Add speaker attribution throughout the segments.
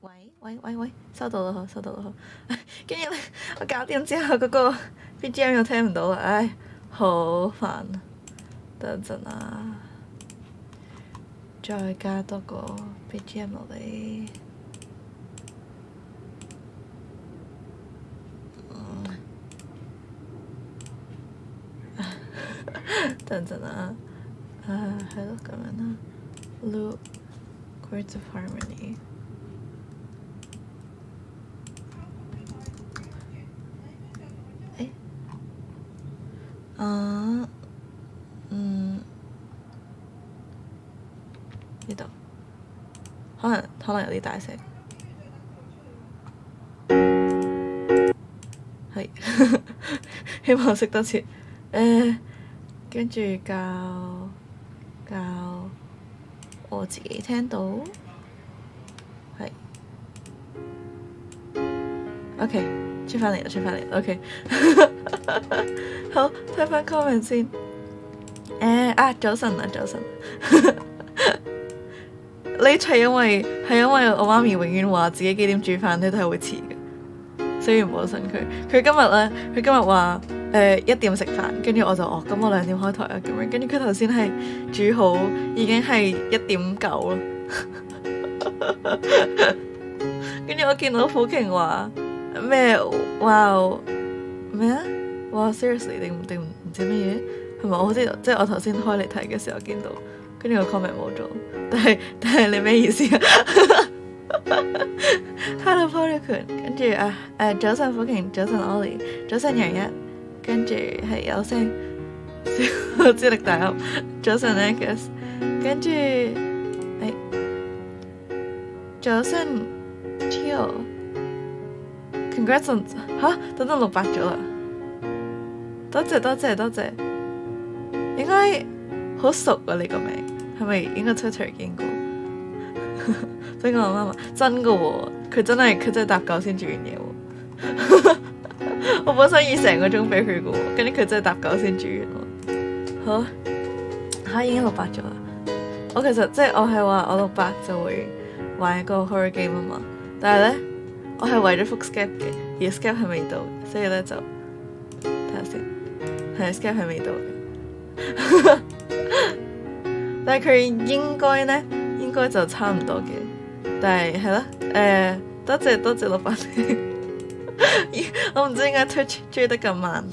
Speaker 1: 喂，收到啦，跟住咧，我搞掂之後嗰個 BGM 又聽唔到啦，唉，好煩。等陣啊，再加多個 BGM 落嚟。等陣啊，係咯，咁樣啦 ，loop chords of harmony。呢度可能有啲大聲，係希望識得切。跟住教我自己聽到，係 OK， 出返嚟啦 OK 好，睇返 comment 先。早晨呢係因為我媽咪永遠話自己幾點煮飯咧都係會遲嘅，所以唔好信佢。佢今日話1點食飯，跟住我就咁我2點開台啊咁樣。跟住佢頭先係煮好，已經係1點9啦。跟住我見到虎瓊話咩？咩啊？哇 seriously 定唔知乜嘢？係咪我好似即係我頭先開嚟睇嘅時候見到，跟住個 comment 冇咗。但係你咩意思啊？Hello Polycon， 跟住早晨虎瓊，早晨 Ollie， 早晨楊一，跟住係有聲資歷大俠，早晨 Angus， 跟住早晨 Chill，Congrats on 等600咗啦，多謝，應該好熟啊你個名。係咪應該 Twitter 見過？所以我媽媽真㗎喎，佢真係搭狗先煮完嘢喎。我本身預成個鐘俾佢㗎喎，跟住佢真係搭狗先煮完喎。好，已經600咗啦。我其實即係我係話我600就會玩一個 horror game 啊嘛，但係咧我係為咗覆 Skype 嘅，而 Skype 係未到，所以咧就睇下先，係 Skype 係未到嘅。但係佢應該就差唔多嘅，但係係咯，多謝600。我唔知點解 Twitch 追得咁慢，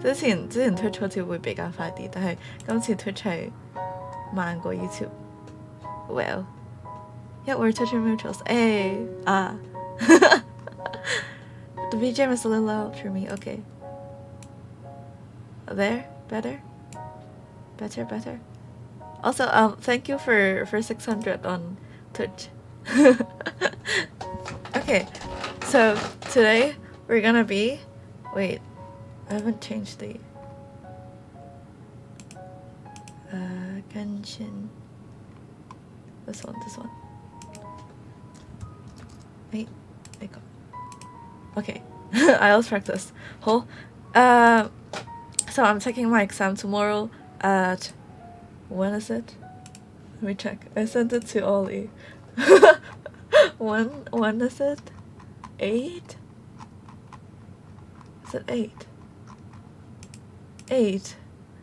Speaker 1: 之前 Twitch 好似會比較快啲，但係今次 Twitch 係慢過 YouTube。Well， yeah, we're Twitch mutuals. The BGM is a little loud for me. Okay. There, better. Also, thank you for 600 on Twitch. Okay, so today we're gonna be... Wait, I haven't changed the... Genshin... This one. Wait, okay. I always practice. So I'm taking my exam tomorrow at... When is it? Let me check. I sent it to Ollie. When is it? 8? Is it 8? 8.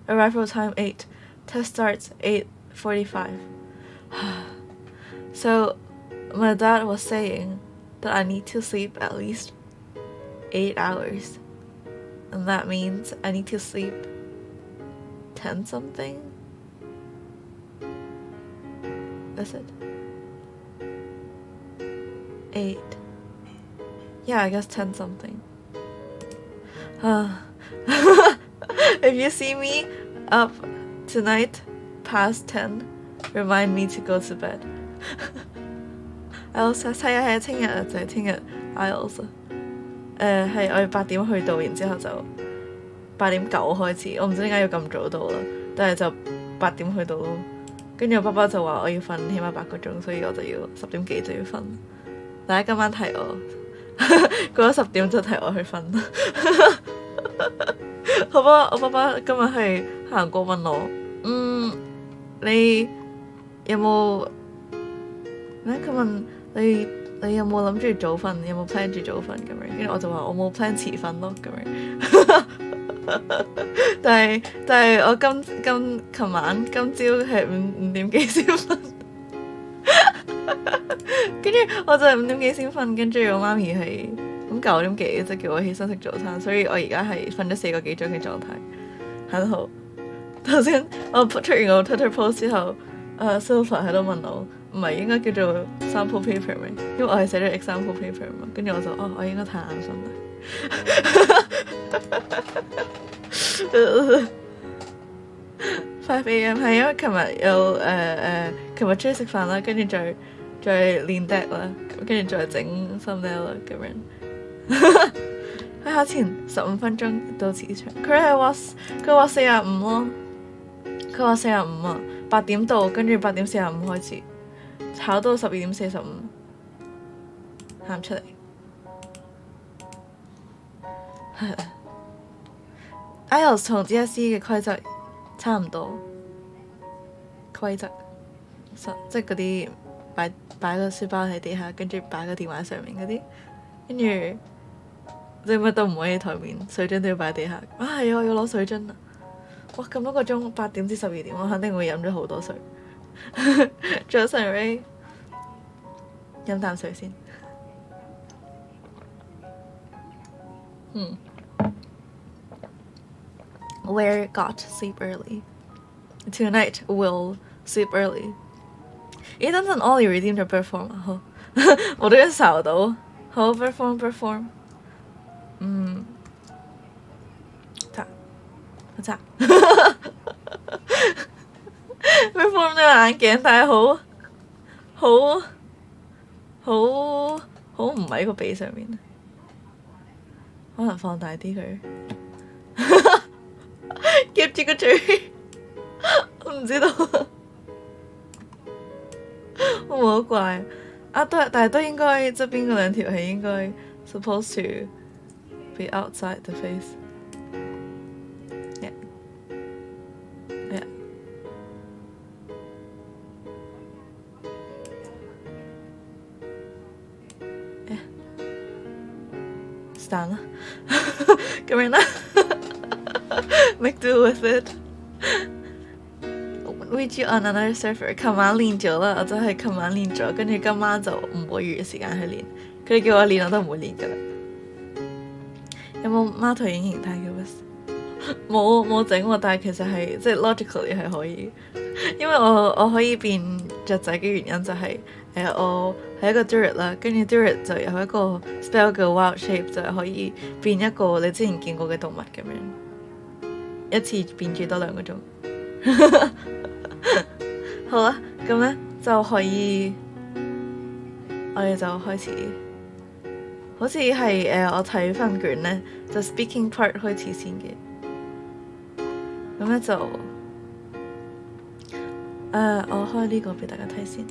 Speaker 1: Arrival time 8. Test starts 8:45. So my dad was saying that I need to sleep at least 8 hours. And that means I need to sleep 10 something. Is it? 8. Yeah, I guess 10 something. If you see me up tonight past 10, remind me to go to bed. IELTS test 係啊，聽日就係聽日 IELTS。係我哋8點去到，然之後就8點9開始。我唔知點解要咁早到啦，但係就8點去到咯。跟住我爸爸就話我要瞓起碼8個鐘，所以我就要10點幾就要瞓。大家今晚提我，過咗10點就提我去瞓。好吧，我爸爸今日係行過問我，你有冇咩？佢問你你有冇諗住早瞓？有冇 plan 住早瞓咁樣？跟住我就話我冇 plan 遲瞓咯咁樣。但係我今朝係五點幾先瞓，跟住我就係5點幾先瞓，跟住我媽咪係咁9點幾就叫我起身食早餐，所以我而家係瞓咗4個幾鐘嘅狀態。很好。頭先我出完個 Twitter post 之後，Silver 喺度問我，唔係應該叫做 sample paper 咩？因為我係寫咗 example paper 嘛，跟住我就我應該太眼瞓啦。5 AM 係因為琴日有琴日出去食飯啦，跟住再練 deck 啦，跟住再整 thumbnail 啦咁樣。喺考前15分鐘到辭場，佢話45咯，佢話45啊，8點到，跟住8點45開始，考到12點45，喊出嚟。IELTS 同 DSE 嘅規則差唔多，規則即係嗰啲擺個書包喺地下，跟住擺個電話上面嗰啲，跟住即係乜都唔可以台面，水樽都要擺地下。係啊，我要攞水樽啊！哇，咁多個鐘，8點至12點，我肯定會飲咗好多水。早晨 Ray， 飲啖水先。Where got sleep early. Tonight will sleep early. 咦，等陣 Ollie redeem 咗 perform 啊，好，我都一睄到，好 perform。咋perform 呢個眼鏡戴好唔喺個鼻上面，可能放大啲佢。夾住個嘴，我唔知道，會唔會好怪啊？但係都應該側邊嗰兩條係應該 supposed to be outside the face。是但啦，咁樣啦。Make do with it. Read you on another server. 琴晚練咗啦，我就係琴晚練咗，跟住今晚就唔會預時間去練。佢哋叫我練，我都唔會練噶啦。有冇貓頭鷹形態嘅 Wisteria？ 冇整喎，但係其實係即係 logically 係可以，因為我可以變雀仔嘅原因就係我係一個 druid 啦，跟住 druid 就有一個 spell 叫 wild shape， 就係可以變一個你之前見過嘅動物咁樣。一次變住多2個鐘。好啦，咁咧就可以，我哋就開始。好似係我睇份卷咧，就 speaking part 開始先嘅。咁咧就我開呢個俾大家睇先。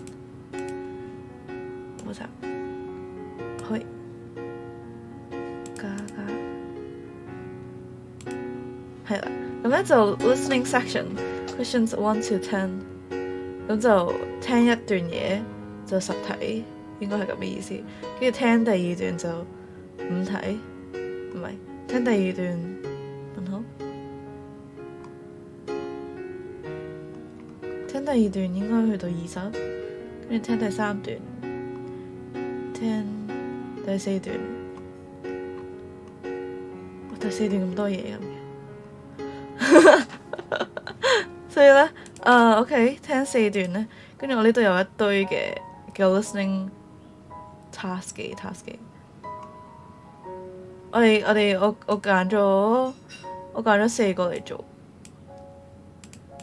Speaker 1: 我就開加係啦。咁咧就 listening section questions 1 to 10， 咁就聽一段嘢就10題，應該係咁嘅意思。跟住聽第2段就5題，唔係聽第2段問號，聽第2段應該去到20，跟住聽第3段，聽第4段，第4段咁多嘢咁。所以咧，OK， 聽4段咧，跟住我呢度有一堆嘅叫 listening task 嘅。我揀咗4個嚟做，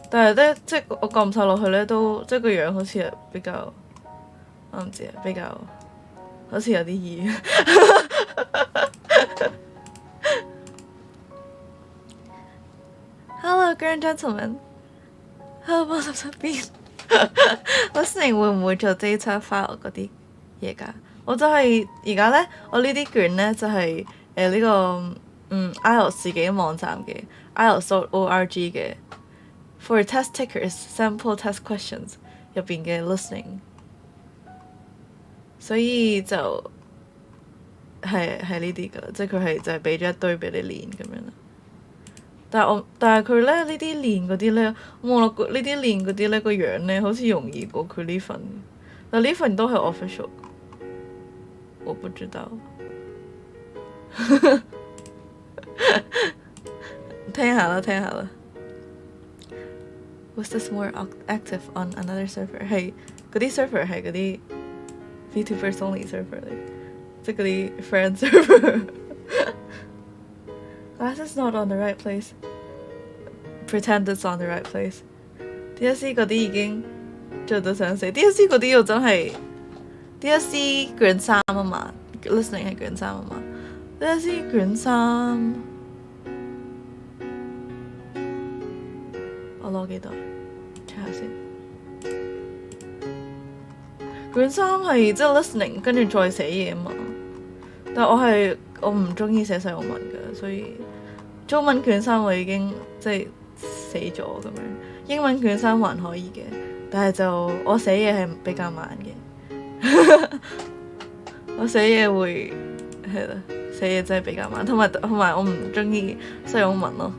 Speaker 1: 但係咧即係我撳唔晒落去咧，都即係個樣好似係比較，我唔知啊，比較好似有啲易。Hello, grand gentlemen. Hello, 幫手邊。Listening 會唔會做 data file 嗰啲嘢㗎？我就係而家咧，我呢啲卷咧就係呢個IELTS 自己網站嘅 IELTS.org 嘅 For test takers sample test questions 入邊嘅 listening。所以就係呢啲㗎，即係佢係就係俾咗一堆俾你練咁樣啦。但係佢咧呢啲練嗰啲咧，我望落呢啲練嗰啲咧個樣咧，好似容易過佢呢份。但呢份都係 official， 我不知道。聽下啦。Was this more active on another server？ 係嗰啲 server 係嗰啲 vtubers only server 嚟，即係嗰啲 friend server。Glasses not on the right place. Pretend it's on the right place. DSC 嗰啲已經做到想死。DSC 嗰啲又真係 DSC 卷3啊嘛 ，listening 係卷3啊嘛。DSC 卷3，我攞幾多 check 下先。卷3係即係 listening 跟住再寫嘢啊嘛。但係我唔中意寫西洋文㗎，所以中文卷3我已經即係死咗咁樣。英文卷3還可以嘅，但係就我寫嘢係比較慢嘅。我寫嘢會係啦，寫嘢真係比較慢，同埋我唔中意西洋文咯。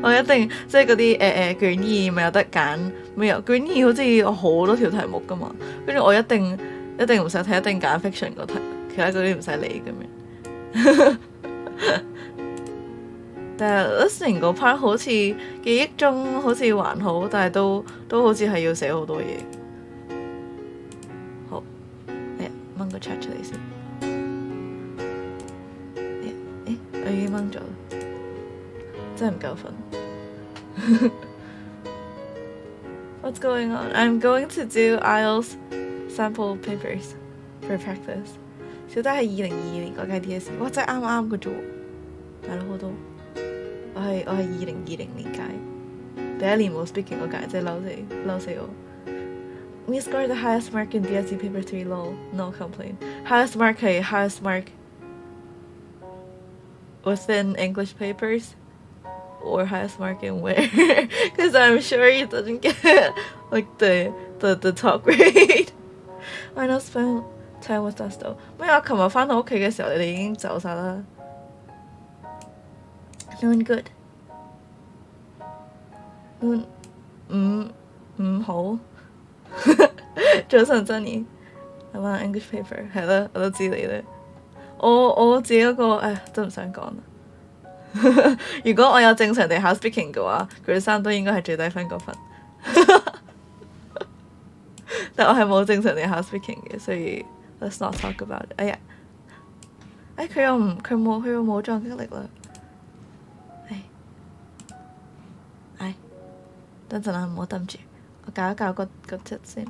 Speaker 1: 我一定即係嗰啲卷2咪有得揀，咪有卷2好似有好多條題目㗎嘛，跟住我一定唔使睇，一定揀 fiction 個題，其他嗰啲唔使理咁樣。但係 listening 嗰 part 好似記憶中好似還好，但係都好似係要寫好多嘢。好，掹個 chat 出嚟先。我已經掹咗啦，真係唔夠瞓。What's going on? I'm going to do IELTS sample papers for practice。小弟係2022年嗰屆 DSE， 哇真係啱嘅啫喎，大佬好多。我係2020年屆，第一年冇 speaking 嗰屆，真係嬲死我。We scored the highest mark in DSE paper 3 lol, no complaint. Highest mark 係 highest mark within English papers or highest mark in where? Because I'm sure you didn't get like the top grade. I know spend time with us though. 咩啊？琴日返到屋企嘅時候，你哋已經走晒啦。Noon good. Noon 唔好。早晨Jenny，係嘛 English paper 係啦，我都知你咧。我自己嗰個真唔想講啦。如果我有正常地考 speaking 嘅話，佢3都應該係最低分嗰份。但我係冇正常地考 speaking 嘅，所以 let's not talk about it。哎呀，佢又冇撞擊力啦。等陣啦，唔好抌住，我搞一搞個 tits 先，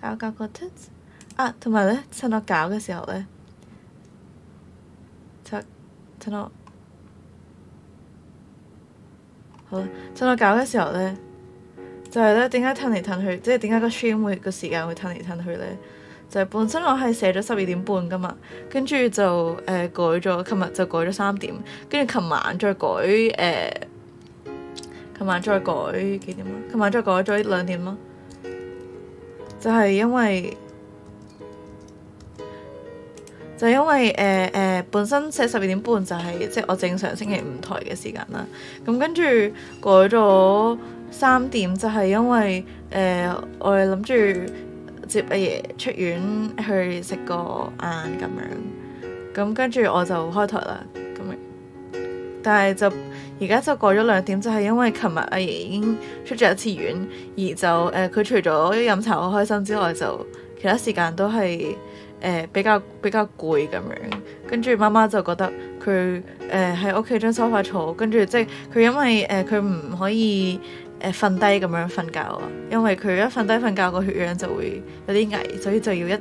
Speaker 1: 搞個 tits 啊，同埋咧，趁我搞嘅時候咧，趁我好啦，趁我搞嘅時候咧，就係咧點解褪嚟褪去，即係點解個 stream 個時間會褪嚟褪去咧？就係本身我係寫咗12點半噶嘛，跟住就改咗，琴日就改咗3點，跟住琴晚再改琴晚再改幾點啊？琴晚再改咗2點咯，就係因為本身寫12點半就係即係我正常星期5台嘅時間啦。咁跟住改咗3點，就係因為我哋諗住接阿爺出院去食個晏咁樣，咁跟住我就開台啦咁樣，但係就而家就改咗2點，就係因為琴日阿爺已經出咗1次院，而就佢除咗飲茶好開心之外，就其他時間都係比較攰咁樣。跟住媽媽就覺得佢喺屋企張梳化坐，跟住即係佢因為佢唔可以瞓低咁樣瞓覺啊，因為佢一瞓低瞓覺個血氧就會有啲危，所以就要一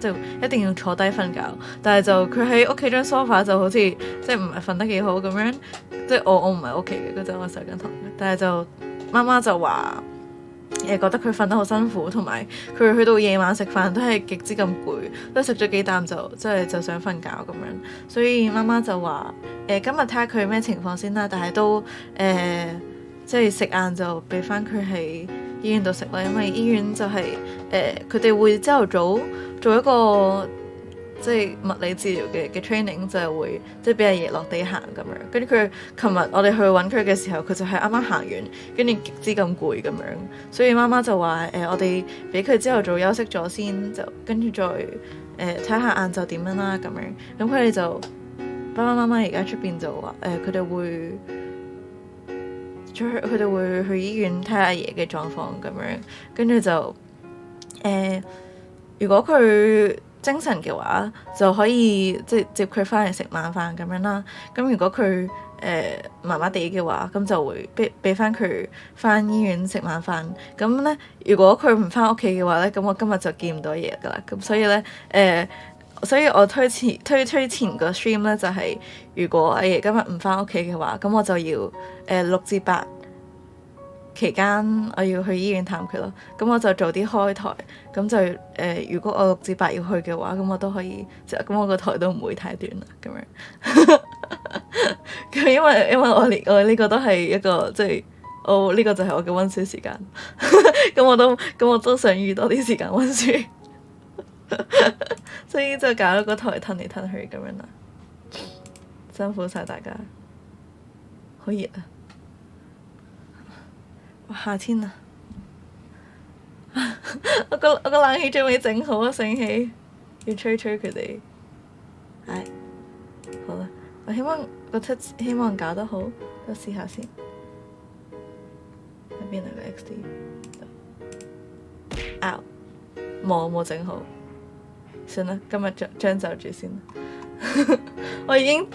Speaker 1: 定要坐低瞓覺。但係就佢喺屋企張梳化就好似即係唔係瞓得幾好咁樣。即係我唔係屋企嘅嗰陣，我上緊堂嘅。但係就媽媽就話覺得佢瞓得好辛苦，同埋佢去到夜晚食飯都係極之咁攰，都食咗幾啖就就想瞓覺咁樣。所以媽媽就話今日睇下佢咩情況先啦，但係都即係食晏就俾翻佢係醫院度食啦，因為醫院就係佢哋會朝頭早做一個即係物理治療嘅 training， 就係會即係俾阿爺落地行咁樣。跟住佢琴日我哋去揾佢嘅時候，佢就係啱啱行完，跟住極之咁攰咁樣。所以媽媽就話我哋俾佢朝頭早休息咗先，就跟住再睇下晏晝點樣啦咁樣。咁佢哋就爸爸媽媽而家出邊就話佢哋會去醫院睇下阿爺嘅狀況咁樣。跟住就如果佢精神嘅話，就可以即係接佢翻嚟食晚飯咁樣啦。咁如果佢麻麻地嘅話，咁就會俾翻佢翻醫院食晚飯。咁咧，如果佢唔翻屋企嘅話咧，咁我今日就見唔到爺噶啦。咁所以咧所以我推前個 stream 咧就係、如果阿爺今日唔翻屋企嘅話，咁我就要6至8期間我要去醫院探佢咯。咁我就早啲開台，咁就如果我6至8要去嘅話，咁我都可以，咁我個台都唔會太短啦。咁樣，咁因為我呢個都係一個即係我呢個就係我嘅溫書時間。咁我都想預多啲時間溫書，所以就搞到個台褪嚟褪去咁樣啦。辛苦晒大家，好熱啊！夏天啊！我個冷氣仲未整好啊，醒起要吹佢哋。唉，好啦，我希望搞得好，我試下先。喺邊啊個 XD？冇整好，算啦，今日將就住先。我已經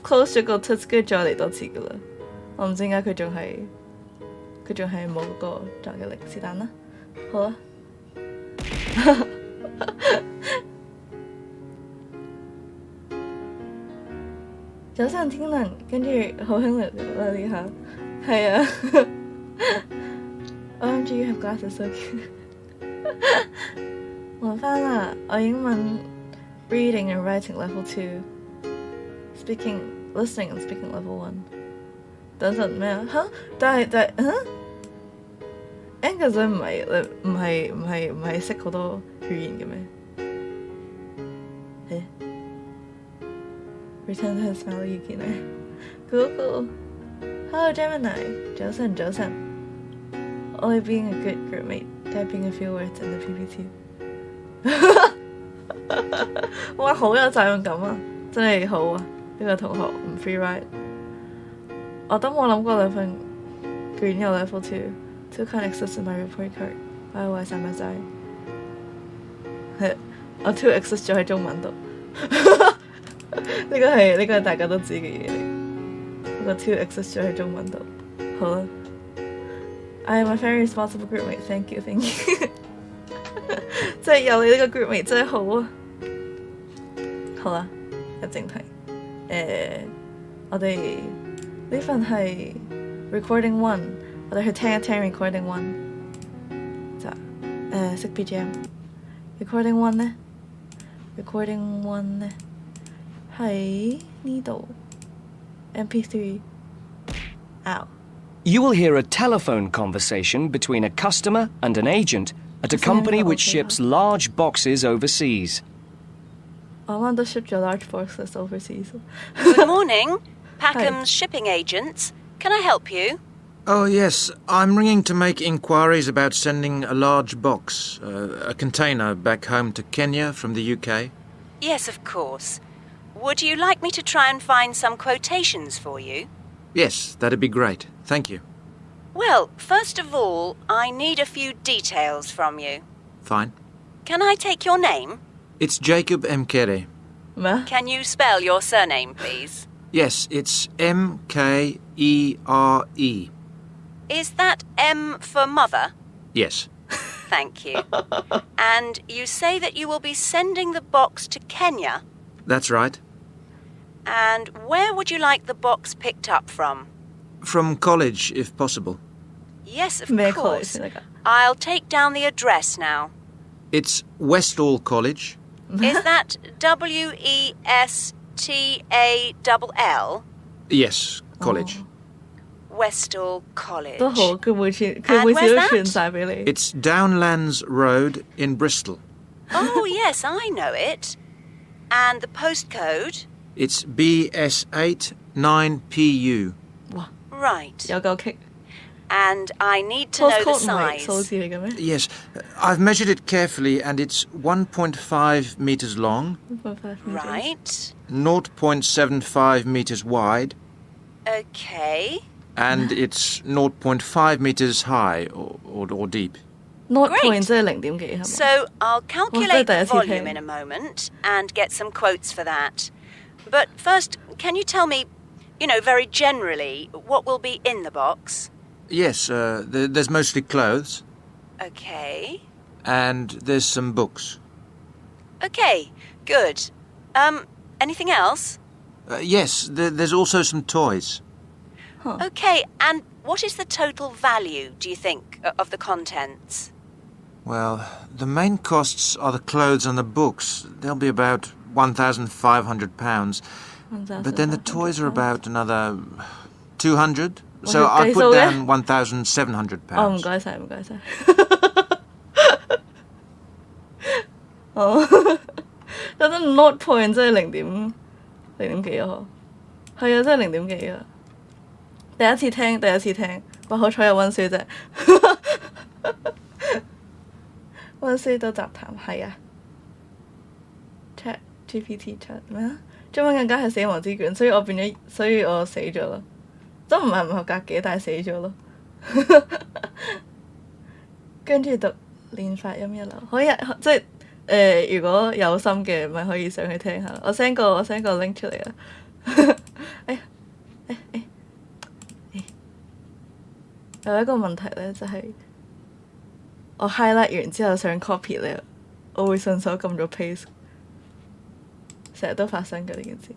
Speaker 1: close 咗個 test， 跟住再嚟多次噶啦。我唔知點解佢仲係冇嗰個作嘅力，是但啦。好啦，早上天能，跟住好輕力啦呢下，係啊。OMG you have glasses so cute。還返啦，我英文 reading and writing level 2， listening and speaking level 1。等陣咩啊？嚇！但係Angus 唔係識好多語言嘅咩？Return to his smile 意見咧 Google Hello Gemini 早晨Only being a good groupmate typing a few words in the PPT 哇好有責任感啊，真係好啊，呢個同學唔 free ride。我都冇諗過兩份卷有 level 2 can't access my report card by the way 晒咪晒係我 2 access 咗喺中文度。呢個係大家都知嘅嘢嚟，我2 access 咗喺中文度。好啦 I am a very responsible groupmate thank you 即係有你呢個 groupmate 真係好啊。好啦，入正題。我哋呢份係 recording 1， 我哋去聽一聽 recording 1。就識 BGM。recording 1呢喺呢度 MP3。You
Speaker 2: will hear a telephone conversation between a customer and an agent at a company which ships large boxes overseas.
Speaker 1: 我啱啱都 ship 咗 large boxes overseas.
Speaker 3: Good morning, Packham's shipping agents. Can I help you?
Speaker 4: Oh, yes. I'm ringing to make inquiries about sending a large box, a container back home to Kenya from the UK.
Speaker 3: Yes, of course. Would you like me to try and find some quotations for you?
Speaker 4: Yes, that'd be great. Thank you.
Speaker 3: Well, first of all, I need a few details from you.
Speaker 4: Fine.
Speaker 3: Can I take your name?
Speaker 4: It's Jacob Mkere.
Speaker 1: 咩？
Speaker 3: Can you spell your surname, please?
Speaker 4: Yes, it's Mkere.
Speaker 3: Is that M for mother?
Speaker 4: Yes.
Speaker 3: Thank you. And you say that you will be sending the box to Kenya?
Speaker 4: That's right.
Speaker 3: And where would you like the box picked up from?
Speaker 4: From college, if possible.
Speaker 3: Yes, of
Speaker 1: Very
Speaker 3: course.
Speaker 1: close.
Speaker 3: I'll take down the address now.
Speaker 4: It's Westall College.
Speaker 3: Is that WESTALL?
Speaker 4: Yes, college.
Speaker 3: Westall College.
Speaker 1: 都好，佢每次都串晒俾你。
Speaker 4: It's Downlands Road in Bristol.
Speaker 3: Oh, yes, I know it. And the postcode?
Speaker 4: It's BS8 9PU.
Speaker 1: 哇，
Speaker 3: Right.
Speaker 1: 有夠棘。
Speaker 3: And I need to know the
Speaker 1: Postcode 唔係數
Speaker 3: size.
Speaker 1: 字嚟嘅咩？
Speaker 4: Yes, I've measured it carefully and it's 1.5 metres long,
Speaker 1: 1.5 meters.
Speaker 3: Right.
Speaker 4: 0.75 metres wide,
Speaker 3: Okay.
Speaker 4: and it's 0.5 metres high or deep.
Speaker 1: Not
Speaker 3: Great.
Speaker 1: point 即係0點幾係咪？
Speaker 3: So I'll calculate the
Speaker 1: 第一次
Speaker 3: volume
Speaker 1: 聽。
Speaker 3: in a moment and get some quotes for that. But first, can you tell me, very generally, what will be in the box?
Speaker 4: Yes, there's mostly clothes,
Speaker 3: Okay.
Speaker 4: and there's some books.
Speaker 3: Okay, good. Anything else?
Speaker 4: Yes, there's also some toys.
Speaker 3: Okay, and what is the total value, do you think, of the contents?
Speaker 4: Well, the main costs are the clothes and the books. They'll be about £1,500. But then the toys are about another 200. So
Speaker 1: Okay,
Speaker 4: I
Speaker 1: so
Speaker 4: put
Speaker 1: yeah.
Speaker 4: down £1,700.
Speaker 1: 哦，唔該晒，唔該晒。哦，覺得 not point 即係0點幾啊？係啊，真係0點幾啊！第一次聽，哇！好彩有温書啫，温書都雜談係啊。Chat GPT chat 咩啊？中文更加係死亡之卷，所以我死咗咯。都唔係唔合格嘅，但係死咗咯。跟住讀練發音一流，可以即係如果有心嘅，咪可以上去聽下。我 send 個 link 出嚟啊！有一個問題咧，就係、我 highlight 完之後想 copy 咧，我會順手撳咗 paste， 成日都發生嘅呢件事。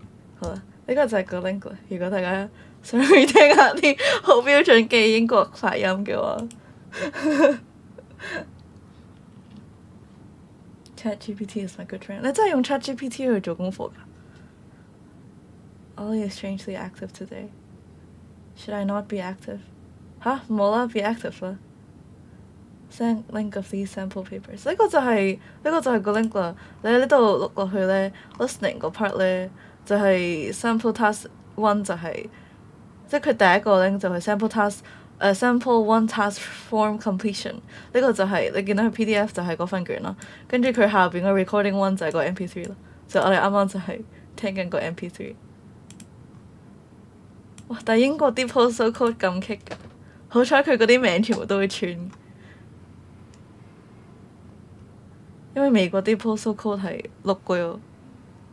Speaker 1: 好啦，呢個就係個 link 啦。如果大家想去聽下啲好標準嘅英國發音嘅話，ChatGPT is my good friend。你真係用 ChatGPT 去做功課㗎？Ollie is strangely active today. Should I not be active? 吓，冇啦 ，be active 啦。Send link of these sample papers。呢個就係個 link 啦。你喺呢度錄落去咧 ，listening 嗰 part 咧就係 sample task one 就係。即係佢第一個 link 就係 sample task，sample one task form completion。呢個就係、你見到佢 PDF 就係嗰份卷啦，跟住佢下邊個 recording one 就係個 MP3 咯。就我哋啱啱就係聽緊個 MP3。哇！但係英國啲 postal code 咁棘㗎，好彩佢嗰啲名全部都會串，因為美國啲 postal code 係6個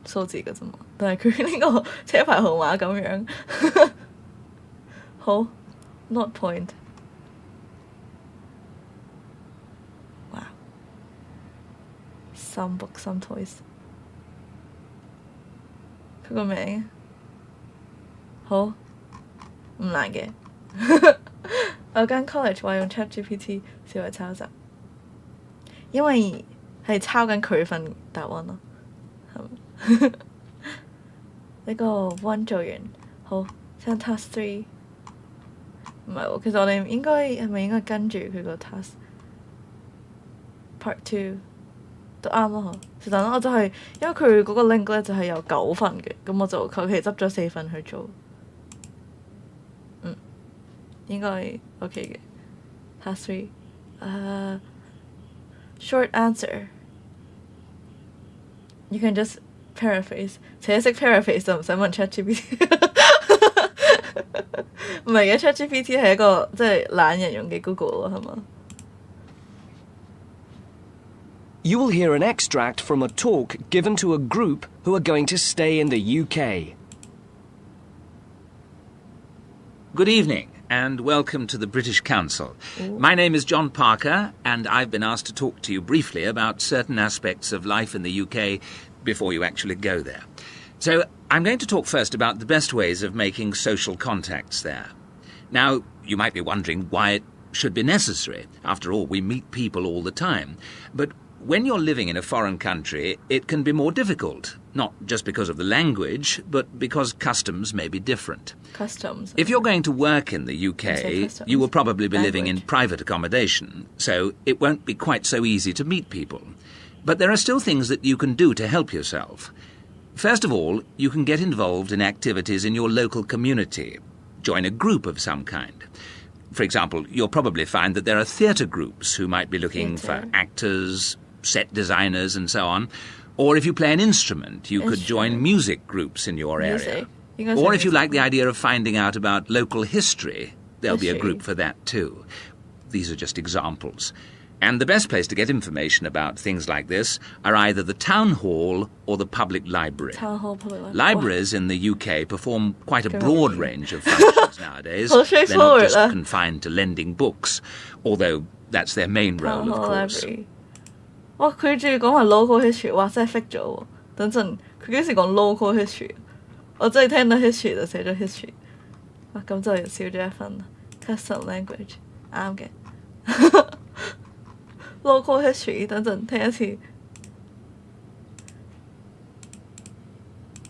Speaker 1: 數字㗎啫嘛，但係佢呢個車牌號碼咁樣。好 ，not point。哇 ！Some books, some toys。佢個名好唔難嘅。我間 college 話用 ChatGPT 視為抄襲，因為係抄緊佢份答案咯。係咪？呢個 one 做完，好 send task 3。唔係喎，其實我哋係咪應該跟住佢個 task part 2都啱咯？是但啦，我就係、因為佢嗰個 link 咧就係有9份嘅，咁我就求其執咗4份去做。應該 OK 嘅。task 3，short answer。You can just paraphrase， 且識 paraphrase 就唔使問 ChatGPT。唔係嘅 ChatGPT 係一個即係懶人用嘅 Google 咯，係嘛？
Speaker 2: You will hear an extract from a talk given to a group who are going to stay in the UK.
Speaker 5: Good evening and welcome to the British Council. My name is John Parker and I've been asked to talk to you briefly about certain aspects of life in the UK before you actually go there. So I'm going to talk first about the best ways of making social contacts there. Now, you might be wondering why it should be necessary. After all, we meet people all the time. But when you're living in a foreign country, it can be more difficult, not just because of the language, but because customs may be different.
Speaker 1: Customs.
Speaker 5: If you're going to work in the UK, you will probably be living in private accommodation, so it won't be quite so easy to meet people. But there are still things that you can do to help yourself. First of all, you can get involved in activities in your local community. Join a group of some kind. For example, you'll probably find that there are theatre groups who might be looking for actors, set designers and so on. Or if you play an instrument, you could join music groups in your area. Or if you like the idea of finding out about local history, there'll be a group for that too. These are just examples. And the best place to get information about things like this are either the town hall or the public library. Libraries in the UK perform quite a broad range of functions nowadays. They're not just confined to lending books, although that's their main role, of course.
Speaker 1: 哇！佢仲要講埋 local history， 哇！真係 fake 咗喎。等陣佢幾時講 local history？ 我真係聽到 history 就寫咗 history。哇！咁就少咗一分啦。Custom language 啱嘅。local history 等陣聽一次。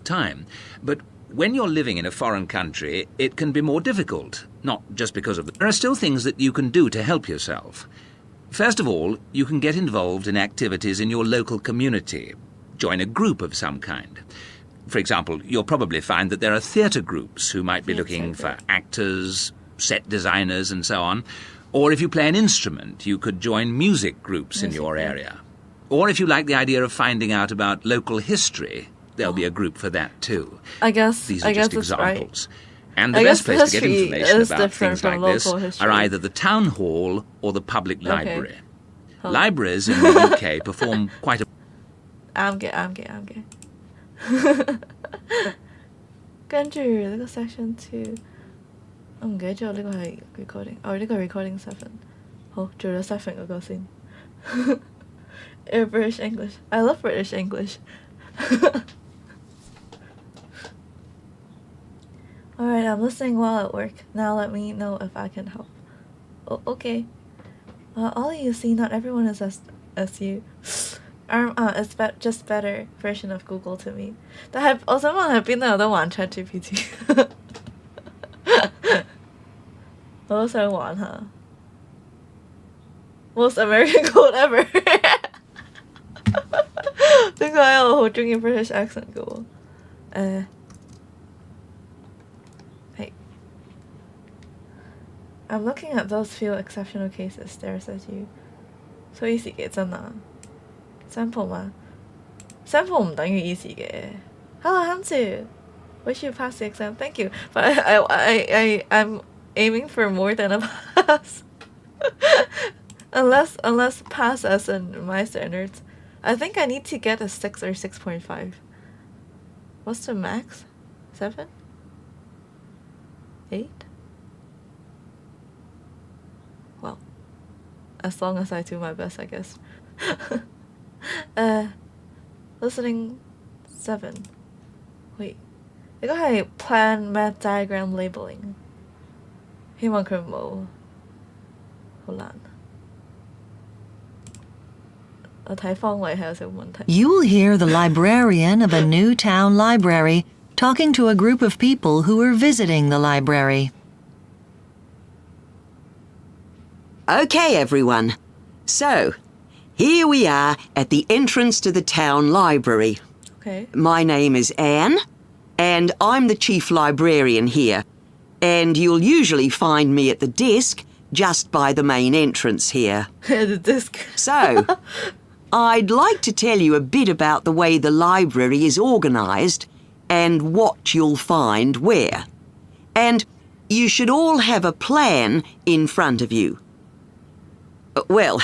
Speaker 5: Time, but when you're living in a foreign country, it can be more difficult, not just because of there are still things that you can do to help yourself. First of all, you can get involved in activities in your local community. Join a group of some kind. For example, you'll probably find that there are theatre groups who might be looking for actors, set designers and so on. Or if you play an instrument, you could join music groups in your area. Or if you like the idea of finding out about local history, there'll be a group for that too. These are just examples.
Speaker 1: Right.
Speaker 5: And the best place to get information about things like this are either the town hall or the public library. Libraries in the UK perform quite a...
Speaker 1: 啱嘅。跟住呢個 section 2， 我唔記得咗呢個係 recording， 呢個係 recording 7。好，做咗 7嗰個先。British English. I love British English. Alright, I'm listening while at work. Now let me know if I can help. Okay. All you see, not everyone is as you. It's just better version of Google to me. 但係我想問係邊度有得玩 ChatGPT？ 我都想玩下。Most American code ever 。點解我好中意 British accent 嘅喎？I'm looking at those few exceptional cases there, says you. 所以 easy 嘅真啊 ？sample 嗎 ？sample 唔等於 easy 嘅。Hello, Hansu. Wish you pass the exam. Thank you. But I'm aiming for more than a pass. unless pass as in my standards. I think I need to get a 6 or 6.5. What's the max? 7? 8? Well, as long as I do my best, I guess. Listening 7. Wait. 呢個係 plan math diagram labeling. 希望佢冇好難。我睇方位係有少少問題。
Speaker 6: You'll hear the librarian of a new town library talking to a group of people who are visiting the library.
Speaker 7: Okay, everyone. So, here we are at the entrance to the town library.
Speaker 1: Okay.
Speaker 7: My name is Anne, and I'm the chief librarian here. And you'll usually find me at the desk just by the main entrance here.
Speaker 1: The desk.
Speaker 7: So, I'd like to tell you a bit about the way the library is organised and what you'll find where. And you should all have a plan in front of you. Well,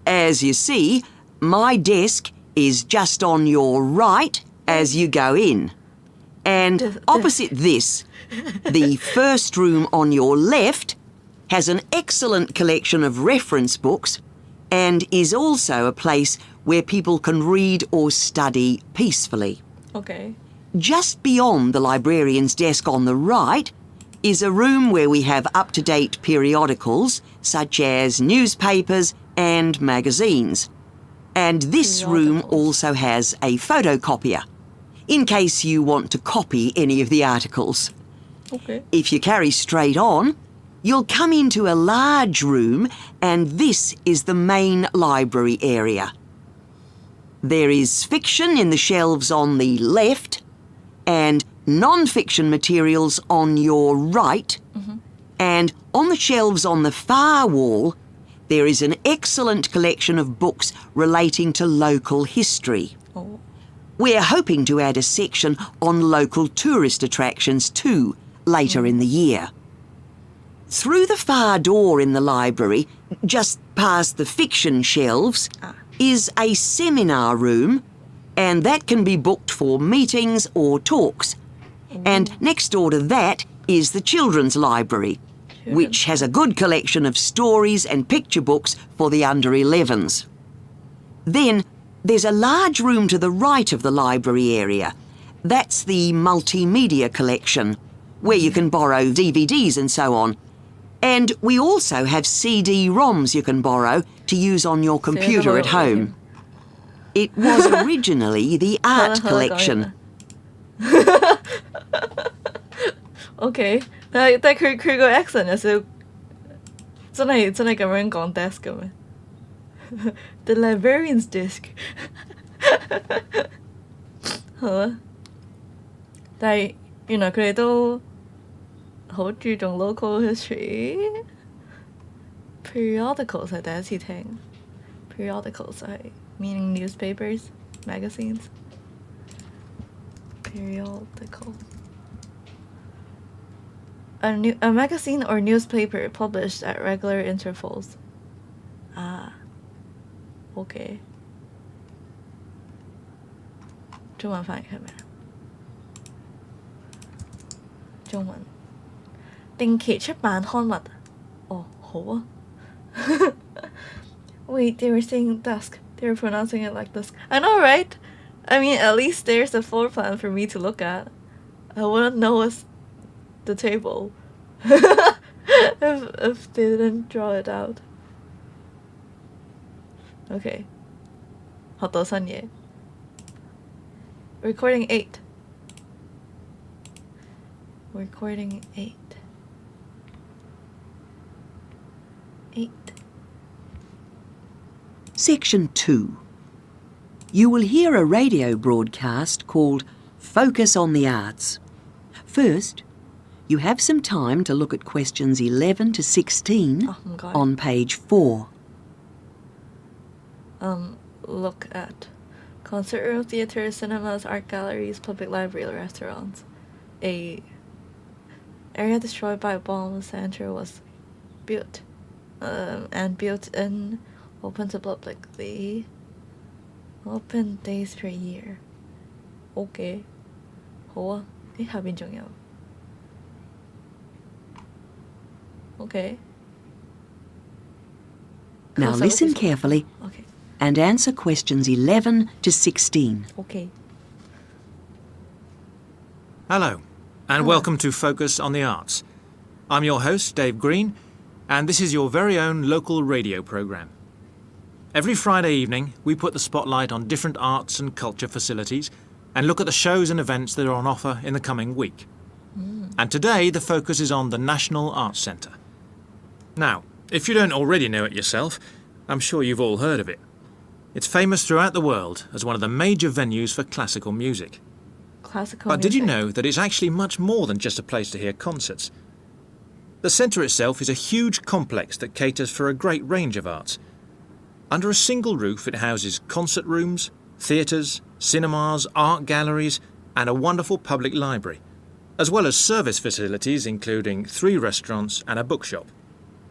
Speaker 7: as you see, my desk is just on your right as you go in. And opposite this, the first room on your left has an excellent collection of reference books and is also a place where people can read or study peacefully.
Speaker 1: Okay.
Speaker 7: Just beyond the librarian's desk on the right is a room where we have up-to-date periodicals such as newspapers and magazines. And this room also has a photocopier, in case you want to copy any of the articles.
Speaker 1: Okay.
Speaker 7: If you carry straight on, you'll come into a large room, and this is the main library area. There is fiction in the shelves on the left, and non-fiction materials on your right, and on the shelves on the far wall, there is an excellent collection of books relating to local history.
Speaker 1: Oh.
Speaker 7: We're hoping to add a section on local tourist attractions too, later in the year. Through the far door in the library, just past the fiction shelves, is a seminar room, and that can be booked for meetings or talks. And next door to that is the children's library, which has a good collection of stories and picture books for the under 11s. Then there's a large room to the right of the library area. That's the multimedia collection, where you can borrow DVDs and so on. And we also have CD-ROMs you can borrow to use on your computer at home. It was originally the art collection.
Speaker 1: OK， 但係佢個 accent 有少真係咁樣講 desk 嘅咩？The librarian's desk 好啊，但係原來佢哋都好注重 local history。Periodicals 係第一次聽 ，periodicals 係 meaning newspapers, magazines. Periodical. A magazine or newspaper published at regular intervals. OK. 中文翻譯係咩？中文定期出版刊物。哦，好啊。Wait, they were saying dusk. They were pronouncing it like dusk. I know, right? I mean, at least there's a floor plan for me to look at. I wouldn't know what's the table if they didn't draw it out. Okay. 學到新嘢。Recording 8. Recording 8. 8.
Speaker 7: Section 2. You will hear a radio broadcast called Focus on the Arts. First, you have some time to look at questions 11 to 16 on page 4.
Speaker 1: Look at concert room, theaters, cinemas, art galleries, public library, restaurants. A area destroyed by a bomb center was built and built in, open to publicly, open days per year. OK， 好啊，下邊仲有。OK。
Speaker 7: Now listen carefully and answer questions 11 to 16.
Speaker 1: OK。
Speaker 4: Hello, and welcome to Focus on the Arts. I'm your host, Dave Green, and this is your very own local radio programme. Every Friday evening, we put the spotlight on different arts and culture facilities and look at the shows and events that are on offer in the coming week. And today, the focus is on the National Arts Centre. Now, if you don't already know it yourself, I'm sure you've all heard of it. It's famous throughout the world as one of the major venues for classical music. But did you know that it's actually much more than just a place to hear concerts? The centre itself is a huge complex that caters for a great range of arts. Under a single roof, it houses concert rooms, theatres, cinemas, art galleries, and a wonderful public library, as well as service facilities including 3 restaurants and a bookshop.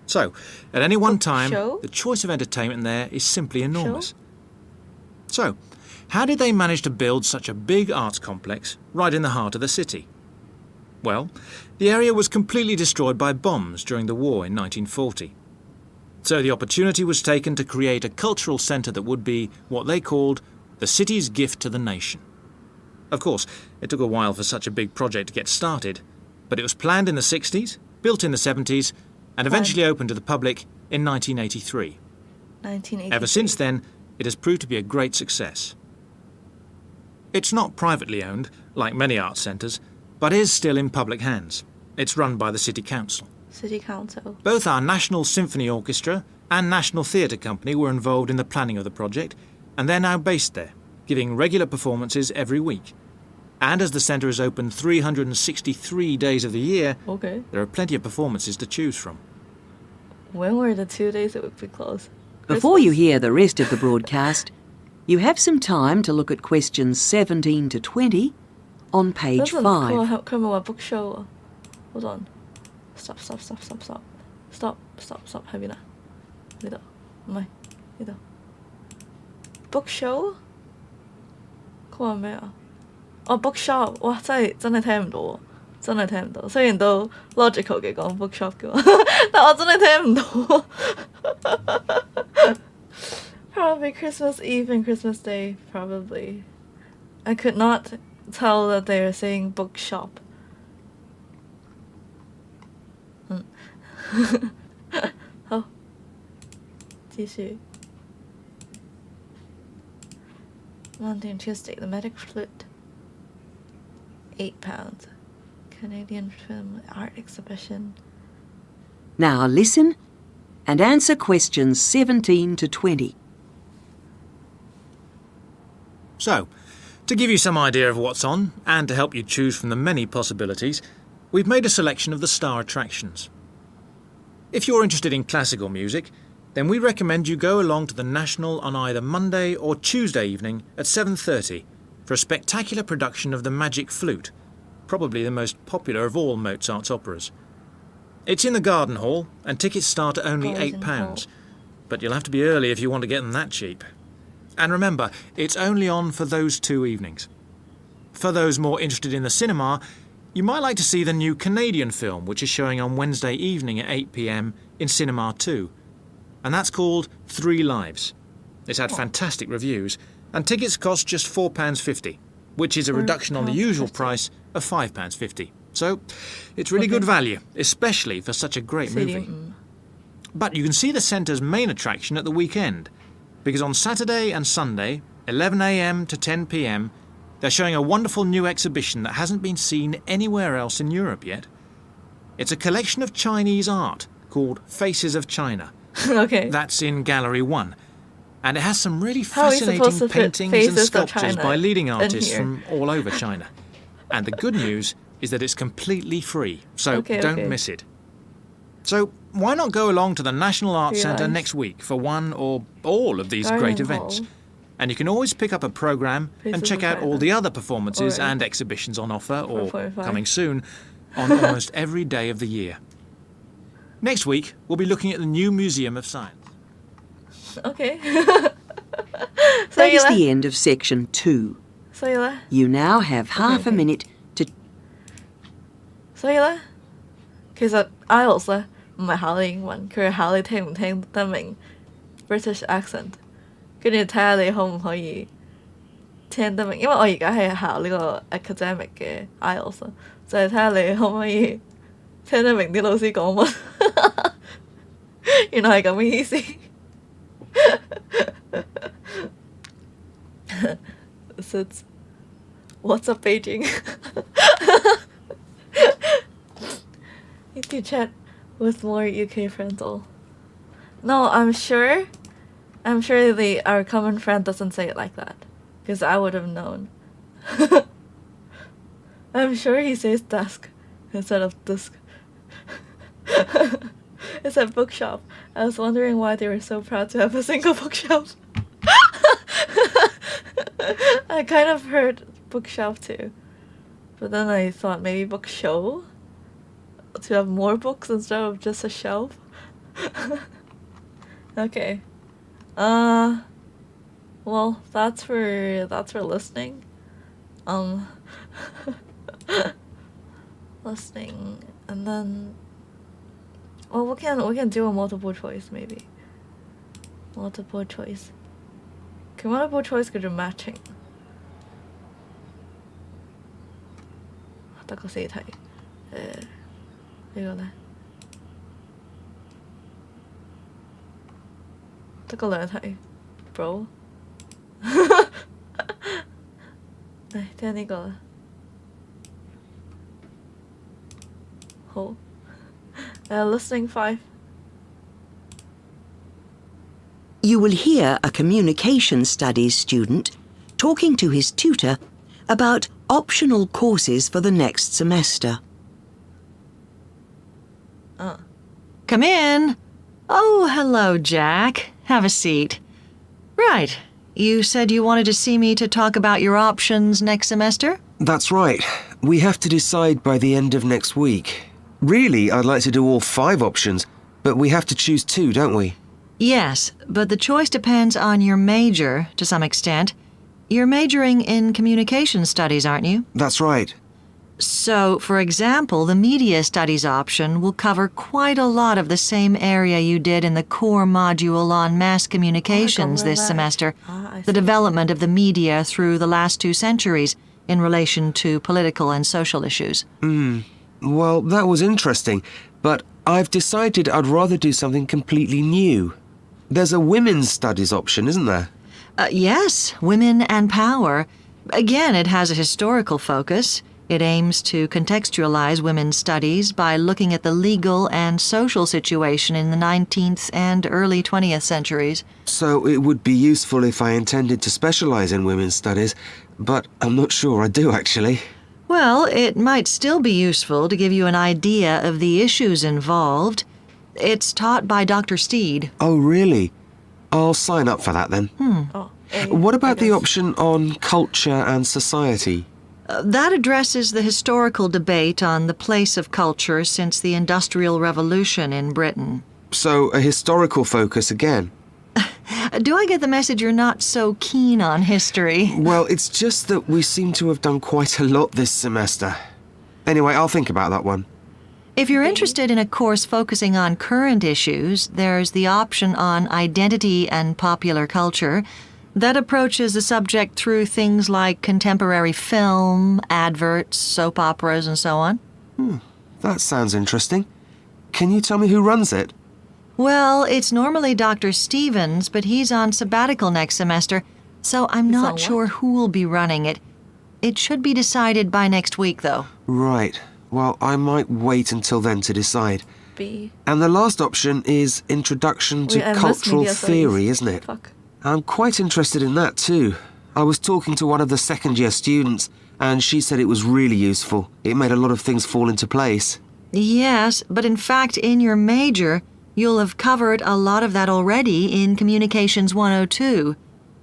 Speaker 4: So, at any one time, the choice of entertainment there is simply enormous. So, how did they manage to build such a big arts complex right in the heart of the city? Well, the area was completely destroyed by bombs during the war in 1940. So the opportunity was taken to create a cultural centre that would be what they called the city's gift to the nation. Of course, it took a while for such a big project to get started, but it was planned in the 60s, built in the 70s, and eventually opened to the public in 1983.
Speaker 1: 1983.
Speaker 4: Ever since then,
Speaker 8: it has proved to be a great success. It's not privately owned, like many art centres, but is still in public hands. It's run by the City Council.
Speaker 1: City Council.
Speaker 8: Both our National Symphony Orchestra and National Theatre Company were involved in the planning of the project, and they're now based there, giving regular performances every week. And as the centre is open 363 days of the year,
Speaker 1: Okay.
Speaker 8: there are plenty of performances to choose from.
Speaker 1: When were the 2 days it would be closed?
Speaker 7: Before you hear the rest of the broadcast, you have some time to look at questions 17 to 20 on page 5.
Speaker 1: 佢咪話 book show 啊 Hold on. Stop. 喺邊啊？呢度唔係呢度。book show？佢話咩啊？哦 book shop， 哇！真係聽唔到喎，真係聽唔到。雖然都 logical 嘅講 book shop 嘅，但我真係聽唔到。Probably Christmas Eve and Christmas Day, probably. I could not tell that they were saying bookshop. 好，繼續。Monday and Tuesday, the Medic Flute. £8. Canadian Film Art Exhibition.
Speaker 7: Now listen and answer questions 17 to 20.
Speaker 8: So, to give you some idea of what's on, and to help you choose from the many possibilities, we've made a selection of the star attractions. If you're interested in classical music, then we recommend you go along to the National on either Monday or Tuesday evening at 7:30 for a spectacular production of The Magic Flute, probably the most popular of all Mozart's operas. It's in the Garden Hall, and tickets start at only £8, but you'll have to be early if you want to get them that cheap. And remember, it's only on for those 2 evenings. For those more interested in the cinema, you might like to see the new Canadian film, which is showing on Wednesday evening at 8 p.m. in Cinema 2. And that's called 3 Lives. It's had fantastic reviews, and tickets cost just £4.50, which is a reduction on the usual price of £5.50. So, it's really good value, especially for such a great movie. But you can see the centre's main attraction at the weekend, because on Saturday and Sunday, 11 a.m. to 10 p.m, they're showing a wonderful new exhibition that hasn't been seen anywhere else in Europe yet. It's a collection of Chinese art called Faces of China.
Speaker 1: Okay.
Speaker 8: That's in Gallery 1. And it has some really fascinating paintings and sculptures by leading artists from all over China. And the good news is that it's completely free, so don't miss it. So why not go along to the National Arts Centre next week for one or all of these great events? And you can always pick up a programme and check out all the other performances and exhibitions on offer, or coming soon, on almost every day of the year. Next week, we'll be looking at the new Museum of Science.
Speaker 1: Okay.
Speaker 7: That is the end of section 2. You now have half a minute to...
Speaker 1: 所以呢，其實 IELTS 呢唔係考你英文，佢係考你聽唔聽得明 British accent， 跟住睇下你可唔可以聽得明。因為我而家係考呢個 academic 嘅 IELTS， 就係睇下你可唔可以聽得明啲老師講乜。原來係咁嘅意思。So it's, what's up, Beijing? Need to chat with more UK friends. All. No, I'm sure our common friend doesn't say it like that, because I would have known. I'm sure he says desk instead of disk. It's a bookshop. I was wondering why they were so proud to have a single bookshelf. I kind of heard bookshelf too, but then I thought maybe book show, to have more books instead of just a shelf. Okay. Well, that's for listening. Listening, and then, well, we can do a multiple choice maybe. Multiple choice. Okay, multiple choice 叫做 matching。得個4題，呢個呢？得個2題 ，bro。嚟聽呢個啦。好，listening 5。You
Speaker 7: will hear a communication studies student talking to his tutor about optional courses for the next semester.
Speaker 6: Come in. Oh, hello, Jack. Have a seat. Right. You said you wanted to see me to talk about your options next semester?
Speaker 9: That's right. We have to decide by the end of next week. Really, I'd like to do all 5 options, but we have to choose 2, don't we?
Speaker 6: Yes, but the choice depends on your major, to some extent. You're majoring in communication studies, aren't you?
Speaker 9: That's right.
Speaker 6: So, for example, the media studies option will cover quite a lot of the same area you did in the core module on mass communications this semester, the development of the media through the last 2 centuries in relation to political and social issues.
Speaker 9: Well, that was interesting, but I've decided I'd rather do something completely new. There's a women's studies option, isn't there?
Speaker 6: Yes, Women and Power. Again, it has a historical focus. It aims to contextualize women's studies by looking at the legal and social situation in the 19th and early 20th centuries.
Speaker 9: So it would be useful if I intended to specialize in women's studies, but I'm not sure I do, actually.
Speaker 6: Well, it might still be useful to give you an idea of the issues involved. It's taught by Dr. Steed.
Speaker 9: Oh, really? I'll sign up for that then. What about the option on culture and society?
Speaker 6: That addresses the historical debate on the place of culture since the Industrial Revolution in Britain.
Speaker 9: So a historical focus again?
Speaker 6: Do I get the message you're not so keen on history?
Speaker 9: Well, it's just that we seem to have done quite a lot this semester. Anyway, I'll think about that one.
Speaker 6: If you're interested in a course focusing on current issues, there's the option on identity and popular culture. That approaches the subject through things like contemporary film, adverts, soap operas, and so on.
Speaker 9: That sounds interesting. Can you tell me who runs it?
Speaker 6: Well, it's normally Dr. Stevens, but he's on sabbatical next semester, so I'm not sure who will be running it. It should be decided by next week, though.
Speaker 9: Right. Well, I might wait until then to decide.
Speaker 1: B.
Speaker 9: And the last option is Introduction to
Speaker 1: Wait, I missed
Speaker 9: Cultural
Speaker 1: media
Speaker 9: Theory,
Speaker 1: studies.
Speaker 9: isn't it?
Speaker 1: Fuck.
Speaker 9: I'm quite interested in that too. I was talking to one of the second-year students, and she said it was really useful. It made a lot of things fall into place.
Speaker 6: Yes, but in fact, in your major, you'll have covered a lot of that already in Communications 102.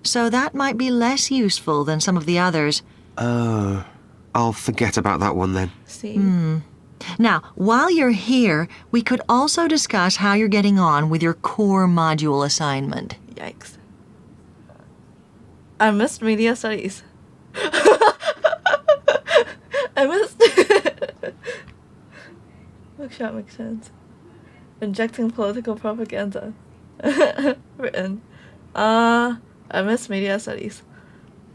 Speaker 6: So that might be less useful than some of the others.
Speaker 9: Oh, I'll forget about that one then.
Speaker 1: C.
Speaker 6: Now, while you're here, we could also discuss how you're getting on with your core module assignment.
Speaker 1: Yikes. I missed media studies. I missed. Workshop makes sense. Injecting political propaganda. Written. I missed media studies.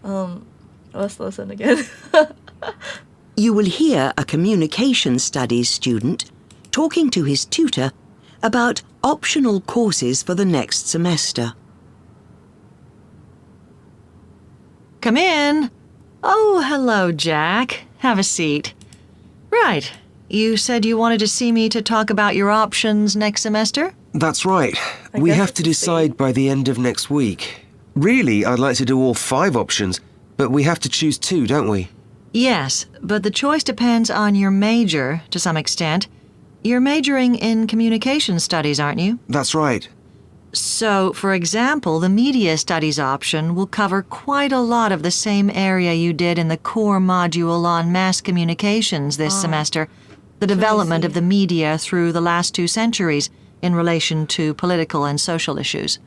Speaker 1: Let's listen again.
Speaker 7: You will hear a communication studies student talking to his tutor about optional courses for the next semester.
Speaker 6: Come in. Oh, hello, Jack. Have a seat. Right. You said you wanted to see me to talk about your options next semester?
Speaker 9: That's right. We
Speaker 1: guess
Speaker 9: have to
Speaker 1: it's C.
Speaker 9: decide by the end of next week. Really, I'd like to do all 5 options, but we have to choose 2, don't we?
Speaker 6: Yes, but the choice depends on your major, to some extent. You're majoring in communication studies, aren't you?
Speaker 9: That's right.
Speaker 6: So, for example, the media studies option will cover quite a lot of the same area you did in the core module on mass communications this semester, the development of the media through the last 2 centuries in relation to political and social issues.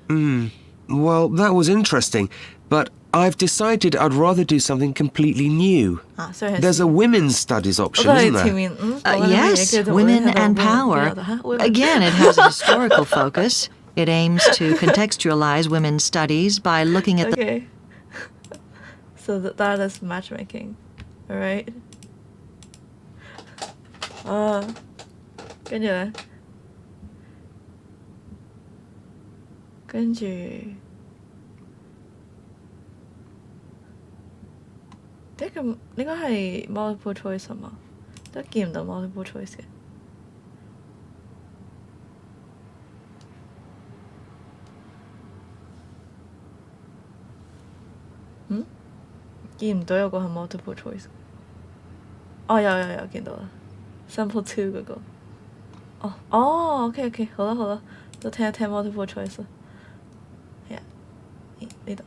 Speaker 9: Well, that was interesting, but I've decided I'd rather do something completely new. There's a women's studies option, isn't there?
Speaker 6: Yes, Women and Power. Again, it has a historical focus. It aims to contextualize women's studies by looking at the...
Speaker 1: Okay. So that is matchmaking. Alright. 跟住呢？跟住呢個係 multiple choice 係嘛？都見唔到 multiple choice 嘅。見唔到有個係 multiple choice。哦，有見到啦 ，sample 2嗰個。OK， 好啦，都聽一聽 multiple choice 啦。係啊，呢度。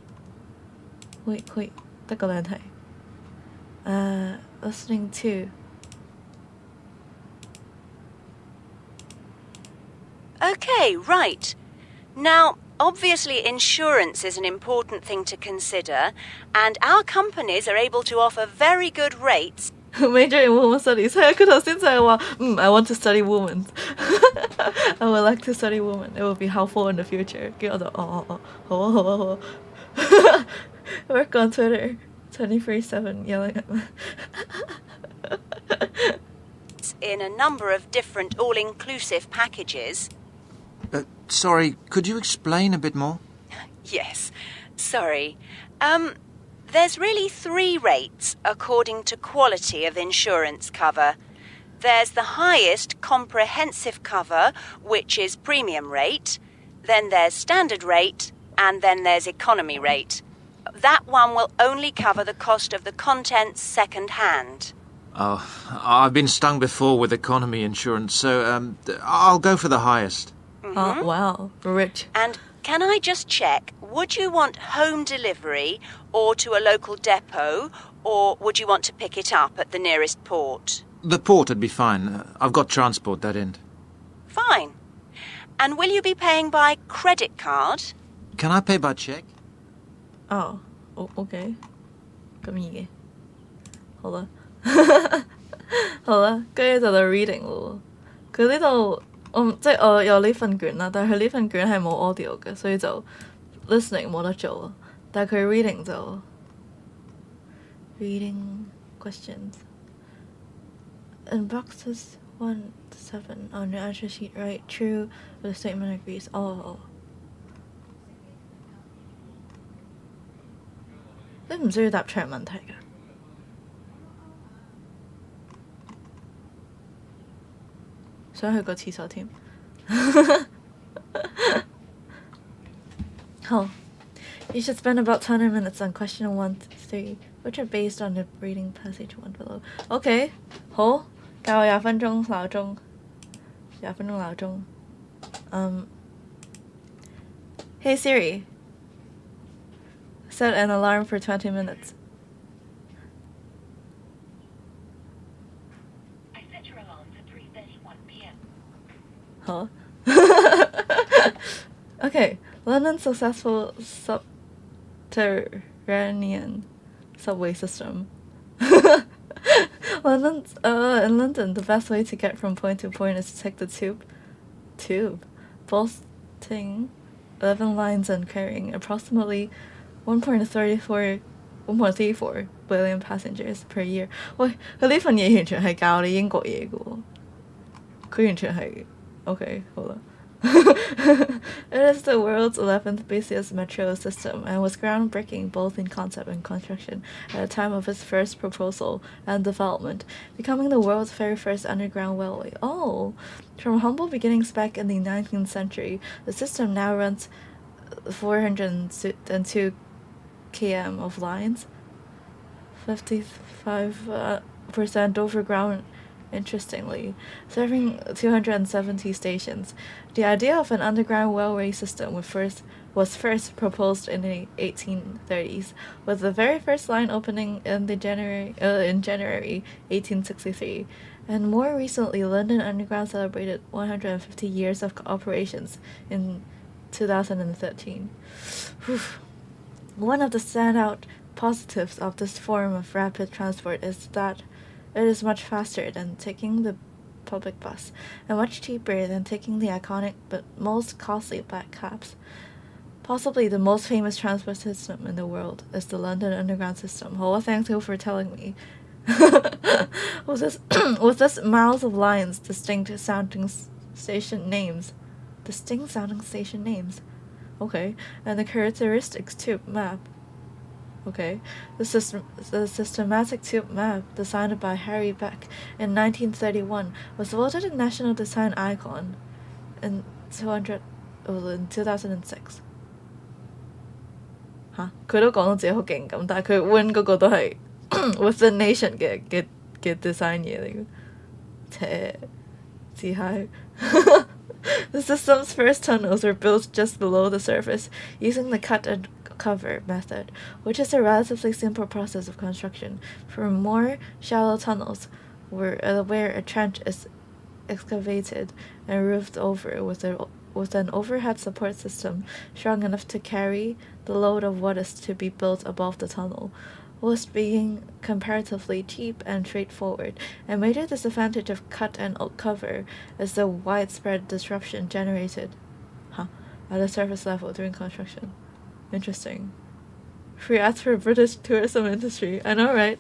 Speaker 1: 可以，得個兩題。listening to.
Speaker 3: Okay, right. Now, obviously, insurance is an important thing to consider, and our companies are able to offer very good rates.
Speaker 1: Major in women studies. 係啊，佢頭先就係話I want to study women. I would like to study women. It will be helpful in the future. 跟住我就好啊。Work on Twitter 24/7 yelling at me.
Speaker 3: In a number of different all-inclusive packages.
Speaker 4: Sorry, could you explain a bit more?
Speaker 3: Yes, sorry. There's really 3 rates according to quality of insurance cover. There's the highest comprehensive cover, which is premium rate. Then there's standard rate, and then there's economy rate. That one will only cover the cost of the contents second hand.
Speaker 4: Oh, I've been stung before with economy insurance, so I'll go for the highest.
Speaker 1: Oh, wow, rich.
Speaker 3: And can I just check, would you want home delivery or to a local depot, or would you want to pick it up at the nearest port?
Speaker 4: The port would be fine. I've got transport that end.
Speaker 3: Fine. And will you be paying by credit card?
Speaker 4: Can I pay by check?
Speaker 1: Oh, okay. 咁易嘅，好啦，跟住就到 reading 咯。佢呢度即係我有呢份卷啦，但係佢呢份卷係冇 audio 嘅，所以就 listening 冇得做啊。但係佢 reading 就 reading questions in boxes 1 to 7 on your answer sheet. Write true with the statement agrees.你唔需要答長問題㗎。想去個廁所添。好 You should spend about 20 minutes on question 1 to 3, which are based on the reading passage 1 below. OK, 好，教我20分鐘鬧鐘，20分鐘鬧鐘。Hey Siri, set an alarm for 20 minutes.
Speaker 10: I set your alarm for 3:31 p.m.
Speaker 1: Huh? Okay, London's successful subterranean subway system. In London, the best way to get from point to point is to take the tube, boasting 11 lines and carrying approximately 1.34 billion passengers per year. 喂，佢呢份嘢完全係教你英國嘢嘅喎，佢完全係 OK 好啦。It is the world's 11th busiest metro system and was groundbreaking both in concept and construction at the time of its first proposal and development, becoming the world's very first underground railway. Oh, from humble beginnings back in the 19th century, the system now runs 402 km of lines, 55% overground. Interestingly, serving 270 stations. The idea of an underground railway system was first proposed in the 1830s, with the very first line opening in January 1863. And more recently, London Underground celebrated 150 years of operations in 2013. One of the standout positives of this form of rapid transport is that it is much faster than taking the public bus, and much cheaper than taking the iconic but most costly black cabs. Possibly the most famous transport system in the world is the London Underground system. Oh, thank you for telling me. With this miles of lines, distinct sounding station names. Okay, and the characteristics tube map. Okay, the systematic tube map, designed by Harry Beck in 1931, was voted a national design icon in 2006. 嚇，佢都講到自己好勁咁，但係佢 win 嗰個都係 within nation 嘅 design 嘢嚟嘅，自嗨。The system's first tunnels were built just below the surface, using the cut and cover method, which is a relatively simple process of construction. For more shallow tunnels, where a trench is excavated and roofed over with an overhead support system strong enough to carry the load of what is to be built above the tunnel. Whilst being comparatively cheap and straightforward, a major disadvantage of cut and cover is the widespread disruption generated at the surface level during construction. Interesting. Free ads for British tourism industry. I know, right?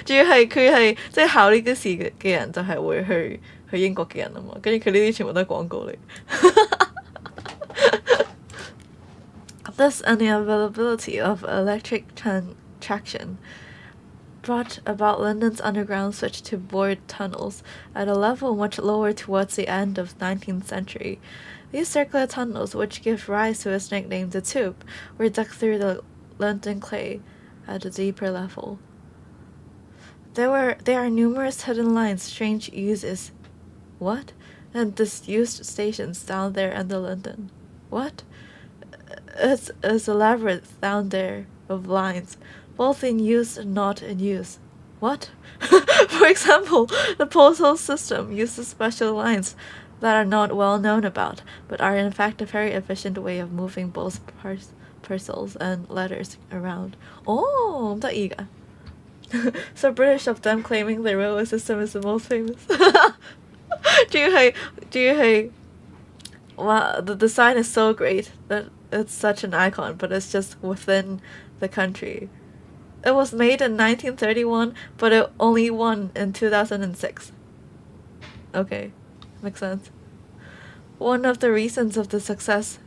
Speaker 1: 主要係佢係即係考呢啲事嘅人就係會去英國嘅人啊嘛，跟住佢呢啲全部都係廣告嚟。Thus, and the availability of electric traction brought about London's underground switch to bored tunnels at a level much lower towards the end of the 19th century. These circular tunnels, which give rise to its nickname the Tube, were dug through the London clay at a deeper level. There are numerous hidden lines, strange uses, and disused stations down there under London. It's a labyrinth down there of lines, both in use and not in use. For example, the postal system uses special lines that are not well known about, but are in fact a very efficient way of moving both parcels and letters around. Oh, 得意㗎. So British of them claiming their railway system is the most famous. 主要係 wow, the design is so great that it's such an icon, but it's just within the country. It was made in 1931, but it only won in 2006. Okay, makes sense. One of the reasons for the success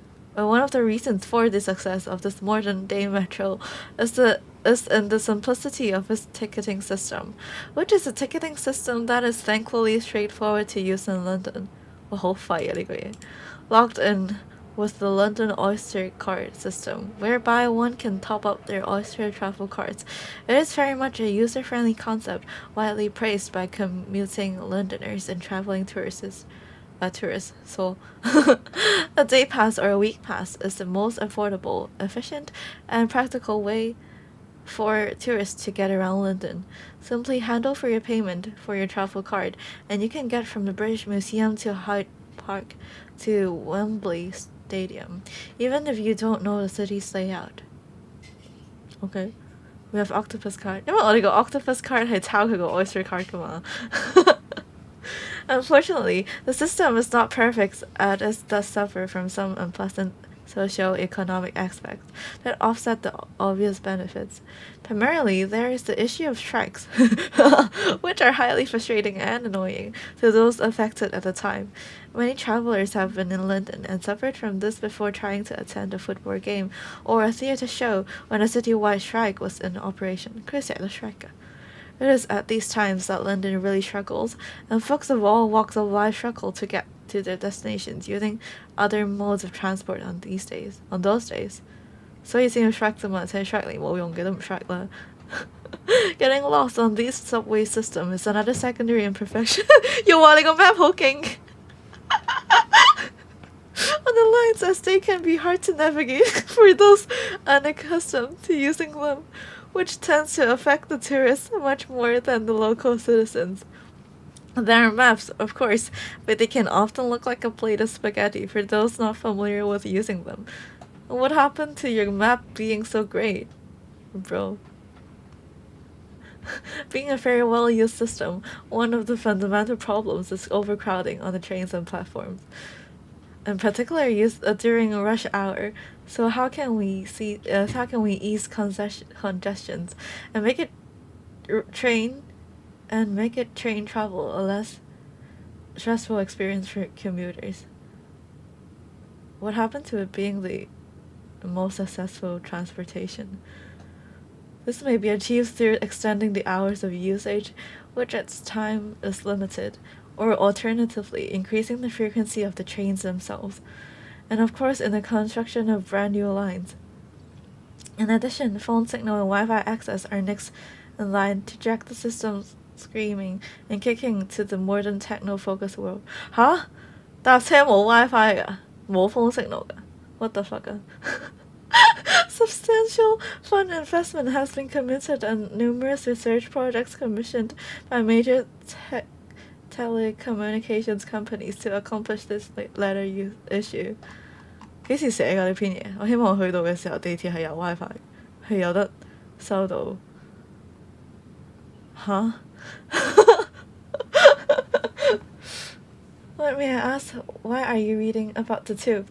Speaker 1: of this modern-day metro is in the simplicity of its ticketing system, which is a ticketing system that is thankfully straightforward to use in London. Logged in with the London Oyster card system, whereby one can top up their Oyster travel cards. It is very much a user-friendly concept, widely praised by commuting Londoners and traveling tourists. So, a day pass or a week pass is the most affordable, efficient, and practical way for tourists to get around London. Simply handle for your payment for your travel card, and you can get from the British Museum to Hyde Park to Wembley Stadium, even if you don't know the city's layout. Okay, we have octopus card. 因為我哋個 octopus card 係抄佢個 oyster card 㗎嘛。Unfortunately, the system is not perfect, as it does suffer from some unpleasant socio-economic aspects that offset the obvious benefits. Primarily, there is the issue of strikes, which are highly frustrating and annoying to those affected at the time. Many travelers have been in London and suffered from this before trying to attend a football game or a theatre show when a citywide strike was in operation. It is at these times that London really struggles, and folks of all walks of life struggle to get to their destinations using other modes of transport on those days. 所以先要 strike 啫嘛，請 strike 嚟冇用嘅都唔 strike 啦。Getting lost on these subway system is another secondary imperfection. 又話你個 map 好勁。On the lines, as they can be hard to navigate for those unaccustomed to using them, which tends to affect the tourists much more than the local citizens. There are maps, of course, but they can often look like a plate of spaghetti for those not familiar with using them. What happened to your map being so great, bro? Being a very well-used system, one of the fundamental problems is overcrowding on the trains and platforms, in particular used during a rush hour. So how can we ease congestions and make it train travel a less stressful experience for commuters? What happened to it being the most successful transportation? This may be achieved through extending the hours of usage, which at time is limited, or alternatively, increasing the frequency of the trains themselves, and of course in the construction of brand new lines. In addition, phone signal and Wi-Fi access are next in line to jack the system's screaming and kicking to the modern techno-focused world. 吓？搭車冇 Wi-Fi 㗎？冇 phone signal 㗎？ What the fuck 啊？Substantial fund investment has been committed and numerous research projects commissioned by major telecommunications companies to accomplish this latter issue. 幾時寫㗎呢篇嘢？我希望去到嘅時候，地鐵係有 WiFi， 係有得收到。嚇？Let me ask, why are you reading about the tube?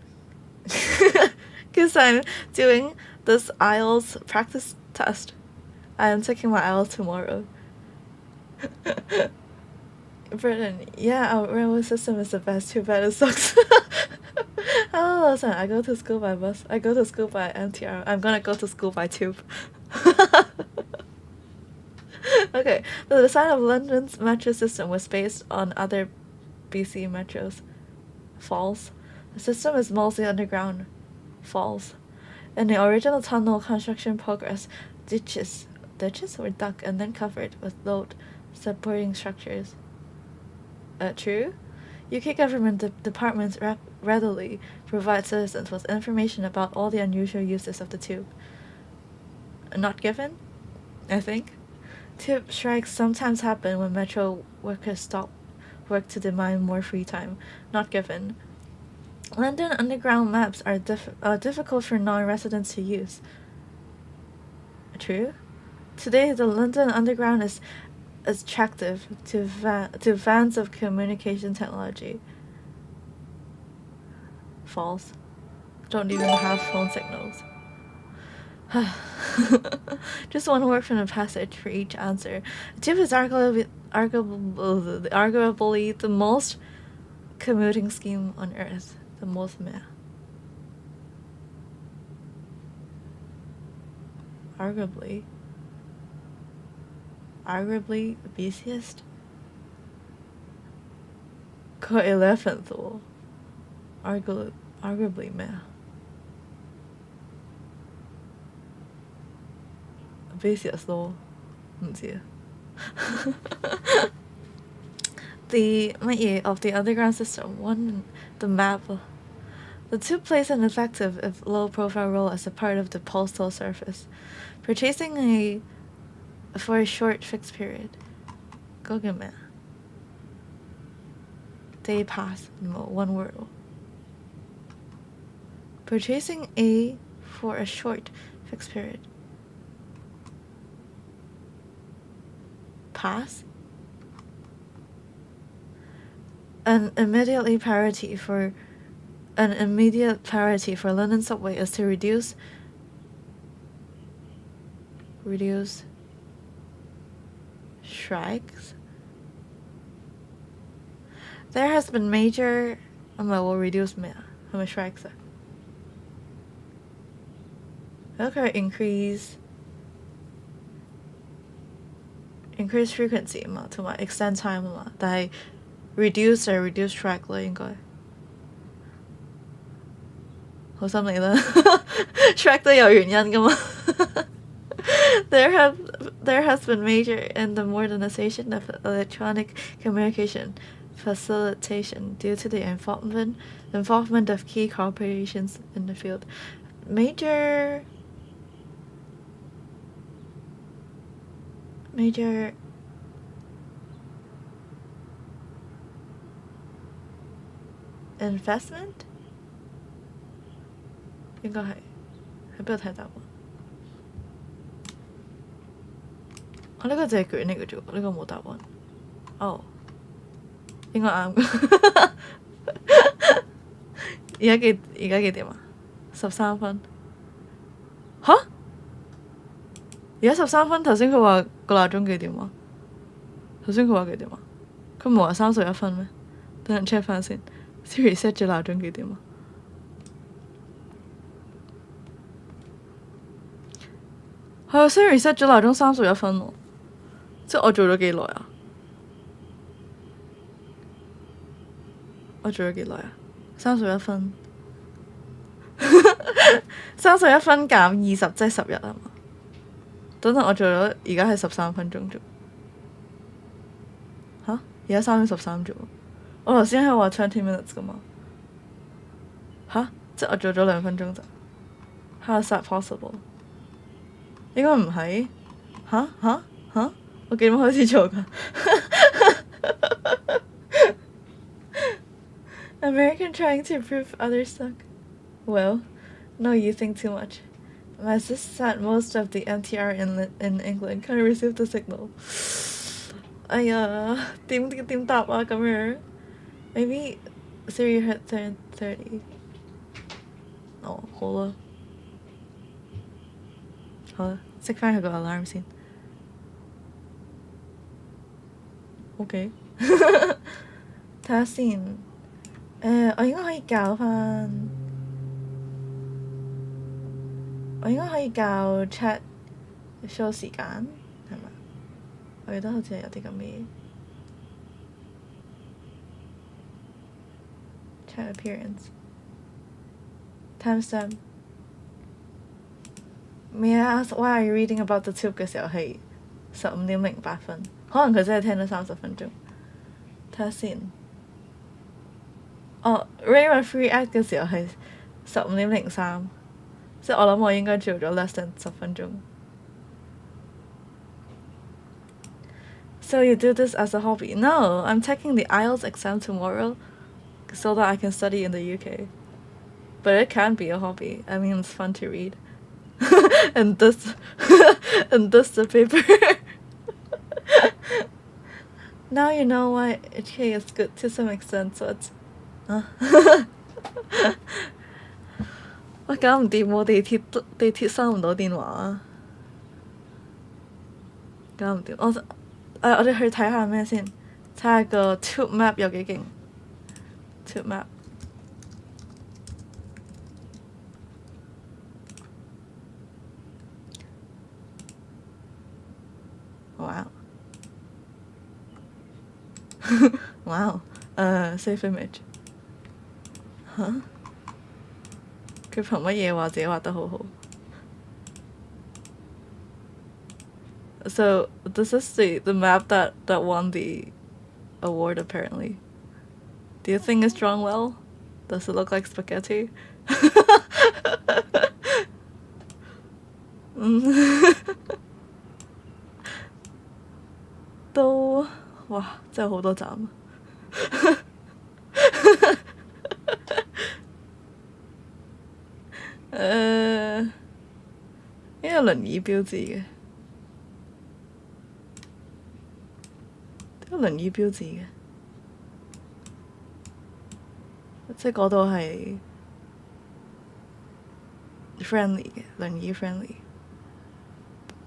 Speaker 1: Because I'm doing this IELTS practice test. I am taking my IELTS tomorrow. Britain, yeah, our railway system is the best. Too bad it sucks. Hello, listen, I go to school by bus. I go to school by MTR. I'm gonna go to school by tube. Okay, the design of London's metro system was based on other BC metros. False. The system is mostly underground. False. In the original tunnel construction progress, ditches were dug and then covered with load supporting structures. True. UK government departments readily provide citizens with information about all the unusual uses of the tube. Not given, I think. Tube strikes sometimes happen when metro workers stop work to demand more free time. Not given. London Underground maps are difficult for non-residents to use. True. Today, the London Underground is attractive to fans of communication technology. False. Don't even have phone signals. Just one word from the passage for each answer. The tube is arguably the most commuting scheme on Earth. The most meh. Arguably the busiest. 佢 11th 喎 arguably 咩啊 busiest 咯唔知啊The of the underground system, one, the map. The tube plays an effective, if low-profile role as a part of the postal service, purchasing for a short fixed period. Go get me. Day pass, one word. Purchasing for a short fixed period. Pass. An immediate priority for London subway is to reduce strikes. There has been major reduce how much strikes okay, increase frequency 嘛，同埋 extend time 嘛，但係reduce track 啦，應該好心理啦track 都有原因㗎嘛there has been major in the modernization of electronic communication facilitation due to the involvement of key corporations in the field. Major investment 應該係喺邊度睇答案？我呢個就係卷嚟嘅啫喎，呢個冇答案。哦，應該啱嘅。而家幾點啊？13分。吓？而家13分，頭先佢話個鬧鐘幾點啊？頭先佢話幾點啊？佢唔係話31分咩？等陣 check 翻先。Siri set 咗鬧鐘幾點啊？雖然 set 咗鬧鐘31分喎，即係我做咗幾耐啊？我做咗幾耐啊？31分，31分減20即係11啊嘛？等陣我做咗而家係13分鐘啫。吓？而家3點13啫喎。我頭先係話20 minutes 噶嘛？吓？即係我做咗2分鐘咋 ？How is that possible？ 應該唔係。吓？我幾點開始做㗎？American trying to prove others suck. Well, no, you think too much. My sister said most of the NTR in England can't receive the signal. 哎呀，點答啊咁樣 ？Maybe Siri hit 10:30. 哦，好啦，熄返佢個 alarm 先。OK 睇下先。我應該可以教返，我應該可以教 chat show 時間係咪？我記得好似係有啲咁嘅嘢。chat appearance timestamp。May I ask why are you reading about the tube 嘅時候係15:08分？可能佢真係聽咗30分鐘。睇下先。Ray 話 free act 嘅時候係15:03，即係我諗我應該做咗 less than 10分鐘。So you do this as a hobby? No, I'm taking the IELTS exam tomorrow so that I can study in the UK. But it can be a hobby. I mean, it's fun to read. and this the paper. Now you know why HK is good to some extent, so it's我搞唔掂喎，地鐵收唔到電話啊！搞唔掂，我哋去睇下咩先，睇下個 tube map 有幾勁。tube map。Wow. Wow. Save image. 嚇？佢憑乜嘢話自己畫得好好 ？So this is the map that won the award apparently. Do you think it's drawn well? Does it look like spaghetti? 都哇，真係好多站啊！呢個輪椅標誌嘅，呢個輪椅標誌嘅，即係嗰度係 friendly 嘅，輪椅 friendly，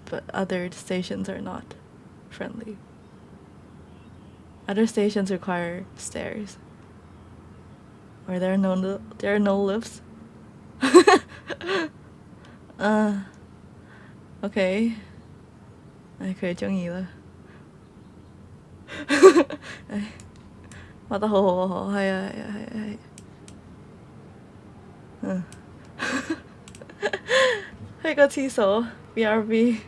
Speaker 1: but other stations are not friendly. Other stations require stairs. Or there are no lifts. Okay. 佢鍾意啦。畫得好好好，係啊。去個廁所 BRB。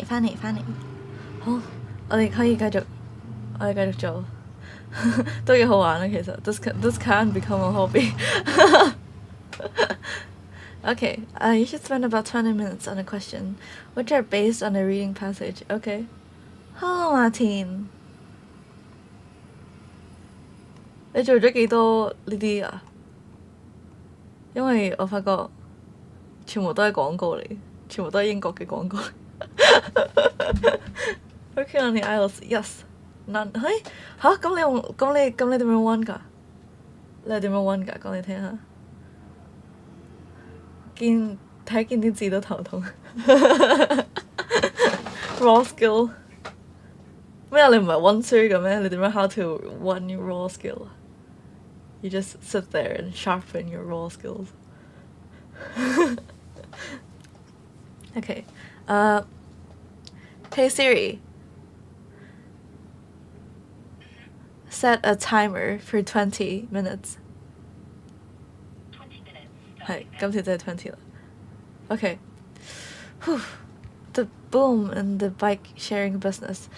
Speaker 1: 翻嚟。好，我哋可以繼續做，都幾好玩啊其實。This can become a hobby. Okay, you should spend about 20 minutes on a question, which are based on a reading passage. Okay. Hello, Martin. 你做咗幾多呢啲啊？因為我發覺全部都係廣告嚟，全部都係英國嘅廣告。Working on the IELTS, yes. None. 嚇咁你點樣溫㗎？你係點樣溫㗎？講嚟聽下。睇見啲字都頭痛。Raw skill 咩啊？你唔係溫書嘅咩？你點樣 how to 溫 your raw skill? You just sit there and sharpen your raw skills. Okay. Hey Siri. Set a timer for 20 minutes.
Speaker 10: 20 minutes.
Speaker 1: 係，今次真係20啦。Okay. The boom in the bike sharing business.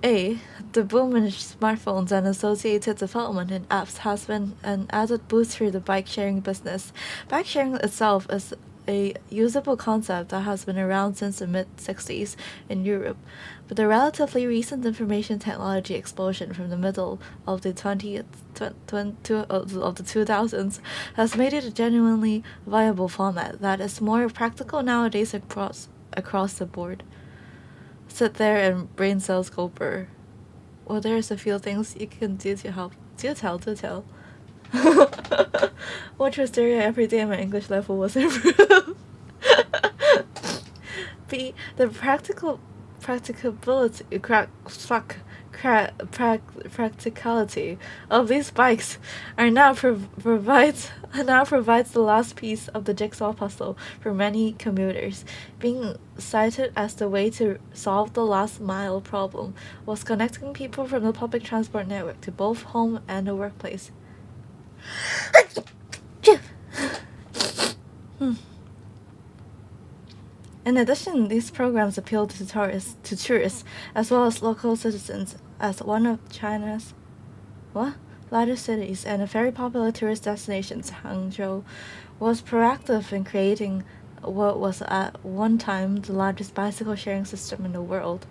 Speaker 1: A. The boom in smartphones and associated development in apps has been an added boost for the bike sharing business. Bike sharing itself is a usable concept that has been around since the mid-60s in Europe, but the relatively recent information technology explosion from the middle of the 2000s has made it a genuinely viable format that is more practical nowadays across the board. Sit there and brain cells go burr. Well, there's a few things you can do to help. Do tell. Watch Wisteria every day and my English level was improved. B. The practicality of these bikes now provides the last piece of the jigsaw puzzle for many commuters. Being cited as the way to solve the last mile problem was connecting people from the public transport network to both home and the workplace. In addition, these programs appeal to tourists as well as local citizens, as one of China's largest cities and a very popular tourist destination, Hangzhou, was proactive in creating what was at one time the largest bicycle sharing system in the world.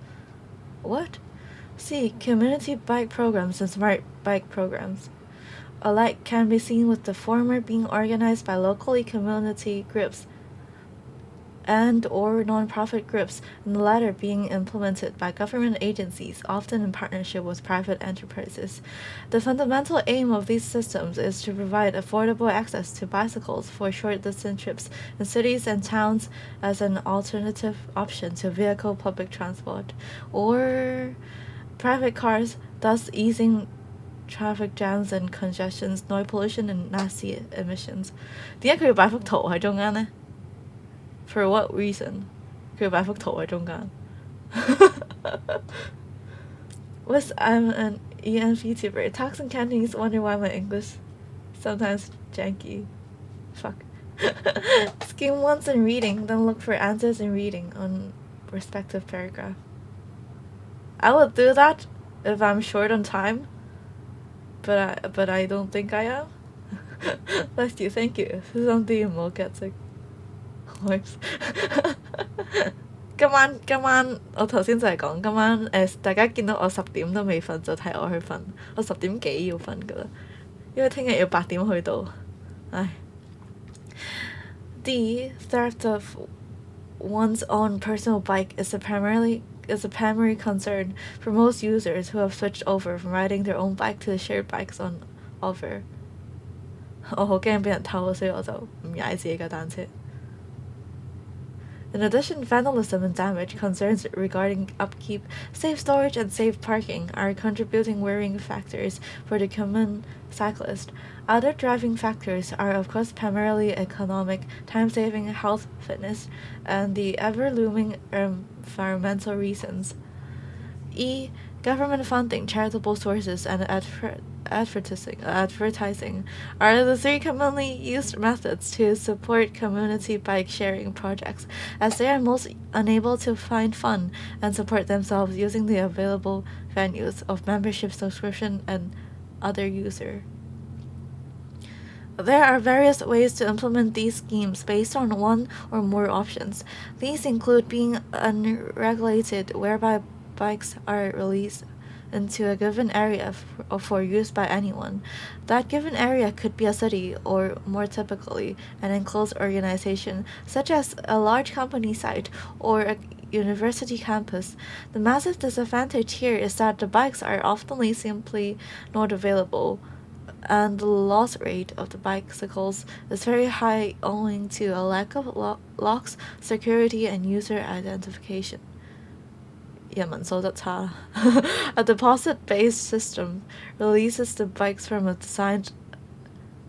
Speaker 1: What? C. Community bike programs and smart bike programs alike can be seen, with the former being organized by locally community groups and or non-profit groups, and the latter being implemented by government agencies, often in partnership with private enterprises. The fundamental aim of these systems is to provide affordable access to bicycles for short-distance trips in cities and towns as an alternative option to vehicle public transport or private cars, thus easing traffic jams and congestions, noise pollution and nasty emissions. 點解佢要擺幅圖喺中間呢？ For what reason? 佢要擺幅圖喺中間。I'm an vtuber. Talks in Cantonese. Wonder why my English sometimes janky. Fuck. Skim once in reading, then look for answers in reading on respective paragraph. I will do that if I'm short on time, but I don't think I am. Bless you, thank you. 小心啲唔好 get sick. 今晚我頭先就係講今晚大家見到我10點都未瞓就睇我去瞓，我10點幾要瞓㗎啦，因為聽日要8點去到，唉。D. Theft of one's own personal bike is a primary concern for most users who have switched over from riding their own bike to the shared bikes on offer. 我好驚俾人偷，所以我就唔踩自己架單車。In addition, vandalism and damage concerns regarding upkeep, safe storage, and safe parking are contributing worrying factors for the common cyclist. Other driving factors are, of course, primarily economic, time-saving, health, fitness, and the ever-looming environmental reasons. E. Government funding, charitable sources, and advertising are the three commonly used methods to support community bike sharing projects, as they are most unable to find fun and support themselves using the available venues of membership, subscription, and other user. There are various ways to implement these schemes based on one or more options. These include being unregulated, whereby bikes are released into a given area for use by anyone. That given area could be a city, or more typically, an enclosed organization, such as a large company site or a university campus. The massive disadvantage here is that the bikes are often simply not available, and the loss rate of the bicycles is very high owing to a lack of locks, security, and user identification. A deposit-based system releases the bikes from a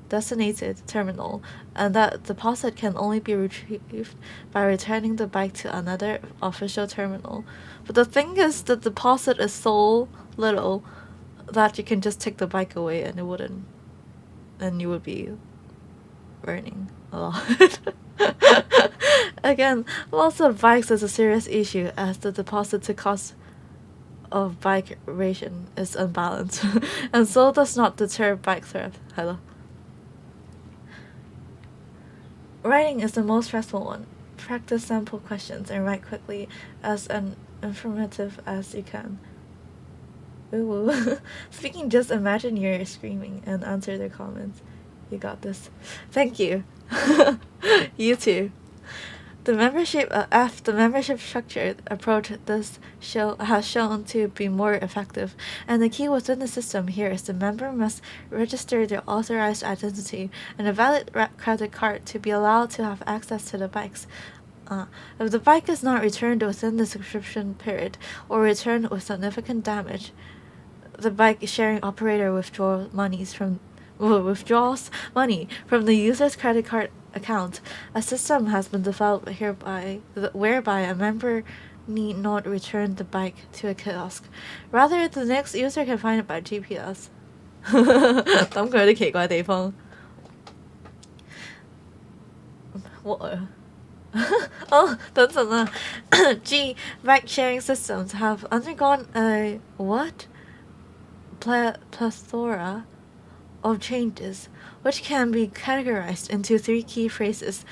Speaker 1: designated terminal, and that deposit can only be retrieved by returning the bike to another official terminal. But the thing is, the deposit is so little that you can just take the bike away and you would be earning a lot. Again, loss of bikes is a serious issue, as the deposit to cost of bike ratio is unbalanced, and so does not deter bike theft. Hello. Writing is the most stressful one. Practice sample questions and write quickly, as informative as you can. Ooh. Speaking, just imagine you're screaming and answer their comments. You got this. Thank you. You too. The membership structure approach has shown to be more effective, and the key within the system here is the member must register their authorized identity and a valid credit card to be allowed to have access to the bikes. If the bike is not returned within the subscription period or returned with significant damage, the bike sharing operator withdraws money from the user's credit card account. A system has been developed whereby a member need not return the bike to a kiosk. Rather, the next user can find it by GPS. 諗佢啲奇怪地方。What? Oh, 等陣啊。G. Bike sharing systems have undergone a plethora of changes, which can be categorized into three key phrases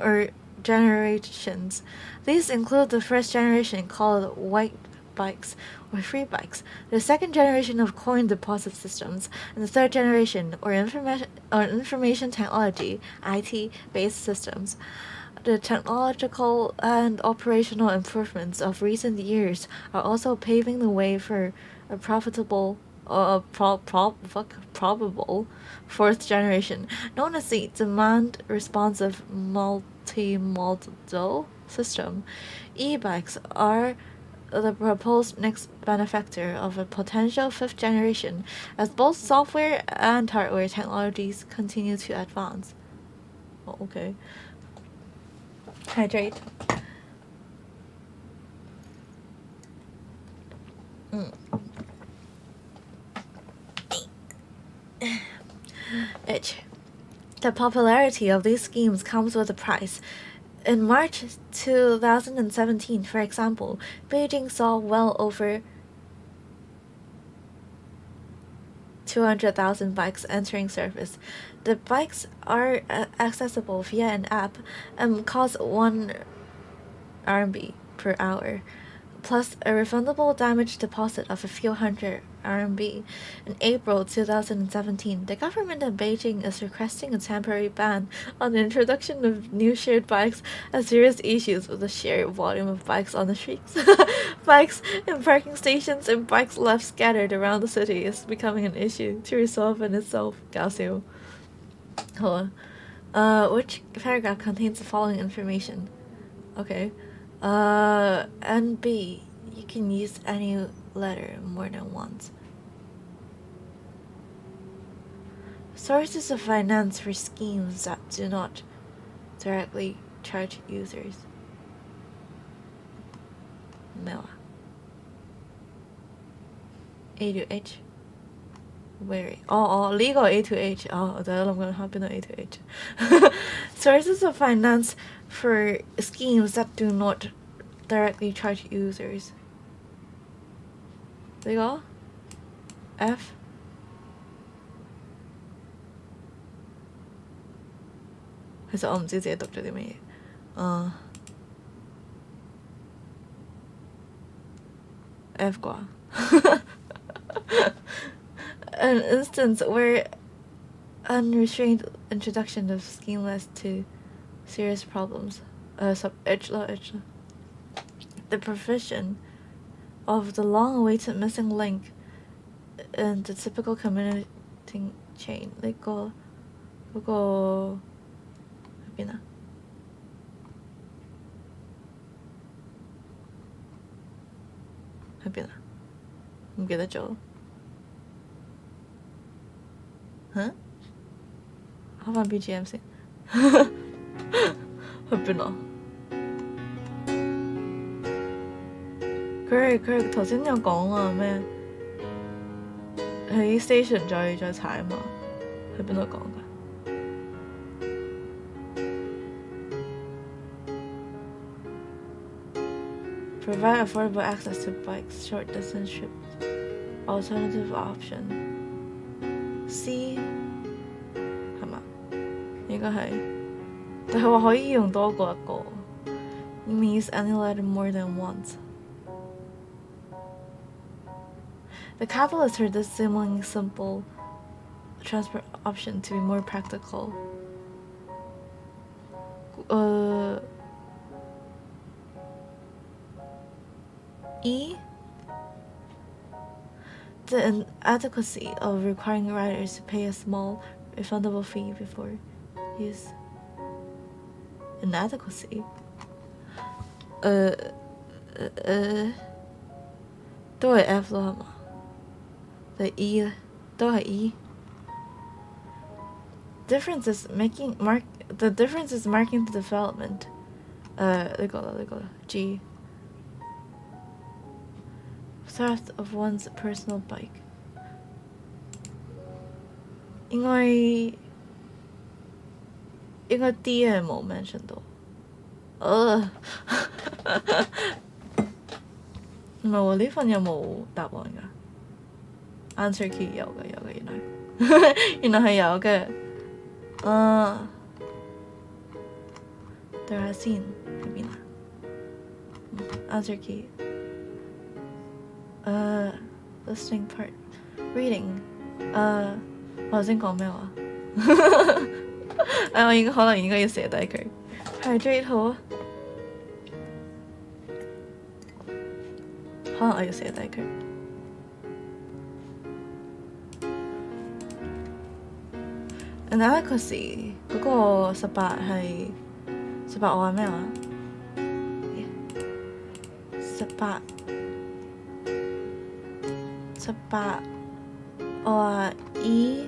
Speaker 1: or generations. These include the first generation, called white bikes or free bikes, the second generation of coin deposit systems, and the third generation or information technology (IT) based systems. The technological and operational improvements of recent years are also paving the way for a probable fourth generation, known as the demand responsive multimodal system. E-bikes are the proposed next benefactor of a potential fifth generation, as both software and hardware technologies continue to advance. Oh, okay. Hydrate. Itch. The popularity of these schemes comes with a price. In March 2017, for example, Beijing saw well over 200,000 bikes entering service. The bikes are accessible via an app and cost 1 RMB per hour, plus a refundable damage deposit of a few hundred RMB. In April 2017, the government of Beijing is requesting a temporary ban on the introduction of new shared bikes, as serious issues with the sheer volume of bikes on the streets. Bikes in parking stations and bikes left scattered around the city is becoming an issue to resolve in itself. 搞笑. Hold on. Which paragraph contains the following information? Okay. And B, you can use any letter more than once. Sources of finance for schemes that do not directly charge users. Mela. A to H. Wary.呢個 A to H. 我就喺度諗緊下邊度 A to H. Sources of finance for schemes that do not directly charge users. 呢個 F. 其實我唔知自己讀咗啲乜嘢。F 啩。An instance where unrestrained introduction of scheme leads to serious problems. The provision of the long-awaited missing link in the typical communicating chain. 呢個嗰個喺邊啊？喺邊啊？唔記得咗。開返 BGM 先。去邊啊？佢頭先有講啊咩？喺 station 再踩啊嘛？喺邊度講㗎？Provide affordable access to bikes, short distance trips, alternative option. C 係嘛？應該係，但係話可以用多過一個。You may use any letter more than once. The catalyst heard this seemingly simple transport option to be more practical. E. The inadequacy of requiring riders to pay a small refundable fee before use. Inadequacy? 都係 F 咯，係嘛？定 E 咧？都係 E。The difference is marking the development. 呢個啦 G. Theft of one's personal bike. 應該 D 係冇 mention 到。唔係喎，呢份有冇答案㗎 ？Answer key 有嘅原來，原來係有嘅。對下先喺邊啊？Answer key。Listening part, reading. 我頭先講咩話？我可能應該要寫低佢。Hydrate 好啊。可能我要寫低佢。Inadequacy 嗰個18係18，我話咩話？18，我話 E，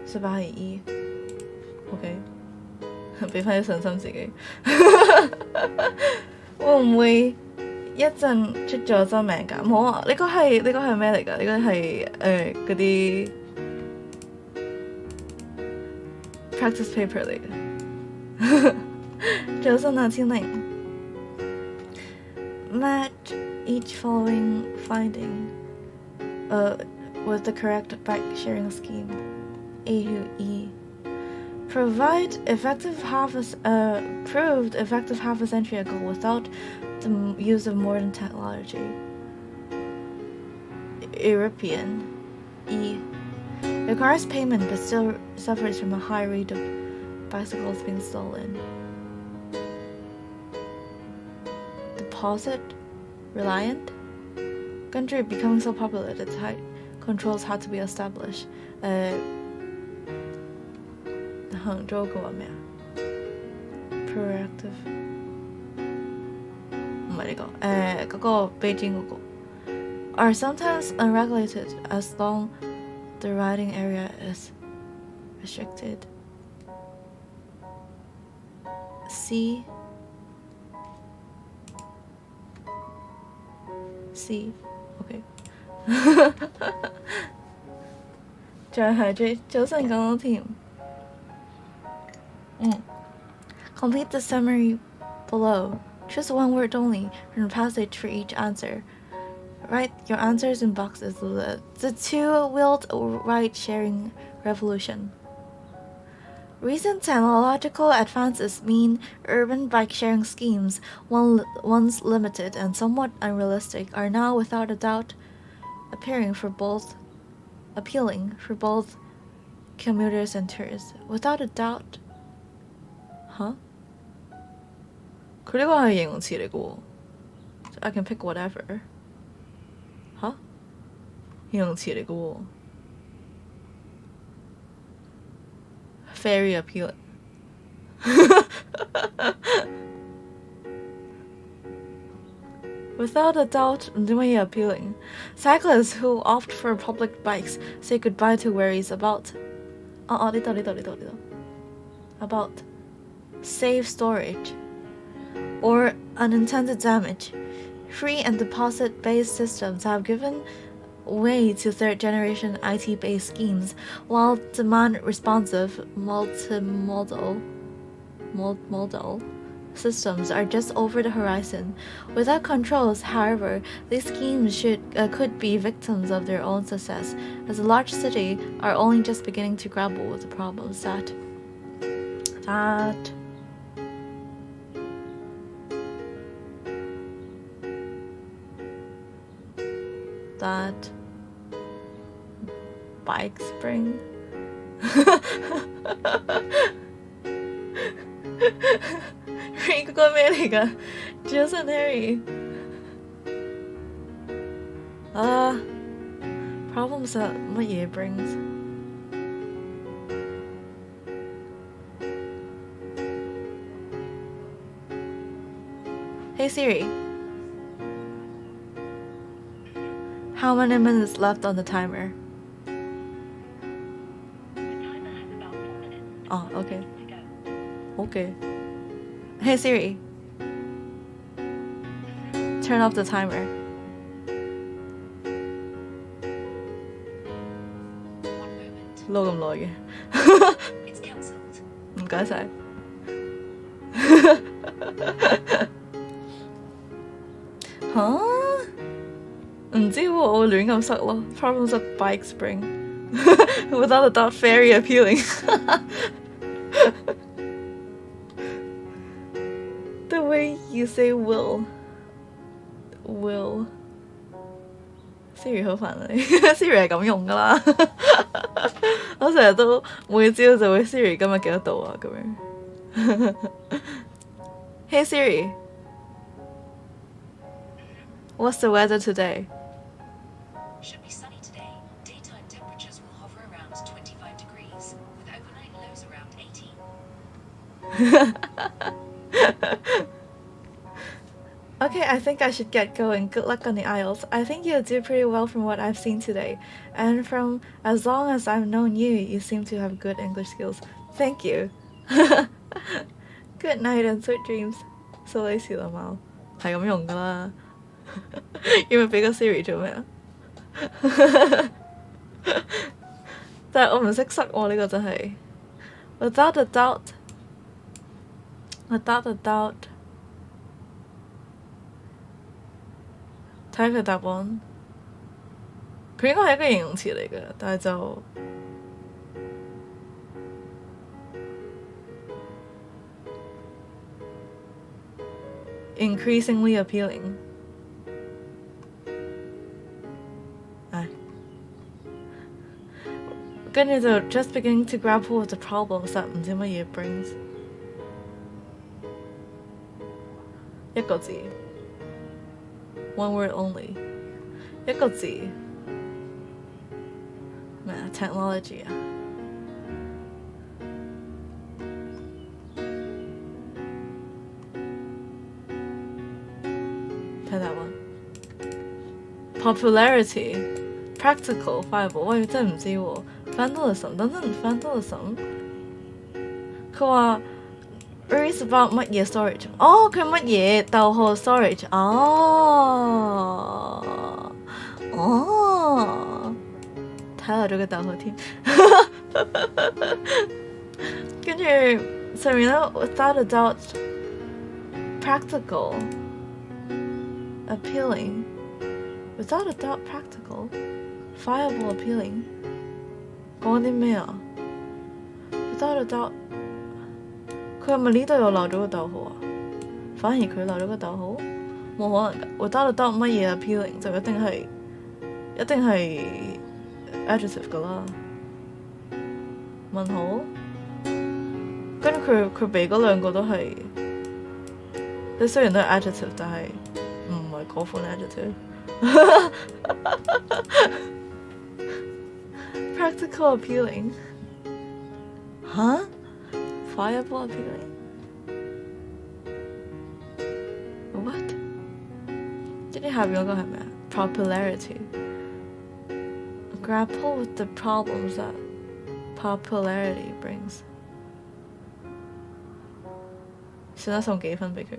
Speaker 1: 18係 E，OK， 俾翻啲信心自己。會唔會一陣出咗真名㗎？冇啊！呢個係咩嚟㗎？呢個係嗰啲 practice paper 嚟嘅。早晨啊，千玲。Match each following finding with the correct bike sharing scheme. A to E. Proved effective half a century ago without the use of modern technology. European. E. Requires payment but still suffers from a high rate of bicycles being stolen. Deposit. Reliant. Country becoming so popular that tight controls had to be established. 杭州嘅話咩啊 ？Proactive 唔係呢個，嗰個北京嗰個 are sometimes unregulated as long the riding area is restricted. C. Okay. 仲係最早晨講到添。Complete the summary below. Choose one word only from the passage for each answer. Write your answers in boxes. The two-wheeled ride-sharing revolution. Recent technological advances mean urban bike-sharing schemes, once limited and somewhat unrealistic, are now without a doubt appealing for both commuters and tourists. Without a doubt. Huh? 佢呢個係形容詞嚟嘅喎。I can pick whatever. 吓？形容詞嚟嘅喎。Very appealing. Without a doubt, 唔知乜嘢 appealing. Cyclists who opt for public bikes say goodbye to worries about about safe storage or unintended damage. Free and deposit-based systems have given way to third-generation IT-based schemes, while demand-responsive multimodal systems are just over the horizon. Without controls, however, these schemes could be victims of their own success, as a large city are only just beginning to grapple with the problems that bikes bring. Harry 嗰個咩嚟㗎 ？Jason Harry。Problems that 乜嘢 brings？ Hey Siri. How many minutes left on the timer?
Speaker 10: The timer has about 4 minutes.
Speaker 1: Oh, okay.
Speaker 10: To go.
Speaker 1: Okay. Hey Siri. Turn off the timer.
Speaker 10: 1 moment.
Speaker 1: 撈咁耐嘅。
Speaker 10: It's cancelled.
Speaker 1: 唔該晒。吓？唔知喎，我會亂咁塞咯。Problems that bikes bring. Without a doubt, very appealing. The way you say will. Siri 好煩啊你，Siri 係咁用噶啦。我成日都每朝就會 Siri 今日幾多度啊咁樣。Hey Siri, what's the weather today?
Speaker 10: Should be sunny today. Daytime temperatures will hover around 25 degrees, with overnight lows around 18.
Speaker 1: Okay, I think I should get going. Good luck on the IELTS. I think you'll do pretty well from what I've seen today. And from as long as I've known you, you seem to have good English skills. Thank you. Good night and sweet dreams. 蘇黎士啦貓，係咁用噶啦。要唔要俾個 Siri 做咩啊？但係我唔識塞喎，呢個真係。Without a doubt. 睇佢答案，佢應該係一個形容詞嚟嘅，但係就increasingly appealing。跟住就 just beginning to grapple with the problems that 唔知乜嘢 brings。一個字。One word only. 一個字咩啊 ？Technology 啊。睇答案。Popularity, practical, viable。喂，真係唔知喎。Vandalism， 等陣 vandalism。佢話。Worries about 乜嘢 storage？ 哦，佢乜嘢？逗號 storage？哦。睇漏咗個逗號添。跟住上面咧 without a doubt practical appealing without a doubt practical viable appealing 講啲咩啊 without a doubt 佢係咪呢度又漏咗個逗號啊？反而佢漏咗個逗號冇可能㗎 without a doubt 乜嘢 appealing 就一定係 adjective 㗎啦問號跟住佢俾嗰兩個都係，佢雖然都係 adjective， 但係唔係嗰款 adjective。Practical appealing， 嚇 ？Viable appealing？What？ 即係下邊嗰個係咩啊 ？Popularity。Grapple with the problems that popularity brings。算啦，送幾分俾佢。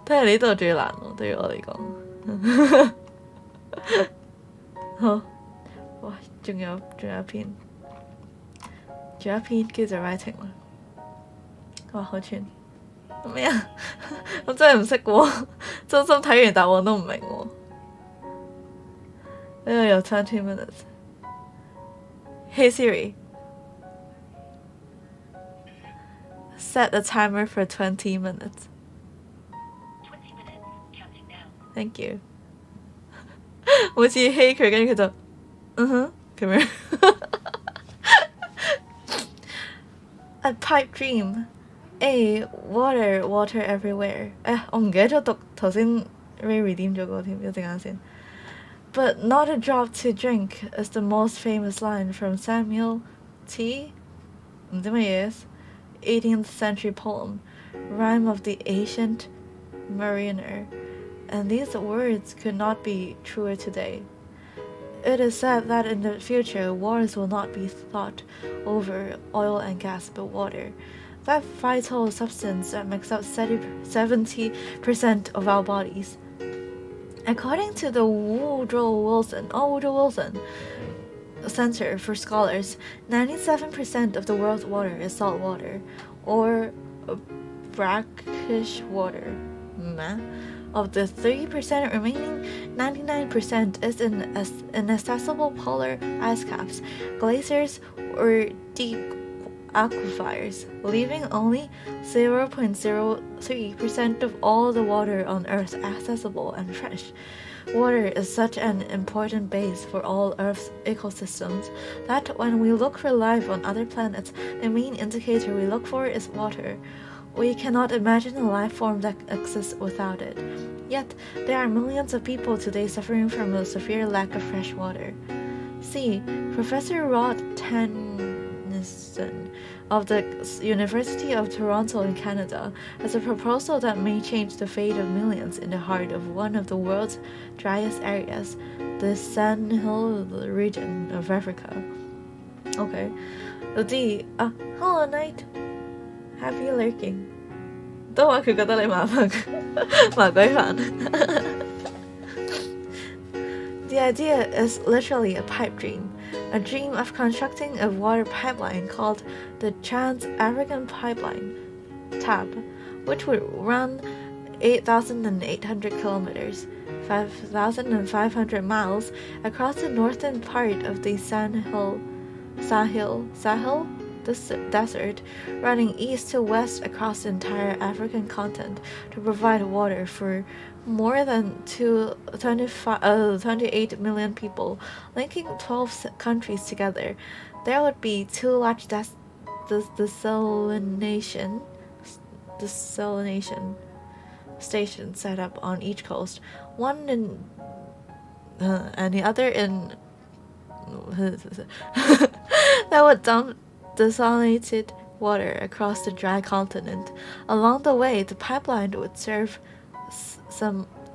Speaker 1: 睇嚟呢度最難喎，對於我嚟講。好，哇！仲有一篇叫做 writing 啦。哇，好串咩啊？我真係唔識喎，真心睇完答案都唔明喎。呢度有20 minutes。Hey Siri。Set a timer for 20 minutes.
Speaker 10: 20 minutes, counting down.
Speaker 1: Thank you. 每次希佢，跟住佢就咁樣。A pipe dream. A water everywhere. 我唔記得咗讀頭先 Ray redeem 咗嗰個添，一陣間先。But not a drop to drink is the most famous line from Samuel T. 唔知乜嘢。18th century poem, rhyme of the ancient mariner, and these words could not be truer today. It is said that in the future wars will not be fought over oil and gas but water, that vital substance that makes up 70% of our bodies. According to the Woodrow Wilson Center for Scholars, 97% of the world's water is salt water, or brackish water. Of the 3% remaining, 99% is in inaccessible polar ice caps, glaciers, or deep aquifers, leaving only 0.03% of all the water on Earth accessible and fresh. Water is such an important base for all Earth's ecosystems that when we look for life on other planets, the main indicator we look for is water. We cannot imagine a life form that exists without it. Yet, there are millions of people today suffering from a severe lack of fresh water. See, Professor Rod Tennyson of the University of Toronto in Canada has a proposal that may change the fate of millions in the heart of one of the world's driest areas, the Sahel region of Africa. Okay. Hello night. Happy lurking. 都話佢覺得你麻煩麻鬼煩。The idea is literally a pipe dream. A dream of constructing a water pipeline called the Trans-African Pipeline, TAP, which would run 8,800 kilometers, 5,500 miles, across the northern part of the Sahel desert, running east to west across the entire African continent to provide water for more than 28 million people, linking 12 countries together. There would be 2 large desalination stations set up on each coast, one in and the other in that would dump desalinated water across the dry continent. Along the way, the pipeline would serve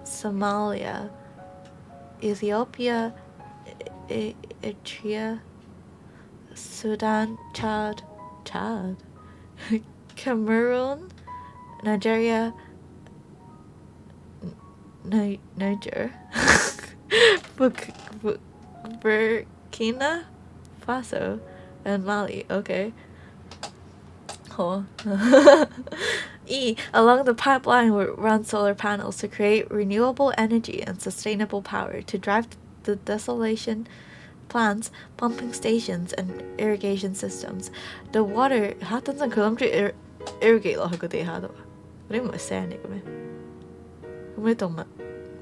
Speaker 1: Somalia, Ethiopia, Eritrea, Sudan, Chad, Cameroon, Nigeria, Niger, Burkina Faso and Mali. Okay. Cool. E. Along the pipeline would run solar panels to create renewable energy and sustainable power to drive the desalination plants, pumping stations, and irrigation systems. The water 嚇，等陣佢諗住 irrigate 落去個地下度啊？嗰啲唔係聲嚟嘅咩？咁啲動物會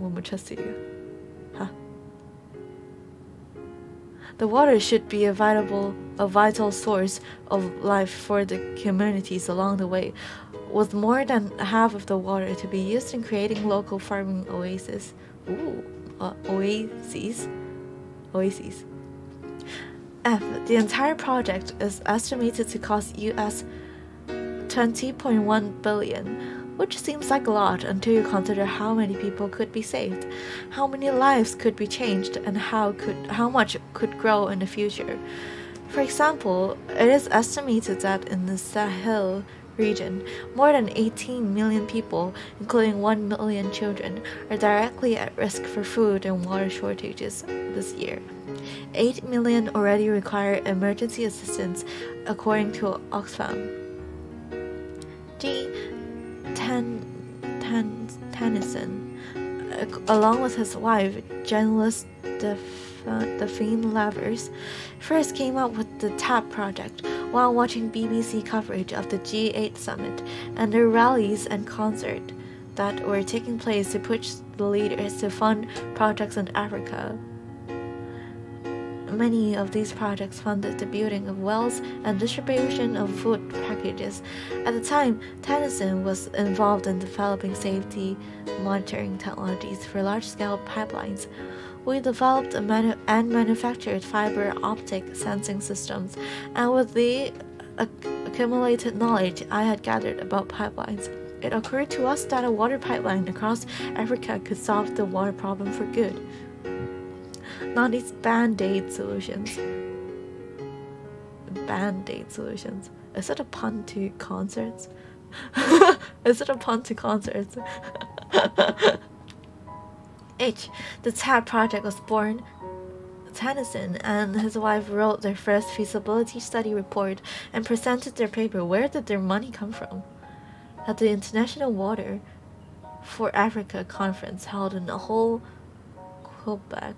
Speaker 1: 唔會出事嘅？嚇？ The water should be a vital source of life for the communities along the way, with more than half of the water to be used in creating local farming oases. Oases. F. The entire project is estimated to cost US $20.1 billion, which seems like a lot until you consider how many people could be saved, how many lives could be changed, and how much could grow in the future. For example, it is estimated that in the Sahel region, more than 18 million people, including 1 million children, are directly at risk for food and water shortages this year. 8 million already require emergency assistance, according to Oxfam. G. Tennyson, along with his wife, journalist Delphine Lavers, first came up with the TAP project while watching BBC coverage of the G8 summit and the rallies and concerts that were taking place to push the leaders to fund projects in Africa. Many of these projects funded the building of wells and distribution of food packages. At the time, Tennyson was involved in developing safety monitoring technologies for large-scale pipelines. We developed and manufactured fiber optic sensing systems, and with the accumulated knowledge I had gathered about pipelines, it occurred to us that a water pipeline across Africa could solve the water problem for good. Not these band-aid solutions. Band-aid solutions. Is it a pun to concerts? Is it a pun to concerts? H. The TAP project was born. Tennyson and his wife wrote their first feasibility study report and presented their paper. Where did their money come from? At the International Water for Africa conference held in Hull, Quebec,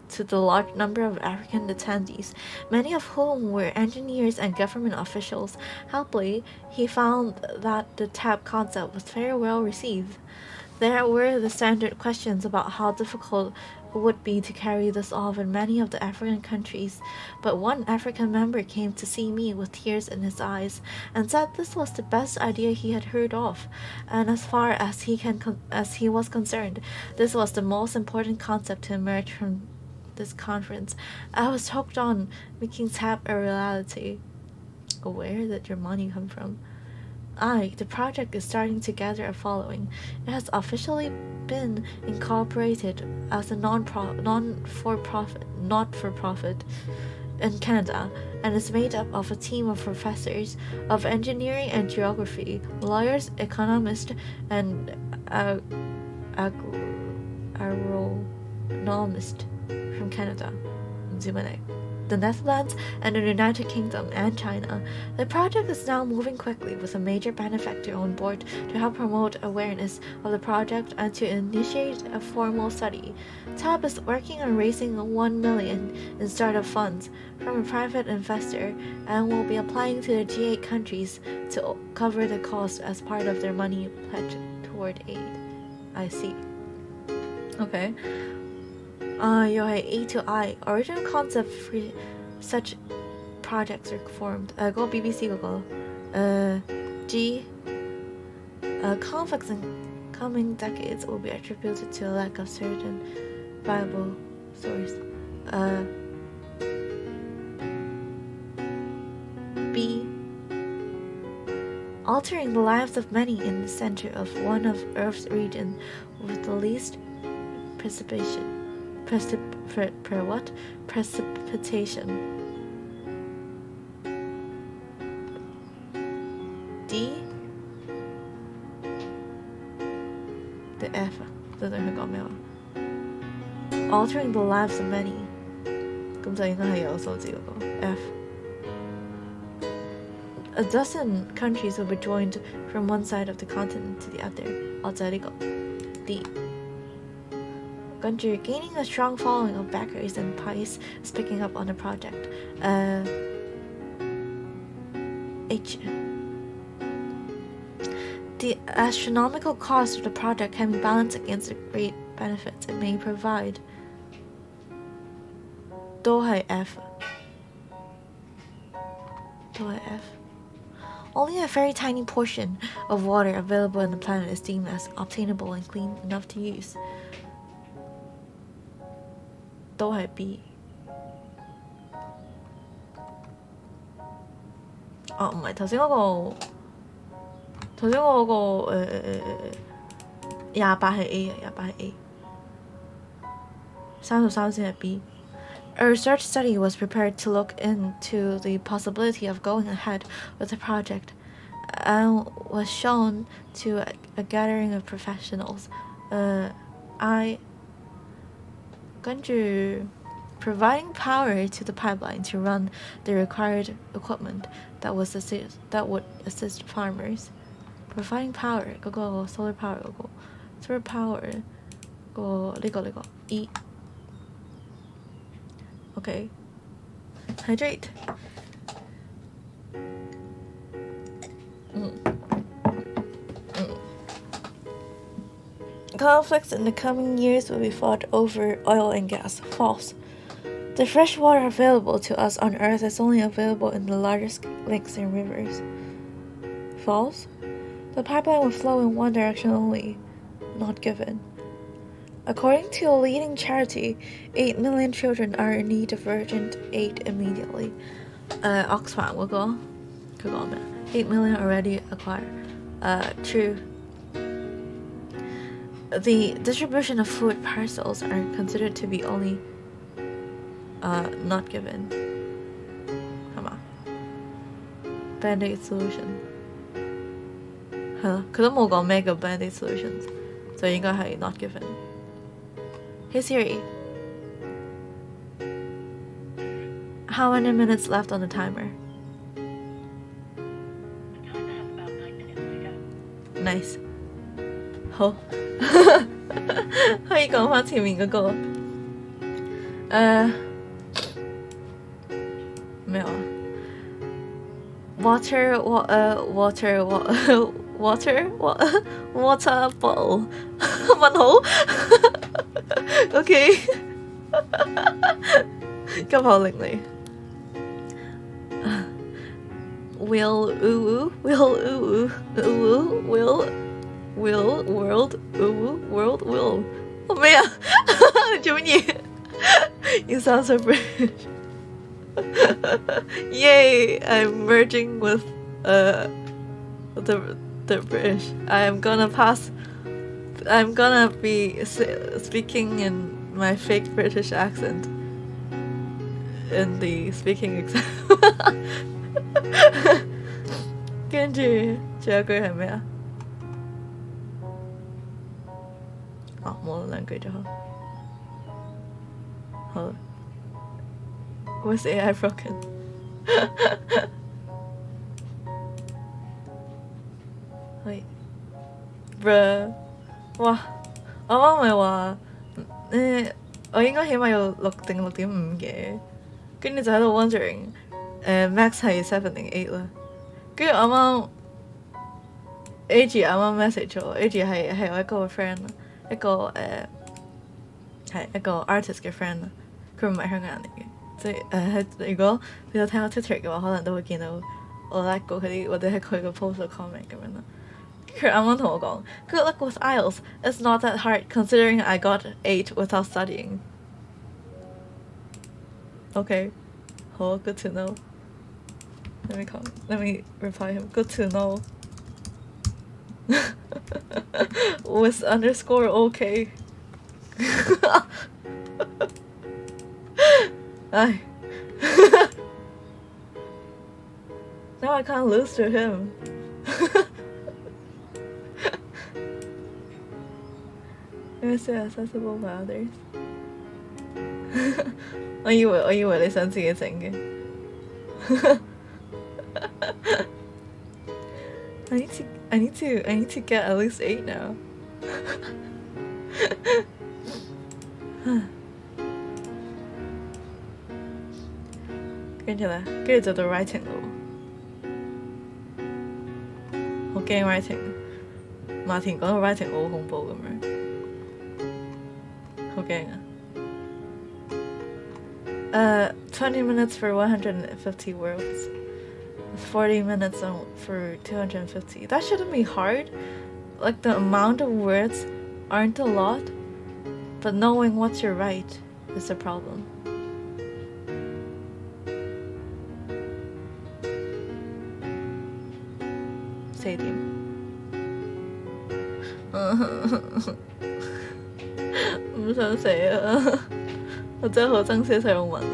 Speaker 1: to the large number of African attendees, many of whom were engineers and government officials. Happily, he found that the TAP concept was very well received. There were the standard questions about how difficult it would be to carry this off in many of the African countries, but one African member came to see me with tears in his eyes and said this was the best idea he had heard of, and as far as he was concerned, this was the most important concept to emerge from this conference. I was hooked on making TAP a reality. Where did your money come from? The project is starting to gather a following. It has officially been incorporated as a not-for-profit in Canada, and is made up of a team of professors of engineering and geography, lawyers, economists, and agronomists from Canada, the Netherlands, and the United Kingdom and China. The project is now moving quickly, with a major benefactor on board to help promote awareness of the project and to initiate a formal study. TAP is working on raising $1 million in startup funds from a private investor and will be applying to the G8 countries to cover the cost as part of their money pledged toward aid. I see. Okay. 又係 A to I original concept for such projects are formed. 嗰個 BBC 嗰個G. Conflicts in coming decades will be attributed to a lack of certain viable source. B. Altering the lives of many in the center of one of Earth's regions with the least precipitation. Precipitation. D. The F. 等等佢講咩話 altering the lives of many. 咁就應該係有數字嗰個 F. A dozen countries will be joined from one side of the continent to the other. 我就係呢個 D. 跟住 gaining a strong following of backers and pies is picking up on the project. H. The astronomical cost of the project can be balanced against the great benefits it may provide. 都係 F. 都係 F. Only a very tiny portion of water available on the planet is deemed as obtainable and clean enough to use. 都係 B. 哦，唔係頭先嗰個28係 A 啊，28係 A。33先係 B. A research study was prepared to look into the possibility of going ahead with the project and was shown to a gathering of professionals.跟住 providing power to the pipeline to run the required equipment that would assist farmers. Providing power 嗰個 solar power 嗰個 solar power 呢個 E. Okay. Hydrate. Conflicts in the coming years will be fought over oil and gas. False. The fresh water available to us on Earth is only available in the largest lakes and rivers. False. The pipeline will flow in one direction only. Not given. According to a leading charity, 8 million children are in need of urgent aid immediately. Oxfam 嗰個佢講咩 ？8 million already acquired. True. The distribution of food parcels are considered to be only not given. 係嘛 ？Band-aid solution 係咯，佢都冇講咩叫 band-aid solutions， 就應該係 not given. Hey Siri, how many minutes left on the timer?
Speaker 10: The timer has about 9 minutes to go.
Speaker 1: Nice. 好，可以講返前面嗰個咩話 ？Water bottle 問號？OK 急口令你 Will world 咩啊？你做乜嘢 You sound so British. Yay, I'm merging with the British. I'm gonna be speaking in my fake British accent in the speaking exam. 跟住仲有句係咩啊？哦，冇兩句就好。好。Was AI broken? 係 bruh 哇！我啱咪話我應該起碼要6定6.5嘅，跟住就喺度 wondering max 係7定8啦。跟住啱啱 Ag 啱啱 message 我 ，Ag 係我一個 friend 啦，一個係一個 artist 嘅 friend 啦，佢唔係香港人嚟嘅。即係如果你有睇我 Twitter 嘅話，可能都會見到我 like 過佢啲或者係佢個 post 嘅 comment 咁樣啦。佢啱啱同我講 ，Good luck with IELTS. It's not that hard considering I got 8 without studying. Okay, 好 good to know. Let me reply him. Good to know. With underscore OK. Ay. Now I can't lose to him. It is accessible by others. 我以為你想自己整嘅。I need to get at least 8 now. 跟住就到 writing 咯。好驚 writing， 馬田講到 writing 好恐怖咁樣，好驚啊！20 minutes for 150 words, 40 minutes for 250. That shouldn't be hard. Like the amount of words aren't a lot, but knowing what you write is the problem. 4點。唔想寫啊！我真係好憎寫實用文啊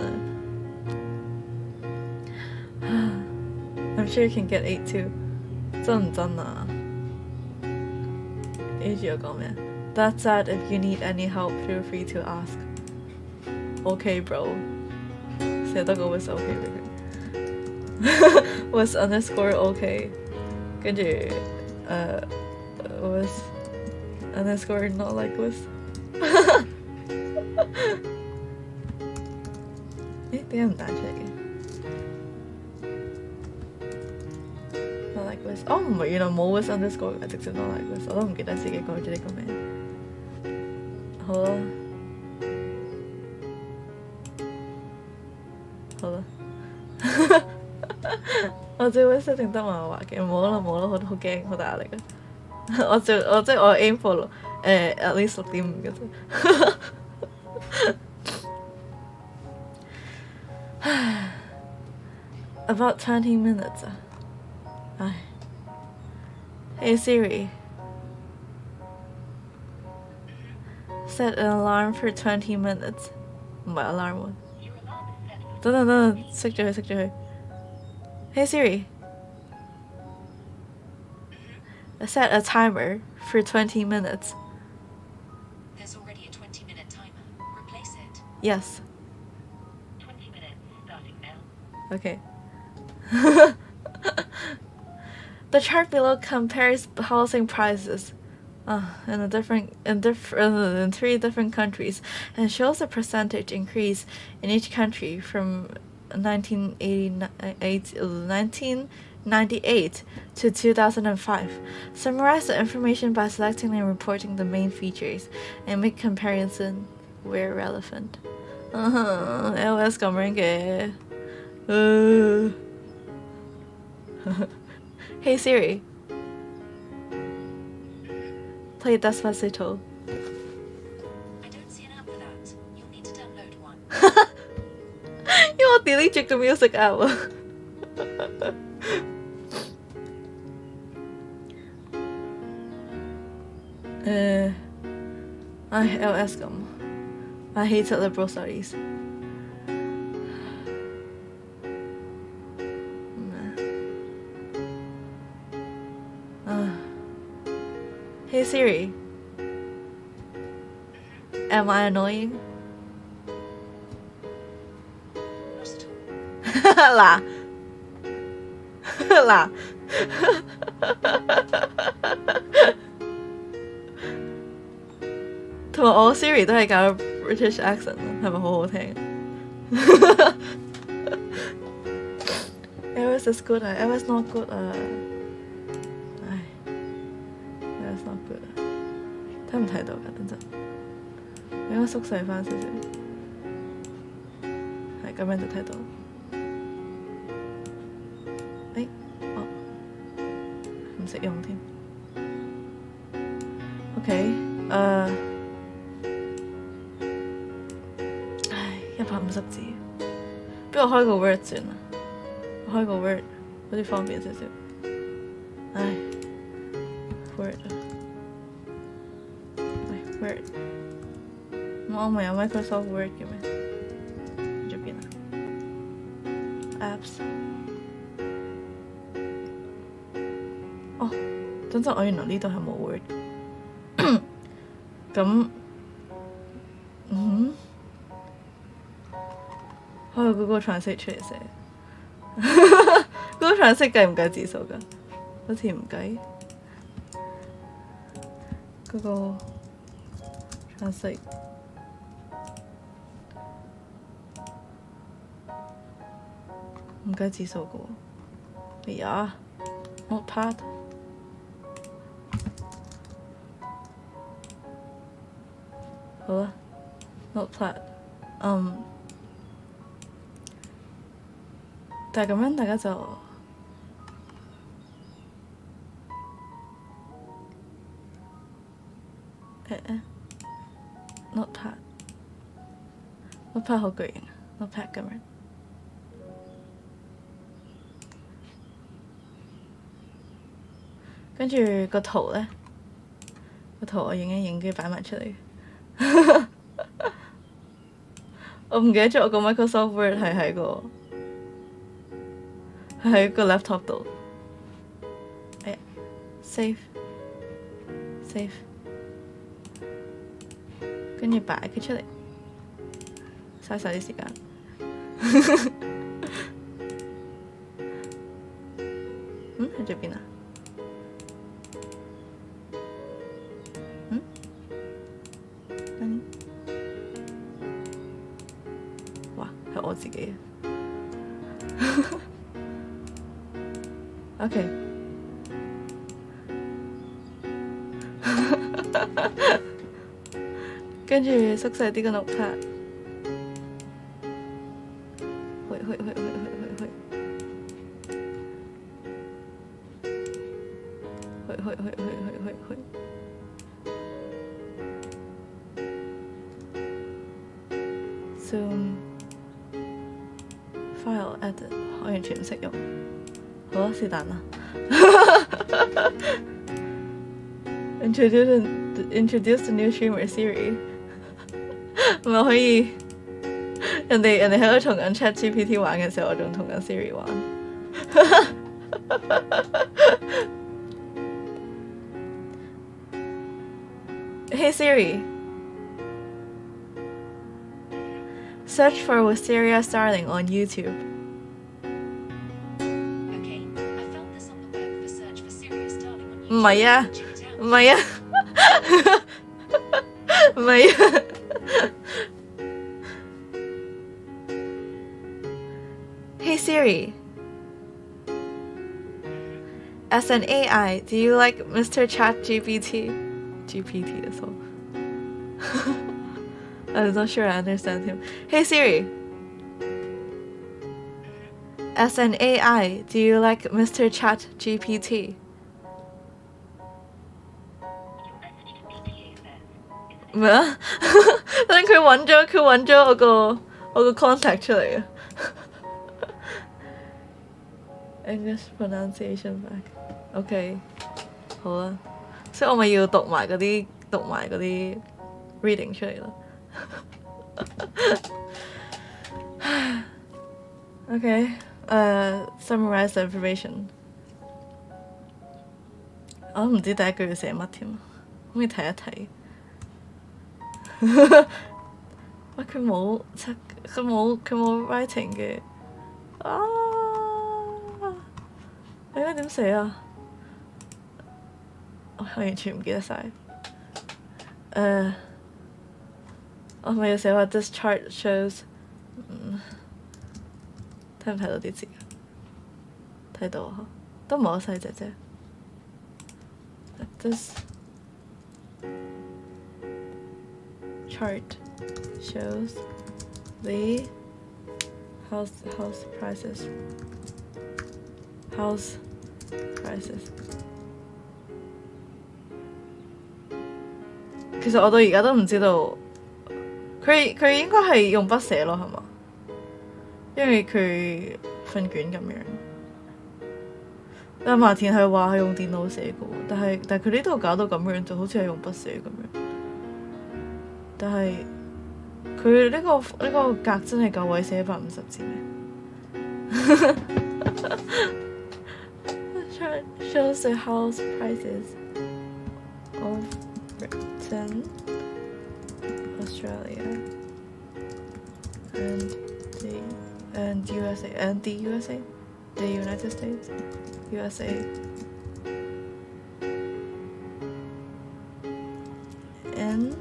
Speaker 1: ！I'm sure you can get 8 too。真唔真啊？呢住我講咩 ？That said, if you need any help, feel free to ask. Okay, bro。寫多個 was okay 俾佢。was underscore okay。跟住was underscore not like was。點解唔彈出嚟嘅 ？Not like was， 哦唔係，原來冇 was underscore 嘅，直接 not like was， 我都唔記得自己改咗呢個名。好啦，好啦。我知 was 一定得埋我畫嘅，冇啦，好驚，好大壓力啊！我即係我 aim for at least 6.5嘅啫。About 20 minutes 啊！唉 ，Hey Siri, set an alarm for 20 minutes。唔係 alarm 喎。等，熄咗佢。Hey Siri, set a timer for 20 minutes.
Speaker 10: There's already a 20-minute timer. Replace it.
Speaker 1: Yes.
Speaker 10: 20 minutes starting now.
Speaker 1: Okay. The chart below compares housing prices in 3 different countries and shows a percentage increase in each country from 1998 to 2005. Summarize the information by selecting and reporting the main features and make comparison where relevant. LS 咁樣嘅。Hey Siri, play Despacito.
Speaker 10: I don't see an app for that. You'll need to download one.
Speaker 1: 因為我 delete 咗個 music app 啊。LS 咁。I hated liberal studies. Hey Siri, am I annoying?
Speaker 10: Not at all.
Speaker 1: 嗱，同埋我 Siri 都係搞 British accent， 係咪好好聽？LS is good 啊 ，LS not good 啊。LS not good 啊，睇唔睇到㗎？等陣，應該縮細翻少少，係咁樣就睇到。唔識用添。OK， 150字，不如我開個 Word 算啦。我開個 Word 好似方便少少。Word 啊，喂 Word， 我唔係有 Microsoft Word 嘅咩？去咗邊啊 ？Apps。哦，等陣我原來呢度係冇 Word。咁， Google Translate 出嚟寫。Google Translate 計唔計字數㗎？好似唔計。Google Translate 唔計字數㗎喎。哎呀 ，Notepad。好啦 ，Notepad，但係咁樣大家就Notepad 好巨型啊 ，Notepad 咁樣，跟住個圖咧，個圖我影一影，跟住擺埋出嚟。我唔記得咗我個 Microsoft Word 係喺個 laptop 度。哎呀 ，save， 跟住擺佢出嚟，嘥晒啲時間。去咗邊啊？哇，係我自己OK 跟住縮細啲個 notepad， 去Zoom file edit， 我完全唔識用。好啊，是但啦。Introduce the new streamer Siri， 咪可以人哋喺度同緊 ChatGPT 玩嘅時候，我仲同緊 Siri 玩。Hey Siri, search for Wisteria Starling on YouTube.
Speaker 10: Okay, I found this on the web for search for Wisteria Starling on YouTube.
Speaker 1: 唔係啊，唔係啊，唔係啊。Hey Siri, as an AI, do you like Mr. ChatGPT?GPT as well. I'm not sure I understand him. Hey Siri, as an AI, do you like Mr. ChatGPT? 咩啊？等佢揾咗我個 contact 出嚟啊！English pronunciation back. OK， 好啊。所以我咪要讀埋嗰啲 reading 出嚟咯。OK， summarize the information。我都唔知第一句要寫乜添，可唔可以睇一睇？喂，佢冇 writing 嘅啊！我應該點寫啊？我完全唔記得晒。我咪要寫話 this chart shows， 睇唔睇到啲字？睇到啊，都唔係好細隻啫。This chart shows the house prices. House prices。其實我到而家都唔知道，佢應該係用筆寫咯，係嘛？因為佢份卷咁樣。但馬田係話係用電腦寫嘅喎，但係佢呢度搞到咁樣，就好似係用筆寫咁樣。但係佢呢個格真係夠位寫150字咩？Shows the house prices of Britain, Australia, and the and USA and the USA, the United States, USA. And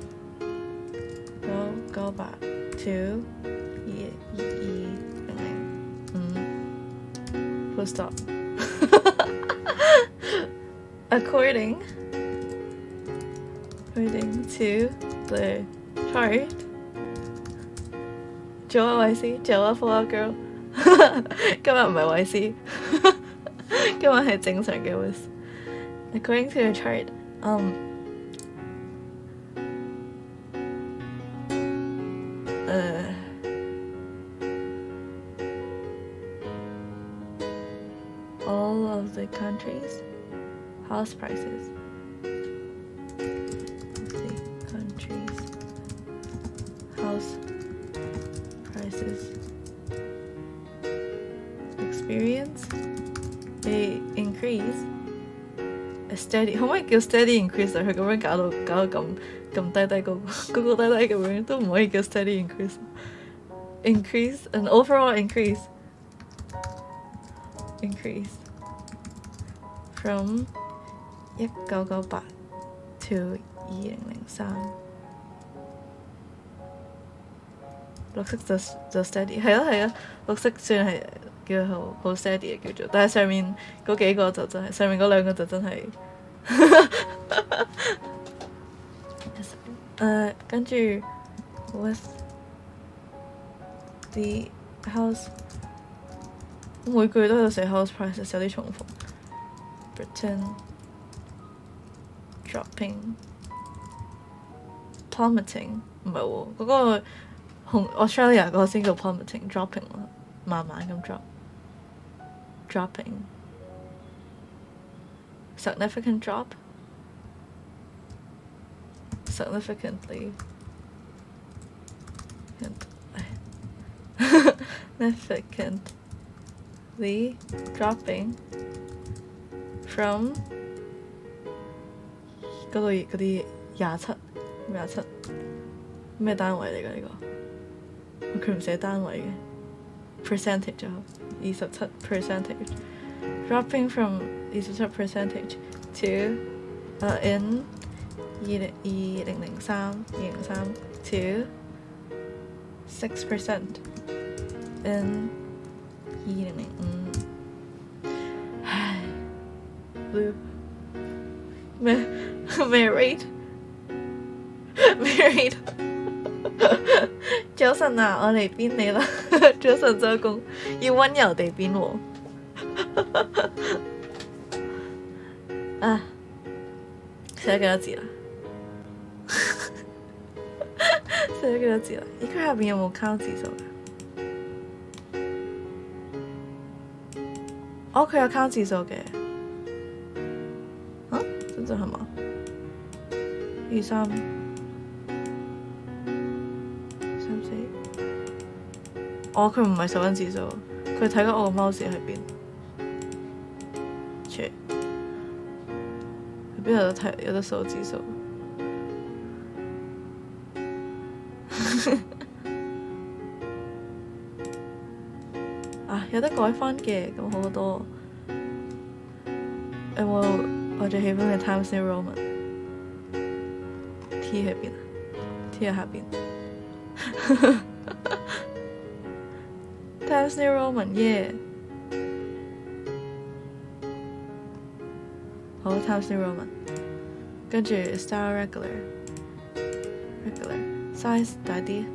Speaker 1: go back to full stop. According to the chart. 做啊衛斯，做啊 for a girl 。今日唔係衛斯，今日係正常嘅衛斯。According to the chart, all of the countries' house prices. The countries' house prices experience a increase, a steady. 可唔可以叫 steady increase 啊？佢咁樣搞到咁低低高低咁樣，都唔可以叫 steady increase. Increase an overall increase from 1998 to 2003。綠色就 steady， 係啊，綠色算係叫好 steady 嘅叫做，但係上面嗰幾個就真係，上面嗰兩個就真係，跟住 with the house， 每句都有寫 house prices， 有啲重複。Britain plummeting 唔係喎，嗰個Australia 嗰個先叫 plummeting dropping 咯，慢慢咁 dropping significant drop significantly dropping from 嗰啲27咩單位嚟㗎呢個？佢唔寫單位嘅 percentage 就27 percentage dropping from 27% to in 2003 to 6% in 2005。唉 blue 咩 rate 早晨啊，我嚟鞭你啦！早晨周公，要溫柔地鞭我。啊，寫咗幾多字啦？寫咗幾多字啦？咦，佢下邊有冇 count 字數㗎？哦，佢有 count 字數嘅。啊，真係嘛？2、3、3、4。哦，佢唔係十分字數，佢睇緊我個 mouse 喺邊。切，佢邊有得睇？有得數字數。啊，有得改翻嘅，咁好多。有冇我最喜歡嘅 Times New Roman？T 喺邊啊 ？T 喺下邊。Times New Roman， yeah。好 ，Times New Roman， 跟住 Style Regular size 大啲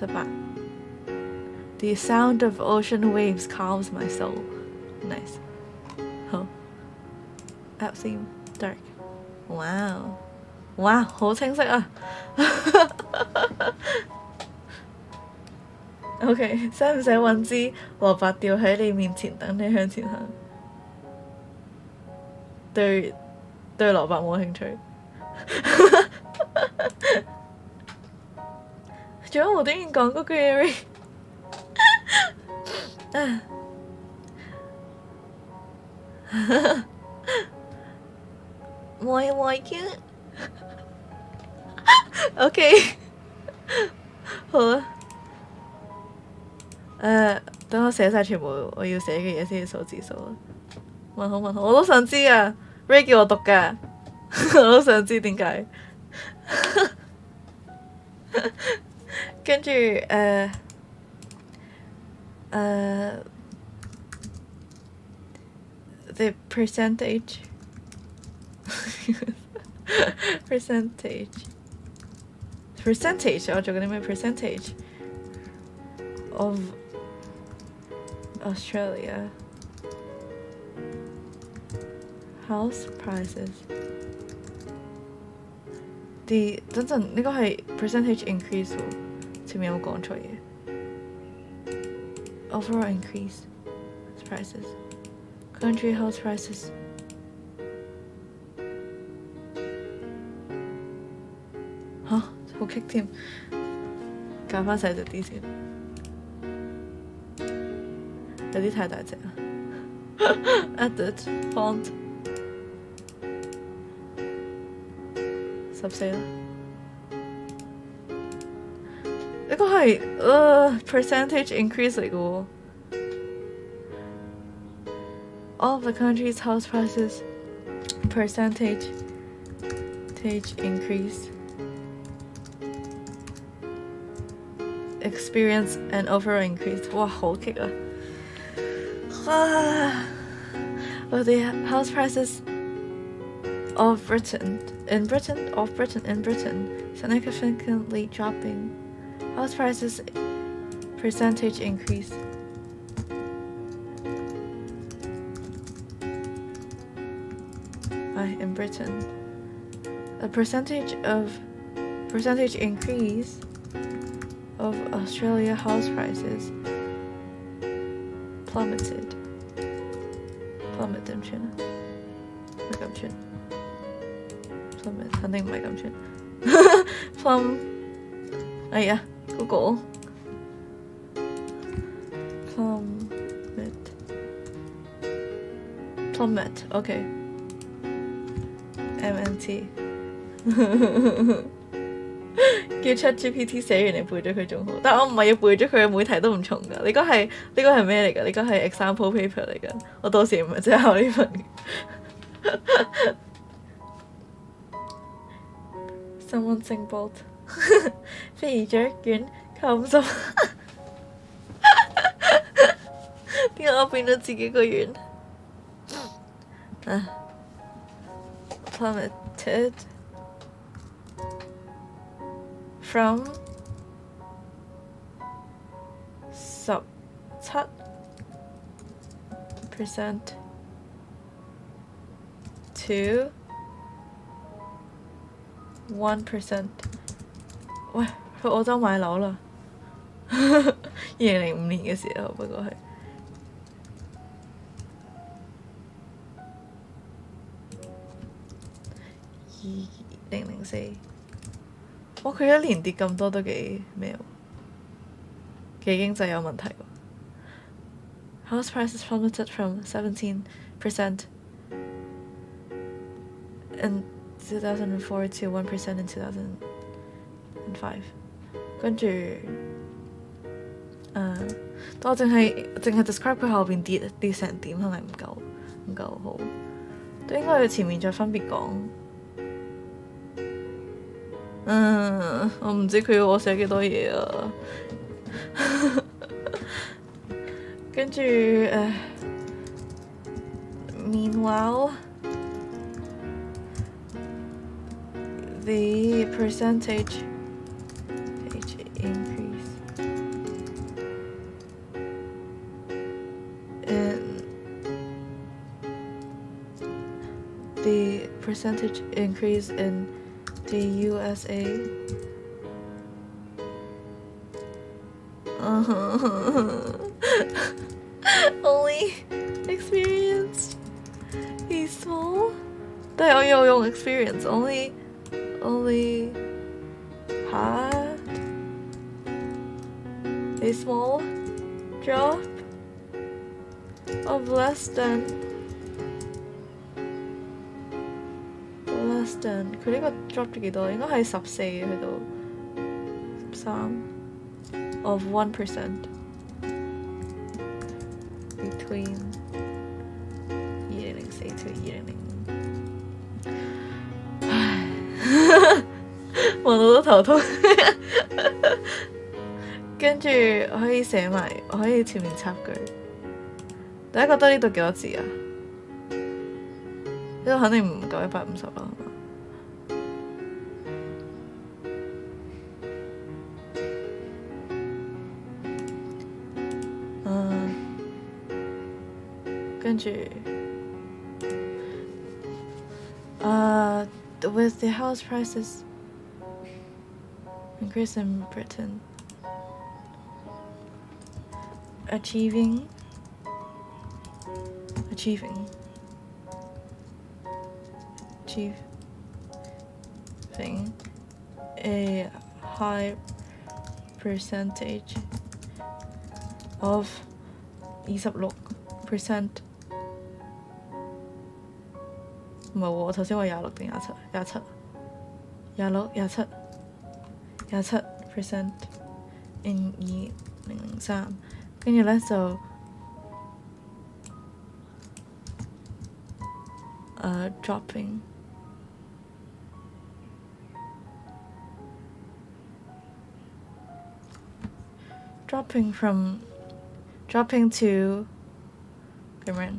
Speaker 1: ，18。The sound of ocean waves calms my soul. Nice。好 ，App theme dark。哇，好清晰啊！OK， 使唔使揾支蘿蔔吊喺你面前等你向前行？對蘿蔔冇興趣。仲有無端端講嗰句嘢啊！我已經 OK 好啦。等我寫晒全部我要寫嘅嘢先至數字數啊！問好，我都想知啊 ！Ray 叫我讀㗎，我都想知點解。跟住the percentage percentage 我做緊啲咩 percentage of Australia house prices 等陣呢個係 percentage increase 喎，前面有冇講錯嘢 overall increase prices country house prices 嚇好棘添，校翻細隻啲先，有啲太大隻啦。Edit font 14啦，呢個係percentage increase 嚟嘅喎。All of the country's house prices percentage increase experience an overall increase 哇好棘啊！Of the house prices of Britain significantly dropping house prices percentage increase in Britain a percentage increase of Australia house prices plummeted 點串啊？唔係咁串 plummet 肯定唔係咁串哎呀 Google plummet OK MNT 叫 ChatGPT 寫完你背咗佢仲好，但我唔係要背咗佢，每題都唔重㗎。呢個係咩嚟㗎？呢個係 example paper 嚟㗎。我到時唔係真係考呢份嘅。Someone sing bolt 飛雀卷扣心，點解我變咗自己個圓？Plummeted from 17% to 1%。喂，去澳洲買樓啦！2005年嘅時候，不過係2004。哇！佢一年跌咁多都幾咩喎？幾經濟有問題喎。House prices plummeted from 17% in 2004 to 1% in 2005。跟住但我淨係 describe 佢後邊跌成點係咪唔夠好？都應該要前面再分別講。我唔知佢要我寫幾多嘢啊。跟住meanwhile the percentage increase in the percentage increase in the USA only experienced a small 但係我有用 experience only had a small drop of less than 佢呢個 drop 咗幾多？應該係14去到13 of 1%。USA to 2005。望到都頭痛。跟住我可以寫埋，我可以前面插句。大家覺得呢度幾多字啊？呢度肯定唔夠150啦，係嘛跟住with the house prices increase in Britain, achieving a high percentage of 26%。唔係喎，我頭先話26定27% in 2003，跟住咧就dropping to 咁樣。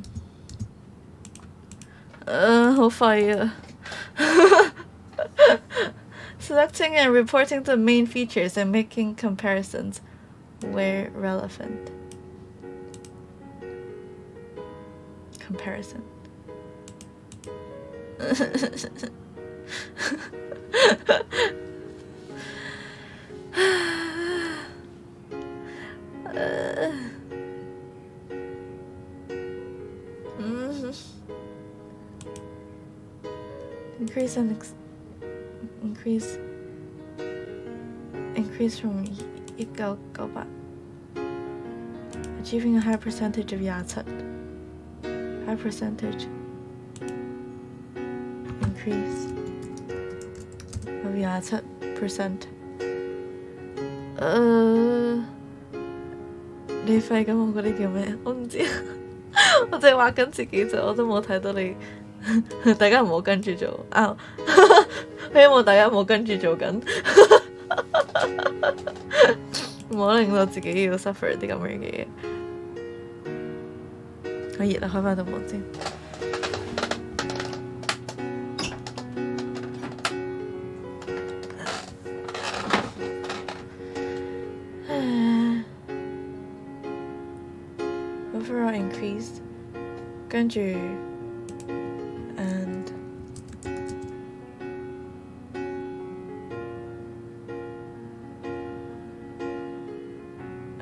Speaker 1: 好廢啊！Selecting and reporting the main features and making comparisons where relevant. Comparison. Increase from 1998. Achieving a high percentage of 27. High percentage increase of 27%. 你廢緊我嗰啲叫咩？我唔知，我淨係畫緊自己啫，我都冇睇到你。大家唔好跟住做啊！希望大家唔好跟住做緊，唔好令到自己要 suffer 啲咁樣嘅嘢。好熱啊！開翻道門先。Overall increase， 跟住。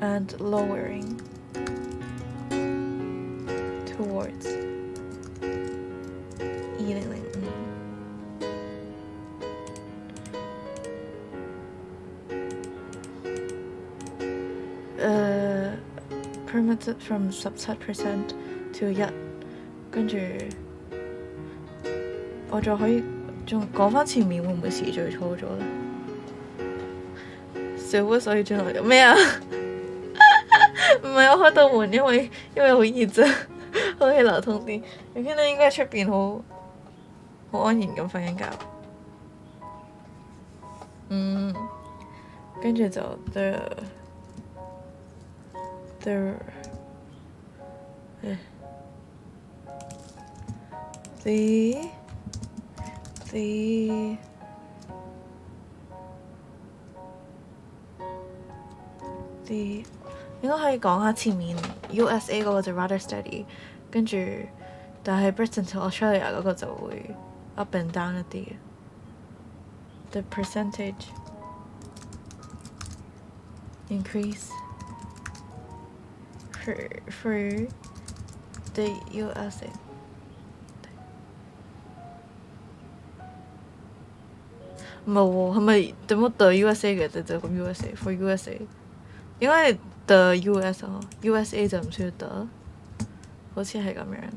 Speaker 1: And lowering towards 2005. Permitted from sub-7% to 1， 跟住我就可以仲講返前面會唔會時序錯咗咧？小會所以轉落嚟咩啊？唔係我開到門，因為好熱啫，好氣流通啲。你見到應該喺出邊好安然咁瞓緊覺。跟住就 the應該可以講下前面 USA 嗰個就 rather steady， 跟住但係 Britain 同 Australia 嗰個就會 up and down 一啲嘅。The percentage increase for the USA。唔係喎，係咪點解 the USA 嘅就咁 USA for USA？ 應該係 the US 哦 ，USA 就唔需要 the， 好似係咁樣，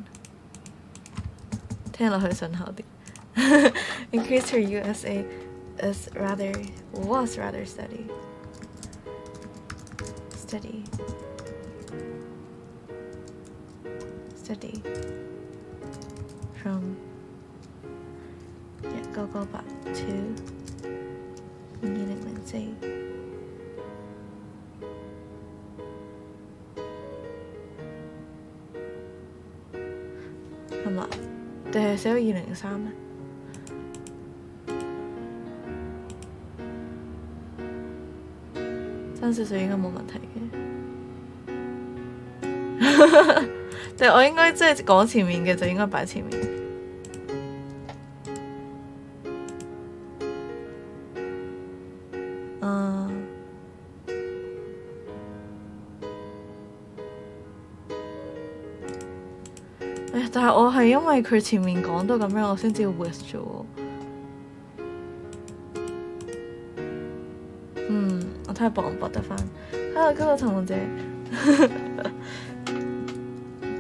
Speaker 1: 聽落去順口啲。Increase for USA was rather steady. from 1998 to 2004。係嘛？定係寫咗2003呢？3、4歲應該冇問題嘅。但係我應該即係講前面嘅就應該擺前面。但係我係因為佢前面講到咁樣，我先知道 with 啫喎。我睇下博唔博得翻。Hello， 陳紅姐。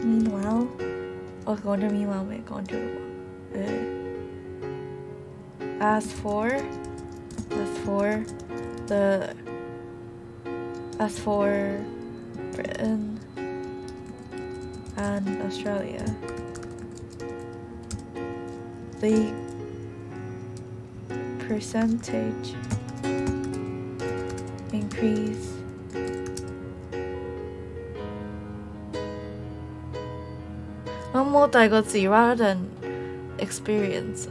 Speaker 1: Meanwhile， 我講咗 meanwhile未？講咗啦喎。As for Britain and Australia, the percentage increase我冇第二個字 rather than experience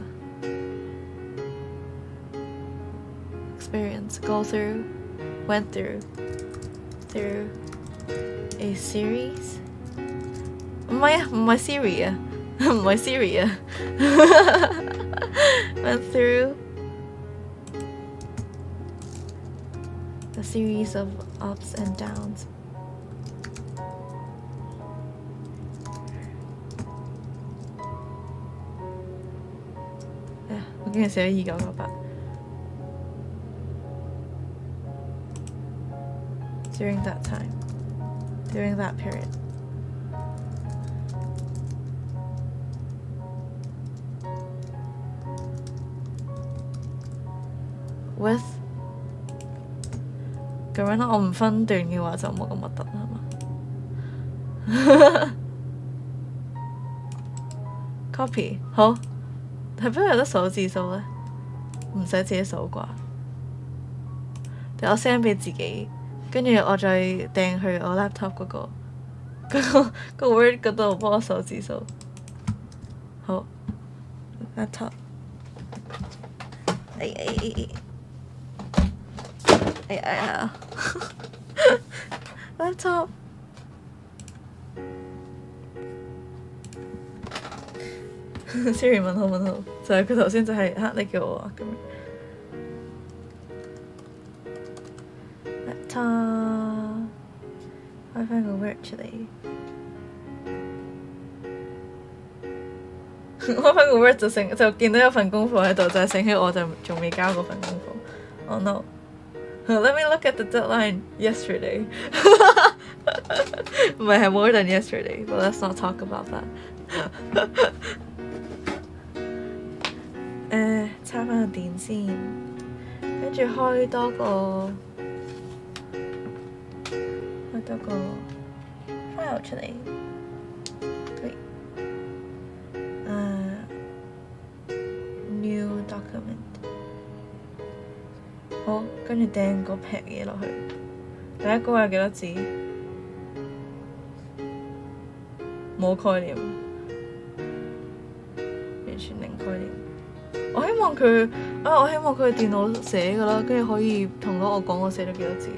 Speaker 1: go through went through a series 唔係Siri 啊唔係 Siri 啊went through a series of ups and downs. Yeah, 我竟然寫咗2998。During that time, during that period. With 咁樣啦，我唔分段嘅話就冇咁核突啦，係嘛？Copy 好，係邊度有得數字數咧？唔使自己數啩？定我 send 俾自己，跟住我再掟去我 laptop 個 Word 嗰度幫我數字數。好 ，laptop。laptop ，Siri 問號，就係佢頭先就係你叫我啊咁樣。laptop 開翻個 Word 出嚟，開翻個 Word 就見到有份功課喺度，就係醒起我就仲未交嗰份功課。Oh no！Let me look at the deadline yesterday. 唔係 more than yesterday, but let's not talk about that. 插翻個電先，跟住開多個 file 出嚟。New document。好，跟住掟個劈嘢落去。第一個有幾多字？冇概念，完全零概念。我希望佢電腦寫㗎啦，跟住可以同到我講我寫咗幾多字。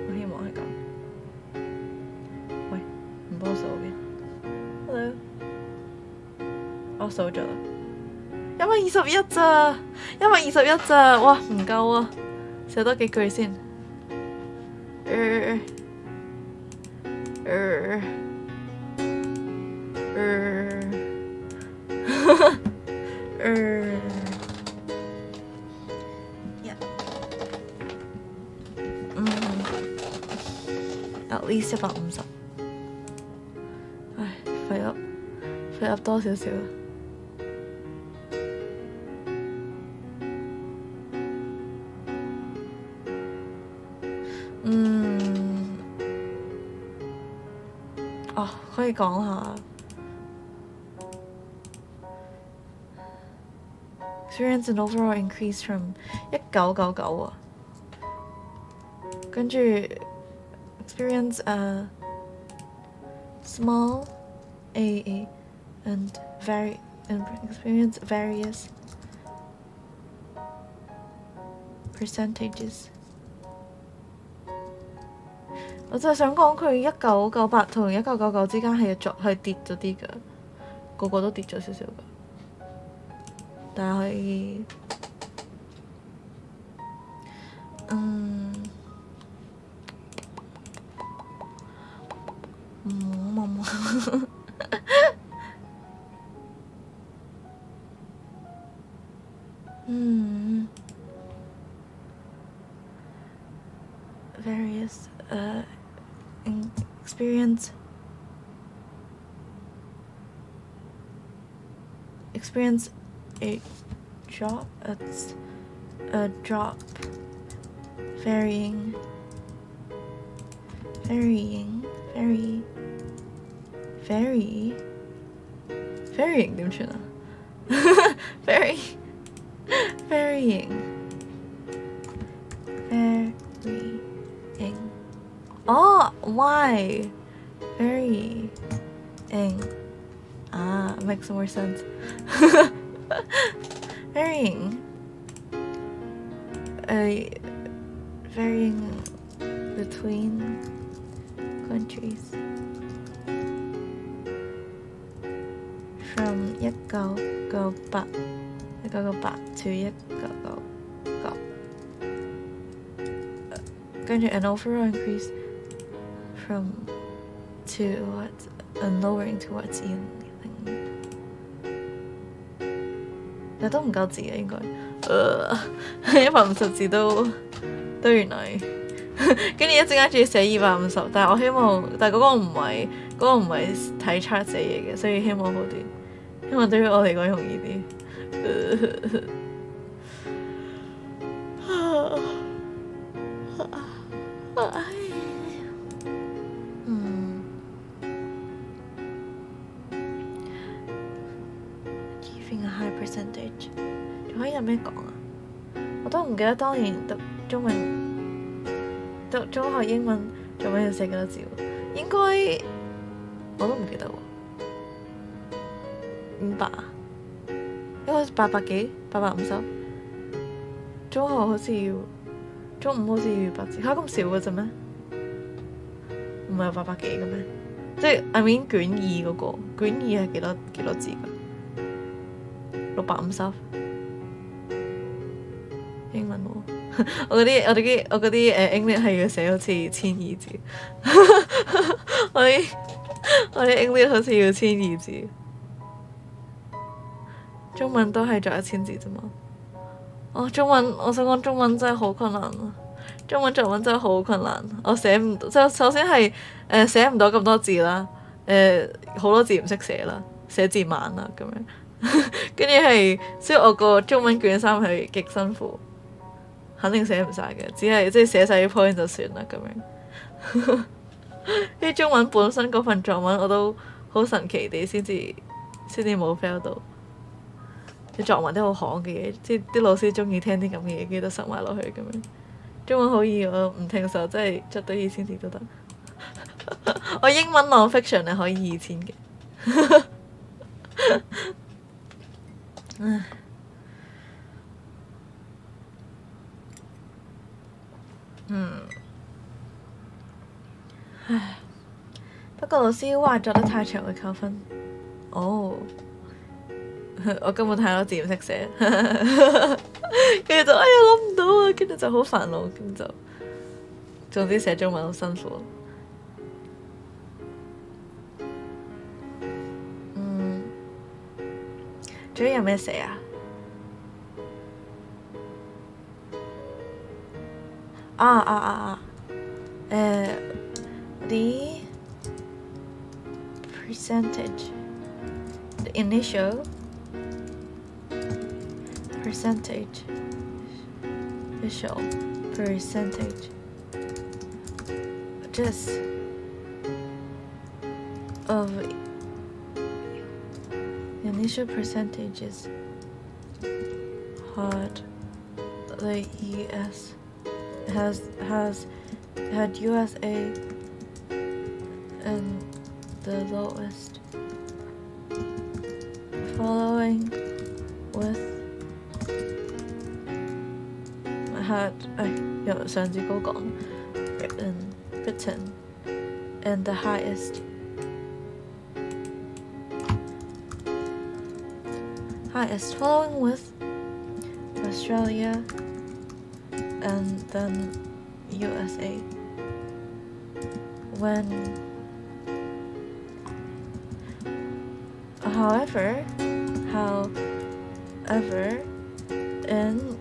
Speaker 1: 我希望係咁。喂，唔幫我數嘅。Hello， 我數咗啦。121咋，121咋，哇唔夠啊！寫多幾句先。At least 150。唉，廢噏多少少。可以講下 experience an overall increase from 1999啊，跟住 experience a small and experience various percentages。我就係想講佢1998同1999之間係跌咗啲㗎，個個都跌咗少少㗎，但係various experience a drop varying 點算啊varying why varying makes more sense varying between countries from 1998 to 1999跟住 an overall increase from towards and lowering towards 但都唔夠字嘅應該，150字都原來，跟住一陣間仲要寫250，但係我希望，但係嗰個唔係睇 chart 寫嘢嘅，所以希望好啲，希望對於我嚟講容易啲。Achieving a high percentage， 仲可以有咩講啊？我都唔記得當年讀中文、讀中學英文做咩要寫幾多字喎？應該我都唔記得喎。500啊？因為800幾850，中學好似要，中五好似要800字，咁少嘅啫咩？唔係有800幾嘅咩？即係 I mean 卷2嗰個，卷2係幾多字㗎？650英文喎，我嗰啲English 係要寫好似1200字，我啲English 好似要1200字，中文都係作1000字啫嘛。我想講中文真係好困難啊！中文作文真係好困難，我寫唔到，就首先係寫唔到咁多字啦，好多字唔識寫啦，寫字慢啦咁樣，跟住係，所以我個中文卷3係極辛苦，肯定寫唔晒嘅，只係即係寫晒啲 point 就算啦咁樣。啲中文本身嗰份作文我都好神奇地先至冇 fail 到。啲作文都好行嘅嘢，即係啲老師中意聽啲咁嘅嘢，跟住都塞埋落去咁樣。中文好易，我唔聽手真係出到2000字都得。我英文 non-fiction 係可以2000嘅。唉，不過老師話作得太長會扣分。哦。我根本太多字唔識寫，跟住就哎呀諗唔到啊，跟住就好煩惱，咁就總之寫中文好辛苦。仲有咩寫啊？The percentage, the initial percentage just of initial percentages had the US had USA in the lowest, following with Britain and the highest, following with Australia and then USA. However, in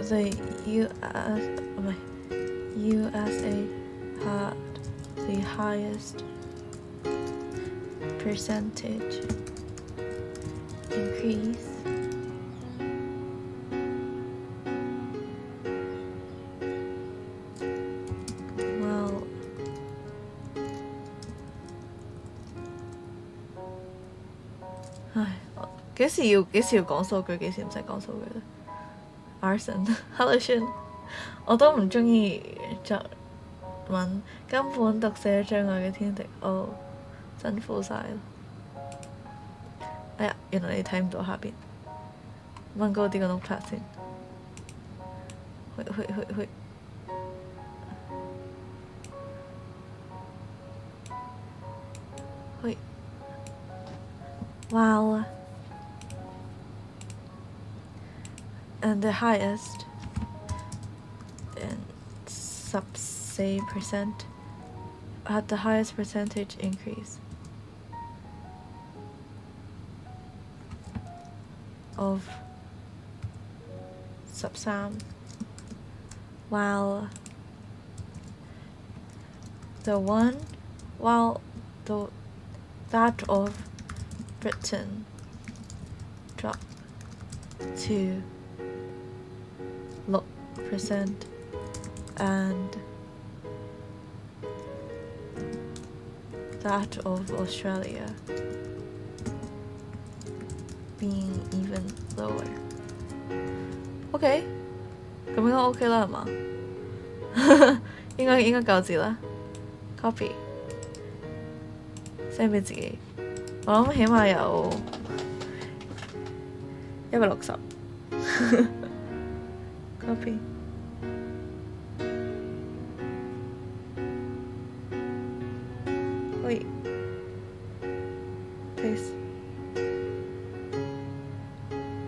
Speaker 1: the USA had the highest percentage increase幾時要講數據，幾時唔使講數據咧 ？Arson， Hello Shin， 我都唔中意作文，根本讀寫障礙嘅天敵，辛苦晒啦！哎呀，原來你睇唔到下邊，掹高啲個 notepad 先，去。Wow. And the highest in sub-say percent had the highest percentage increase of sub-sam, while that of Britain dropped to low percent, and that of Australia being even lower. OK， 咁應該 OK 啦，係嘛？應該夠字啦。Copy send 俾自己，我諗起碼有160。Copy. Wait. Paste.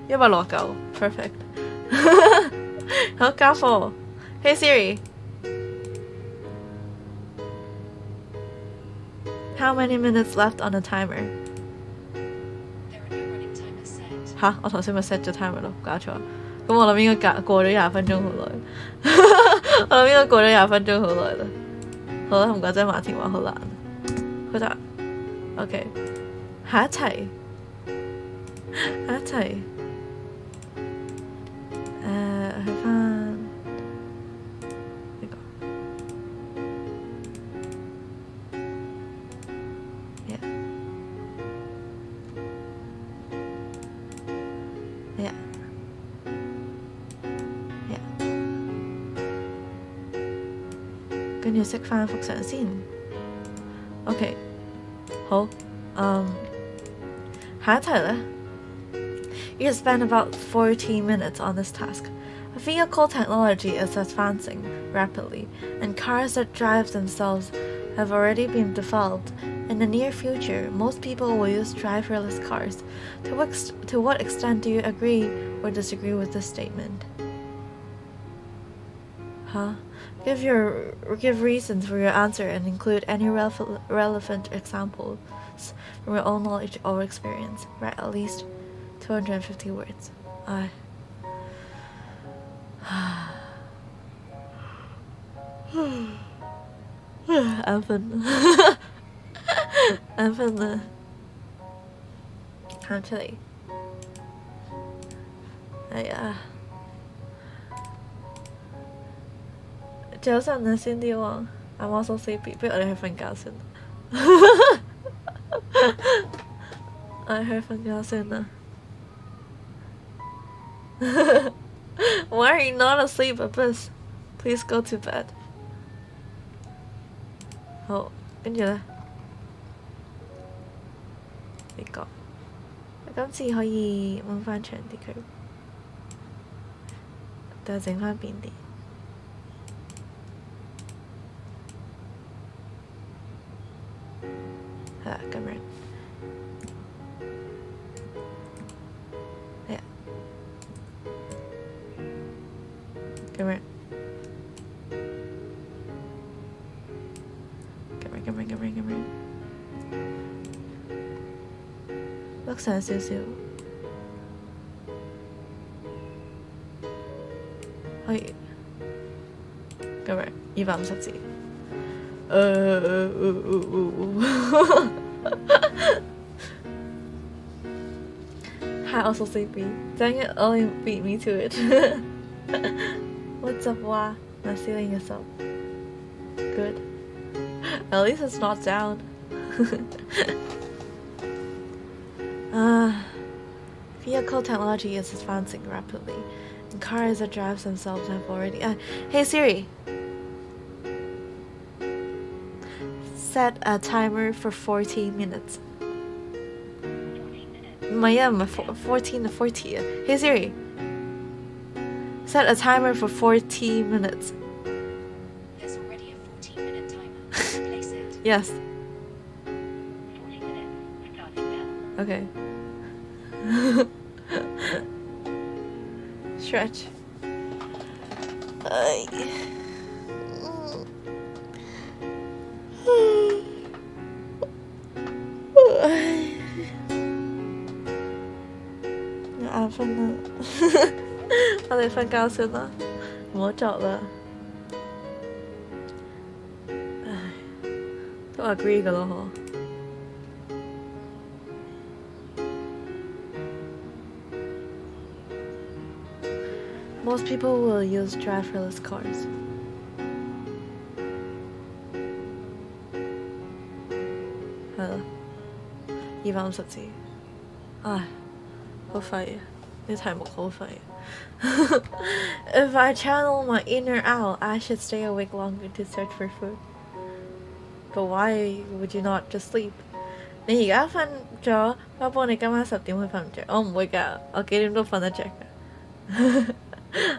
Speaker 1: 169. Perfect. 好，加課。Hey Siri. How many minutes left on the timer?
Speaker 10: There are no running timers set.
Speaker 1: 吓，我頭先咪 set 咗 timer 咯，搞錯。咁我諗應該過咗20分鐘好耐，我諗應該過咗20分鐘好耐啦。好啦，唔怪之馬田話好難，好得。OK， 下一題，去返呢個。跟住識返復常先。OK， 好，下一題呢 You spend about 40 minutes on this task. Vehicle technology is advancing rapidly, and cars that drive themselves have already been developed. In the near future, most people will use driverless cars. To what extent do you agree or disagree with this statement? Give reasons for your answer and include any relevant examples from your own knowledge or experience. Write at least 250 words. I'm finna actually. 哎呀，早晨啊，Cindy 王 ，I'm also sleepy， 不如我哋去瞓覺先。去瞓覺先啦。Why are you not asleep, Abyss? Please go to bed. 好，跟住咧，呢個，今次可以掹翻長啲佢，但係整翻扁啲。係啦，咁樣。係啊，咁樣。咁樣，碌上少少，可以咁樣250字。Hi, also sleepy. Dang it, only beat me to it. What's up, Wa? Not stealing yourself. Good. At least it's not down. Vehicle technology is advancing rapidly, and cars that drive themselves have already. Hey Siri, set a timer for 14 minutes. 唔係啊，唔係14 to 40 啊。Hey Siri, set a timer for 14 minutes.
Speaker 10: There's already a 14-minute timer. Place it.
Speaker 1: Yes.
Speaker 10: 14 minutes. Starting now.
Speaker 1: Okay. Stretch.眼瞓啦，我哋瞓覺先啦，唔好作啦。唉，都 agree 㗎咯嗬。Most people will use driverless cars. 係咯，250字，唉，好廢啊！啲題目好廢啊。If I channel my inner owl, I should stay awake longer to search for food. But why would you not just sleep? 你而家瞓咗，包幫你今晚10點會瞓唔着。我唔會㗎，我幾點都瞓得着㗎。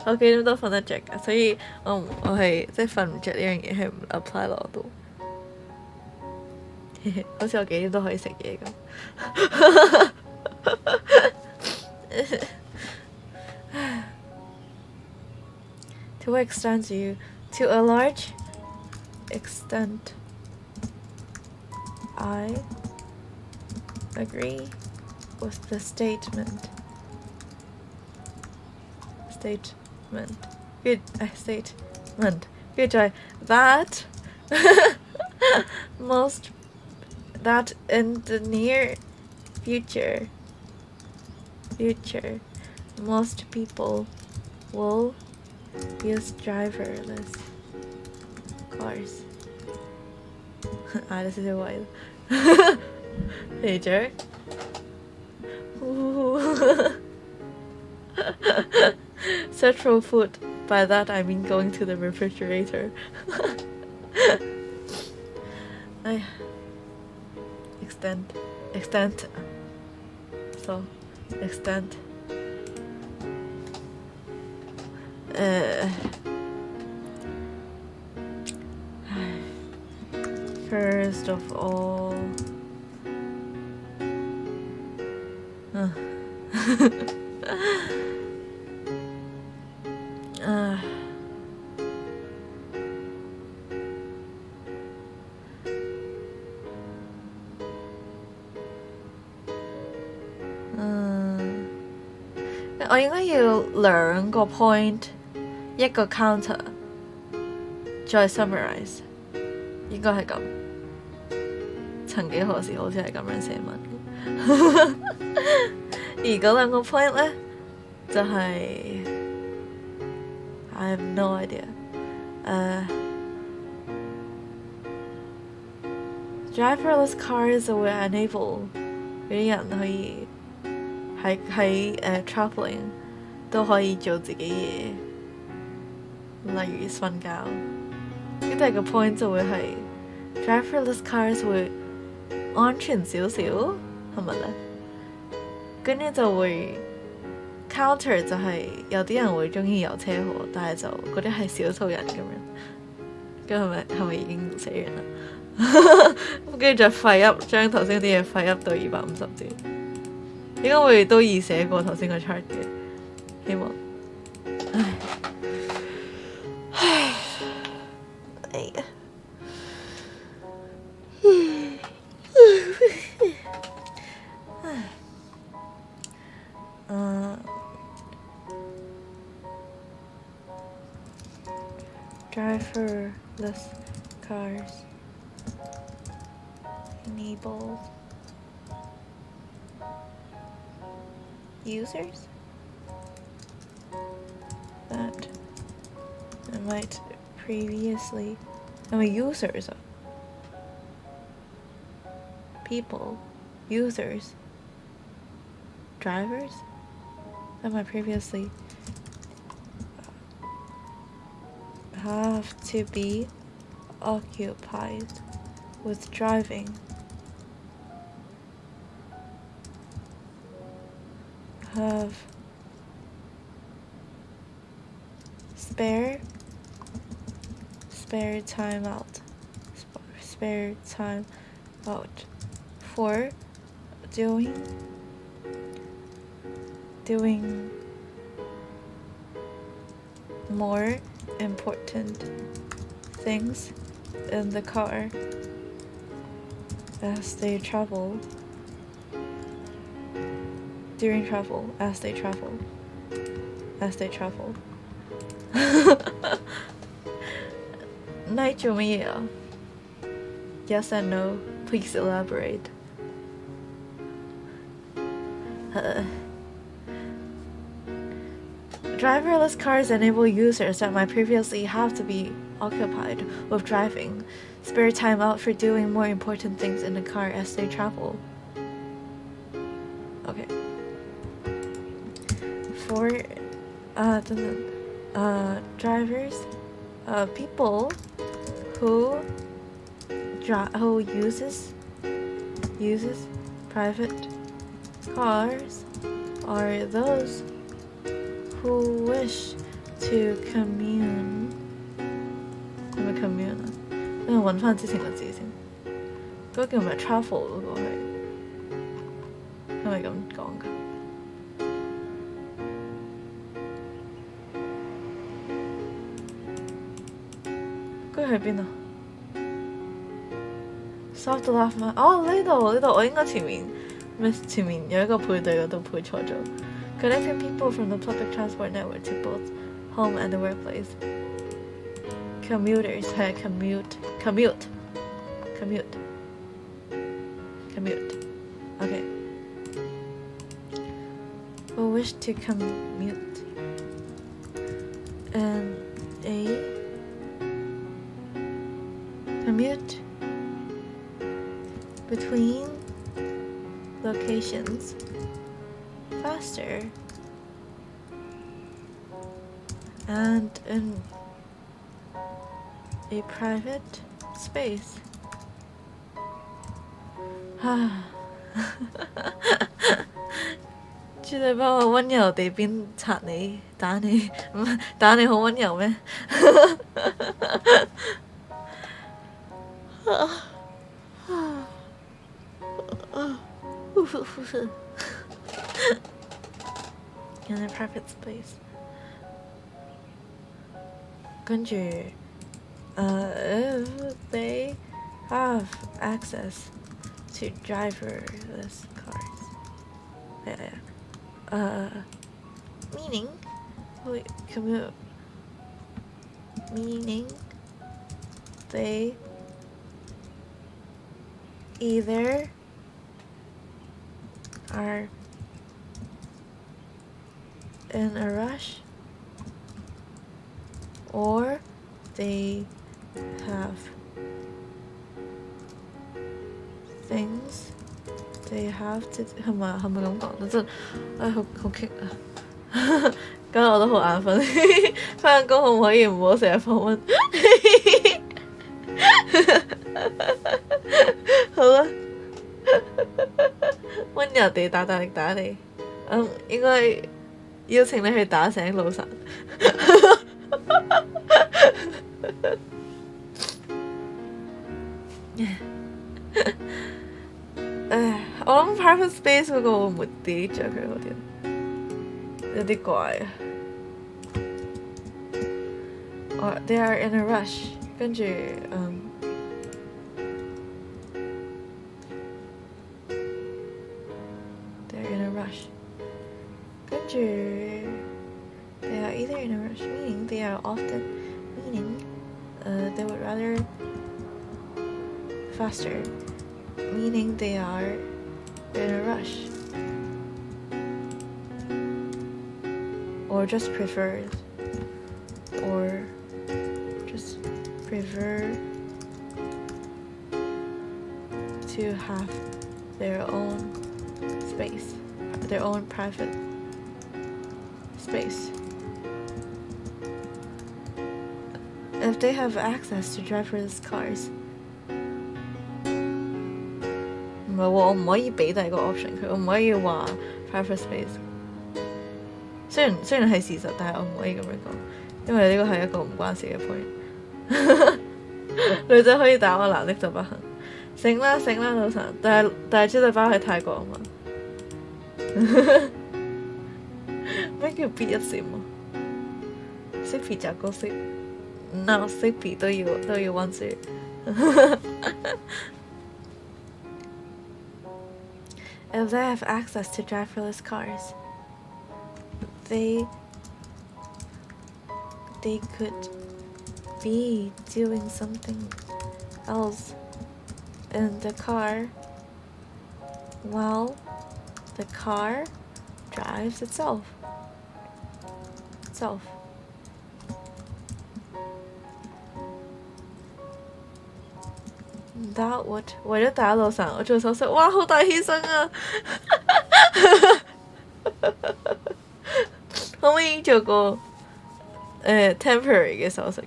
Speaker 1: 我幾點都瞓得着㗎，所以我係即係瞓唔着呢樣嘢係唔 apply 落我度。好似我幾點都可以食嘢咁。To what extent do you? To a large extent, I agree with the statement. Good statement. Good try. That that in the near future, most people will use driverless cars. Das ist ja wild. Hey, jerk. Search for food. By that I mean going to the refrigerator. Extent. So, extent. First of all,我應該要2個 point， 1個 counter， 再 summarize， 應該係咁。曾幾何時好似係咁樣寫文而嗰2個 point 呢，就係、I have no idea。driverless cars will enable 嗰啲人可以喺travelling 都可以做自己嘢，例如瞓覺。咁但係個 point 就會係 driverless cars 會安全少少，係咪咧？跟住就會 counter 就係有啲人會中意有車河，但係就嗰啲係少數人咁樣。咁係咪已經寫完啦？跟住就廢噏，將頭先啲嘢廢噏到250字，應該會都易寫過頭先個 chart 嘅，希望。Driverless cars enabled users that might previously users people users drivers that might previously have to be occupied with driving. Have spare time out for doing more important things in the car as they travel as they travel Night 做乜嘢啊 Yes and no, please elaborate. Driverless cars enable users that might previously have to be occupied with driving spare time out for doing more important things in the car as they travel. Okay. For drivers, people who uses private cars are those who wish to commune 係咪 commune 啊？等我揾翻之前個字先，嗰個叫咩 travel 嗰個係咪咁講㗎？嗰個喺邊啊 ？Stop the laugh man！ 哦呢度，我應該前面有一個配對嗰度配錯咗。Connecting people from the public transport network to both home and the workplace. Commuters, commute. Okay. Who wish to commute in a commute between locations faster and in a private space. 絕對幫我溫柔地鞭策你打你，唔係打你好溫柔咩？In a private space. 跟住if they have access to driverless cars. Meaning they either are in a rush or they have things They have to 係咪咁講？等陣，好激啊！今日我都好眼瞓，返工可唔可以唔好成日放溫？好啦，溫柔地大力打你，應該邀請你去打醒老實。我諗 private space 嗰個會唔會 delete 咗佢好啲？有啲怪啊。Or they are in a rush， 跟住they're in a rush， 跟住 they are either in a rush meaning they are often meaning they would rather faster meaning they are in a rush or just prefers or just prefer to have their own space, their own private space. If they have access to driverless cars, 唔係喎，我唔可以俾第二個 option 佢，我唔可以話 private space。雖然係事實，但係我唔可以咁樣講，因為呢個係一個唔關事嘅 point。女仔可以打我，男的就不行。醒啦，老神！但係豬仔包喺泰國啊嘛。咩叫必一閃啊？識別就高識，嗱識別都要溫書。If they have access to driverless cars, they could be doing something else in the car while the car drives itself. That would 為咗打老神，我做手術，哇，好大犧牲啊！可唔可以做個temporary 嘅手術？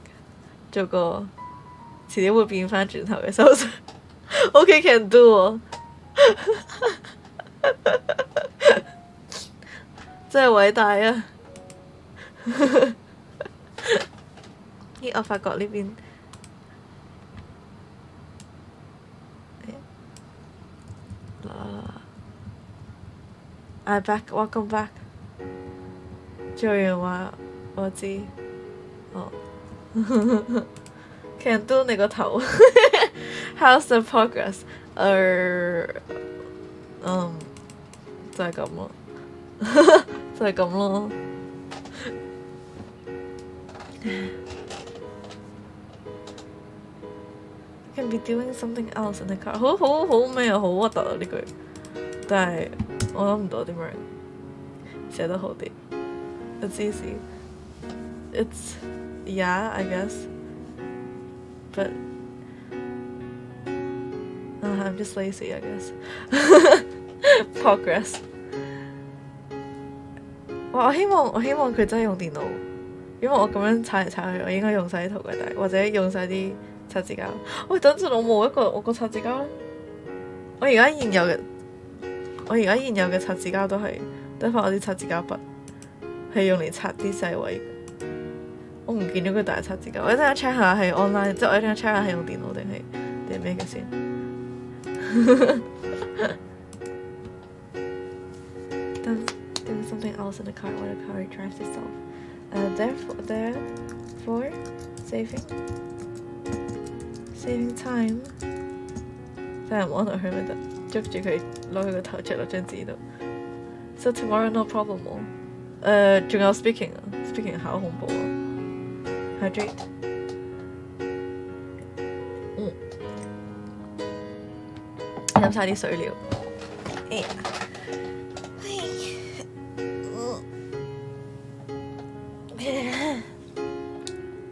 Speaker 1: 做個遲啲會變翻轉頭嘅手術？OK can do 喎，真係偉大啊！咦，我發覺呢邊。welcome back。做完話我知，can do 你個頭。How's the progress？ 就係咁咯，就係咁咯。Can be doing something else in the car。好咩啊？好核突啊！呢句，但係我諗唔到點樣寫得好啲。It's easy. It's yeah, I guess. But I'm just lazy, I guess. Progress. 哇！我希望佢真係用電腦，因為我咁樣踩嚟踩去，我應該用晒啲塗改帶，或者用晒啲擦字膠。喂，等陣我冇我個擦字膠咧。我而家現有嘅擦字膠都係得翻我啲擦字膠筆，係用嚟擦啲細位。我唔見咗佢大擦字膠，我一陣間 check 下係 online， 即係我一陣間 check 下係用電腦定係咩嘅先。Doing something else in the car while the car drives itself. Therefore, saving time. 真係唔安樂佢咪得，捉住佢攞佢個頭着落張紙度。So tomorrow no problem 喎。仲有 speaking 啊 ，speaking 好恐怖啊。Hydrate。飲晒啲水了。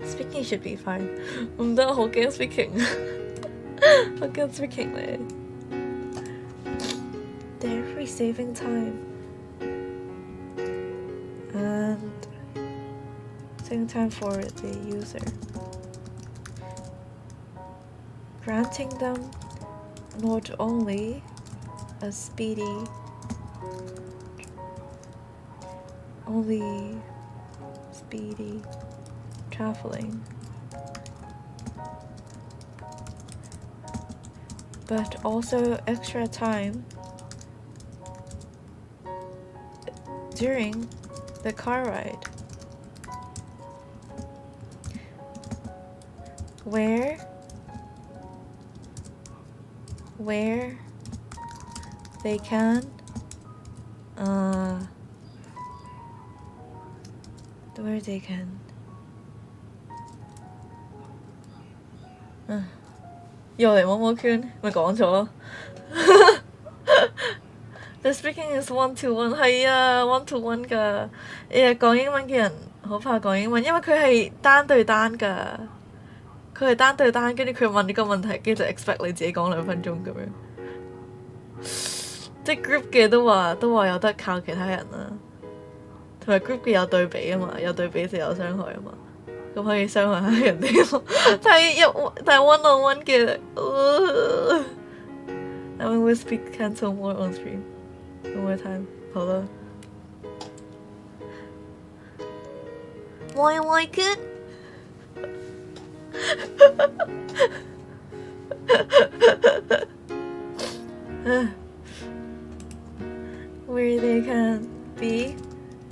Speaker 1: Speaking should be fine。唔得，好驚 speaking。好驚 speaking 咧。be saving time and saving time for the user, granting them not only a speedy traveling, but also extra time during the car ride, where they can又嚟摸摸圈，咪講咗咯。The speaking is 1-to-1， 係啊 1-to-1 㗎。講英文嘅人好怕講英文，因為佢係單對單㗎。佢係單對單，跟住佢問呢個問題，跟住就 expect 你自己講2分鐘咁樣。即係 group 嘅都話有得靠其他人啦，同埋 group 嘅有對比啊嘛，有對比就有傷害啊嘛。咁可以傷害下人哋咯。但係 one-on-one 嘅，I mean we speak cancel more on stream one more time。好啦。Why like it？ Where they can be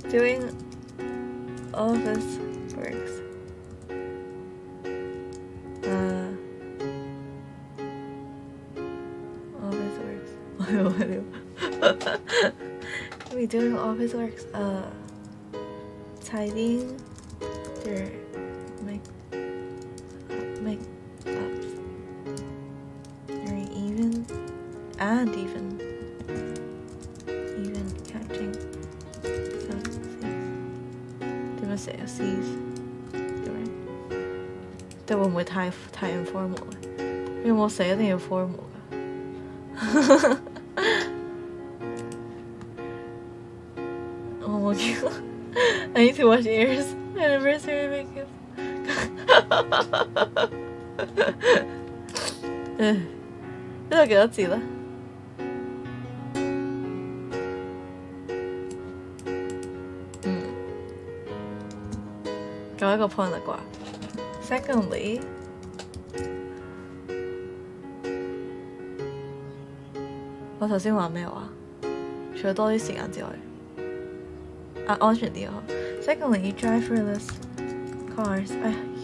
Speaker 1: doing office works. Office works. We doing office works. 裁定 their make-ups. Very even catching some C's. 點樣寫啊 C's？ 點樣？但會唔會太 informal 咧？因為我寫一定要 formal 㗎。我叫 I need to wash ears. Anniversary makeup. 呢度幾多字咧？夠一個 point 啦啩。Secondly， 我頭先話咩話？除咗多啲時間之外，安全啲啊。Secondly, driverless cars.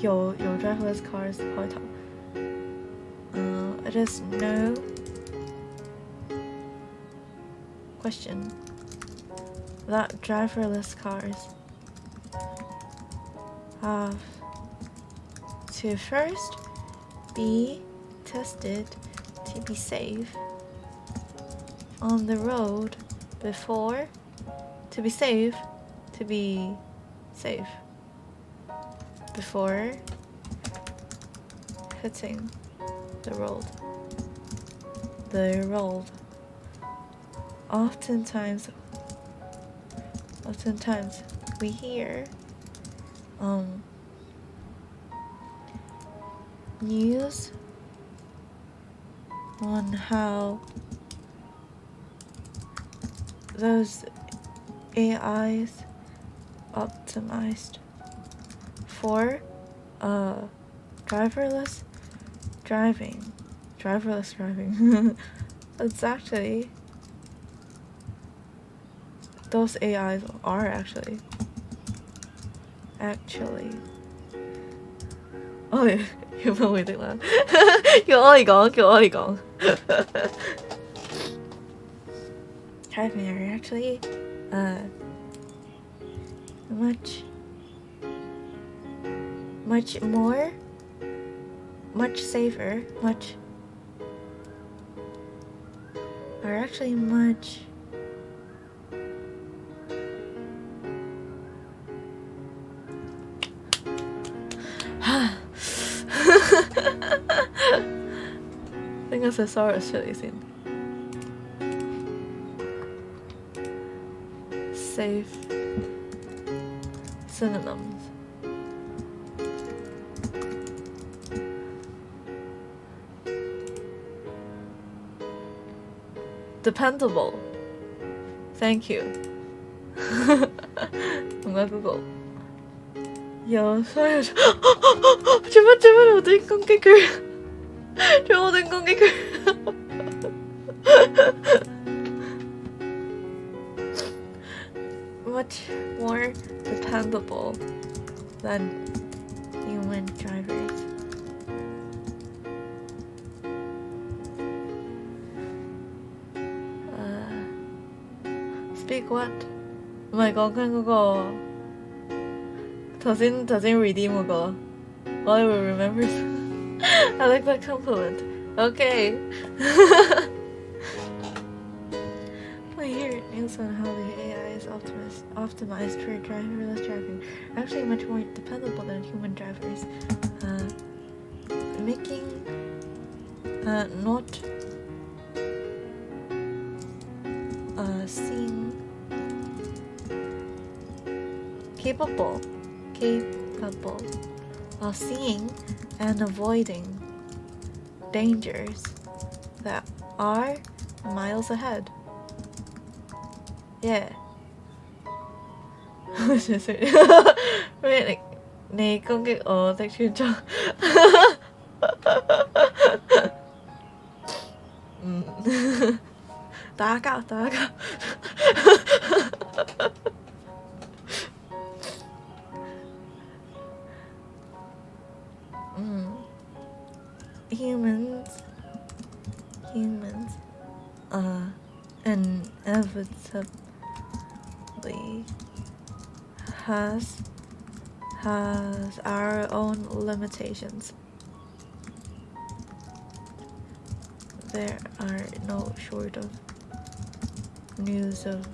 Speaker 1: 有 driverless cars 開頭。It is no question that driverless cars have to first be tested to be safe on the road before before hitting the road. Oftentimes we hear news on how those AIs optimized for driverless driving. It's actually those AIs are actually哦，要唔要回答啦？叫我嚟講。Driving are actually much safer, are actually much拎個 thesaurus 出嚟先。safe synonyms. Dependable. Thank you. 唔該 Google。有所有做乜無端攻擊佢？做乜無端攻擊佢？Much more dependable than human drivers. Speak what? 唔係講緊嗰個頭先 redeem 嗰個。I will remember. I like that compliment. Okay. Well, here is on how the AI is optimized for driverless driving. Actually, much more dependable than human drivers. Making not seeing capable of seeing and avoiding dangers that are miles ahead. Yeah. 咩？你攻擊我的村莊。打交。Humans inevitably has our own limitations. There are no short of news of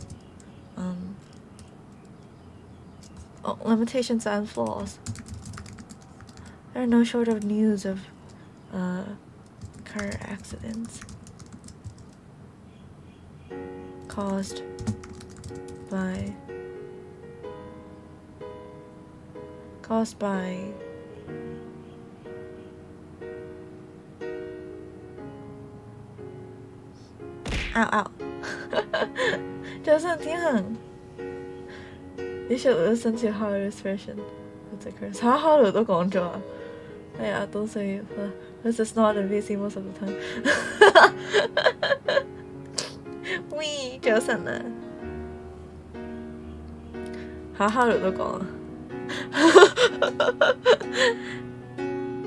Speaker 1: limitations and flaws. There are no short of news of car accidents caused by ow. 就算天恒 You should listen to Haru's version of the curse. Haru 都講咗啊。係啊，都需要。This is not in VC most of the time. 喂，早晨啊。Haru 都講啊。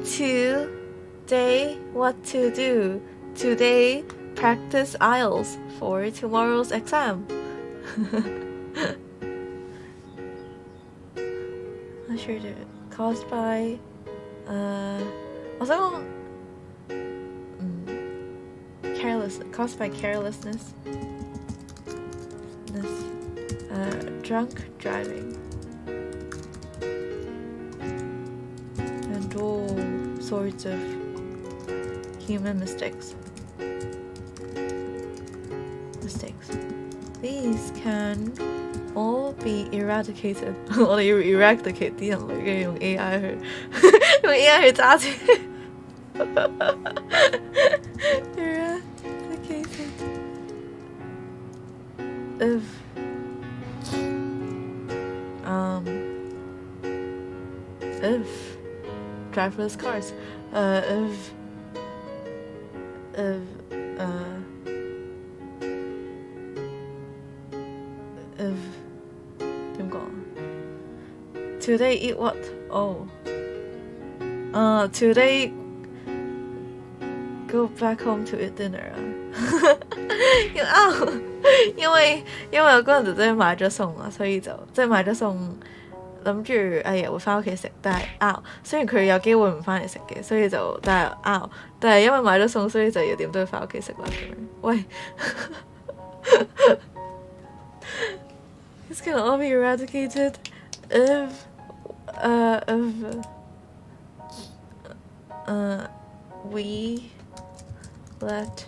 Speaker 1: Today, what to do? Today, practice IELTS for tomorrow's exam. Not sure to caused by carelessness, drunk driving, and all sorts of human mistakes. These can all be eradicated. 我哋要 eradicate 啲人類嘅用 AI 去用 AI 去揸車。Eradicated if driverless cars, Today eat what? Today go back home to eat dinner. 因為我嗰陣就買咗餸啦，所以就即係買咗餸，諗住會翻屋企食，但係雖然佢有機會唔翻嚟食嘅，所以就但係因為買咗餸，所以就要點都要翻屋企食啦咁樣。喂，It's gonna all be eradicated if we let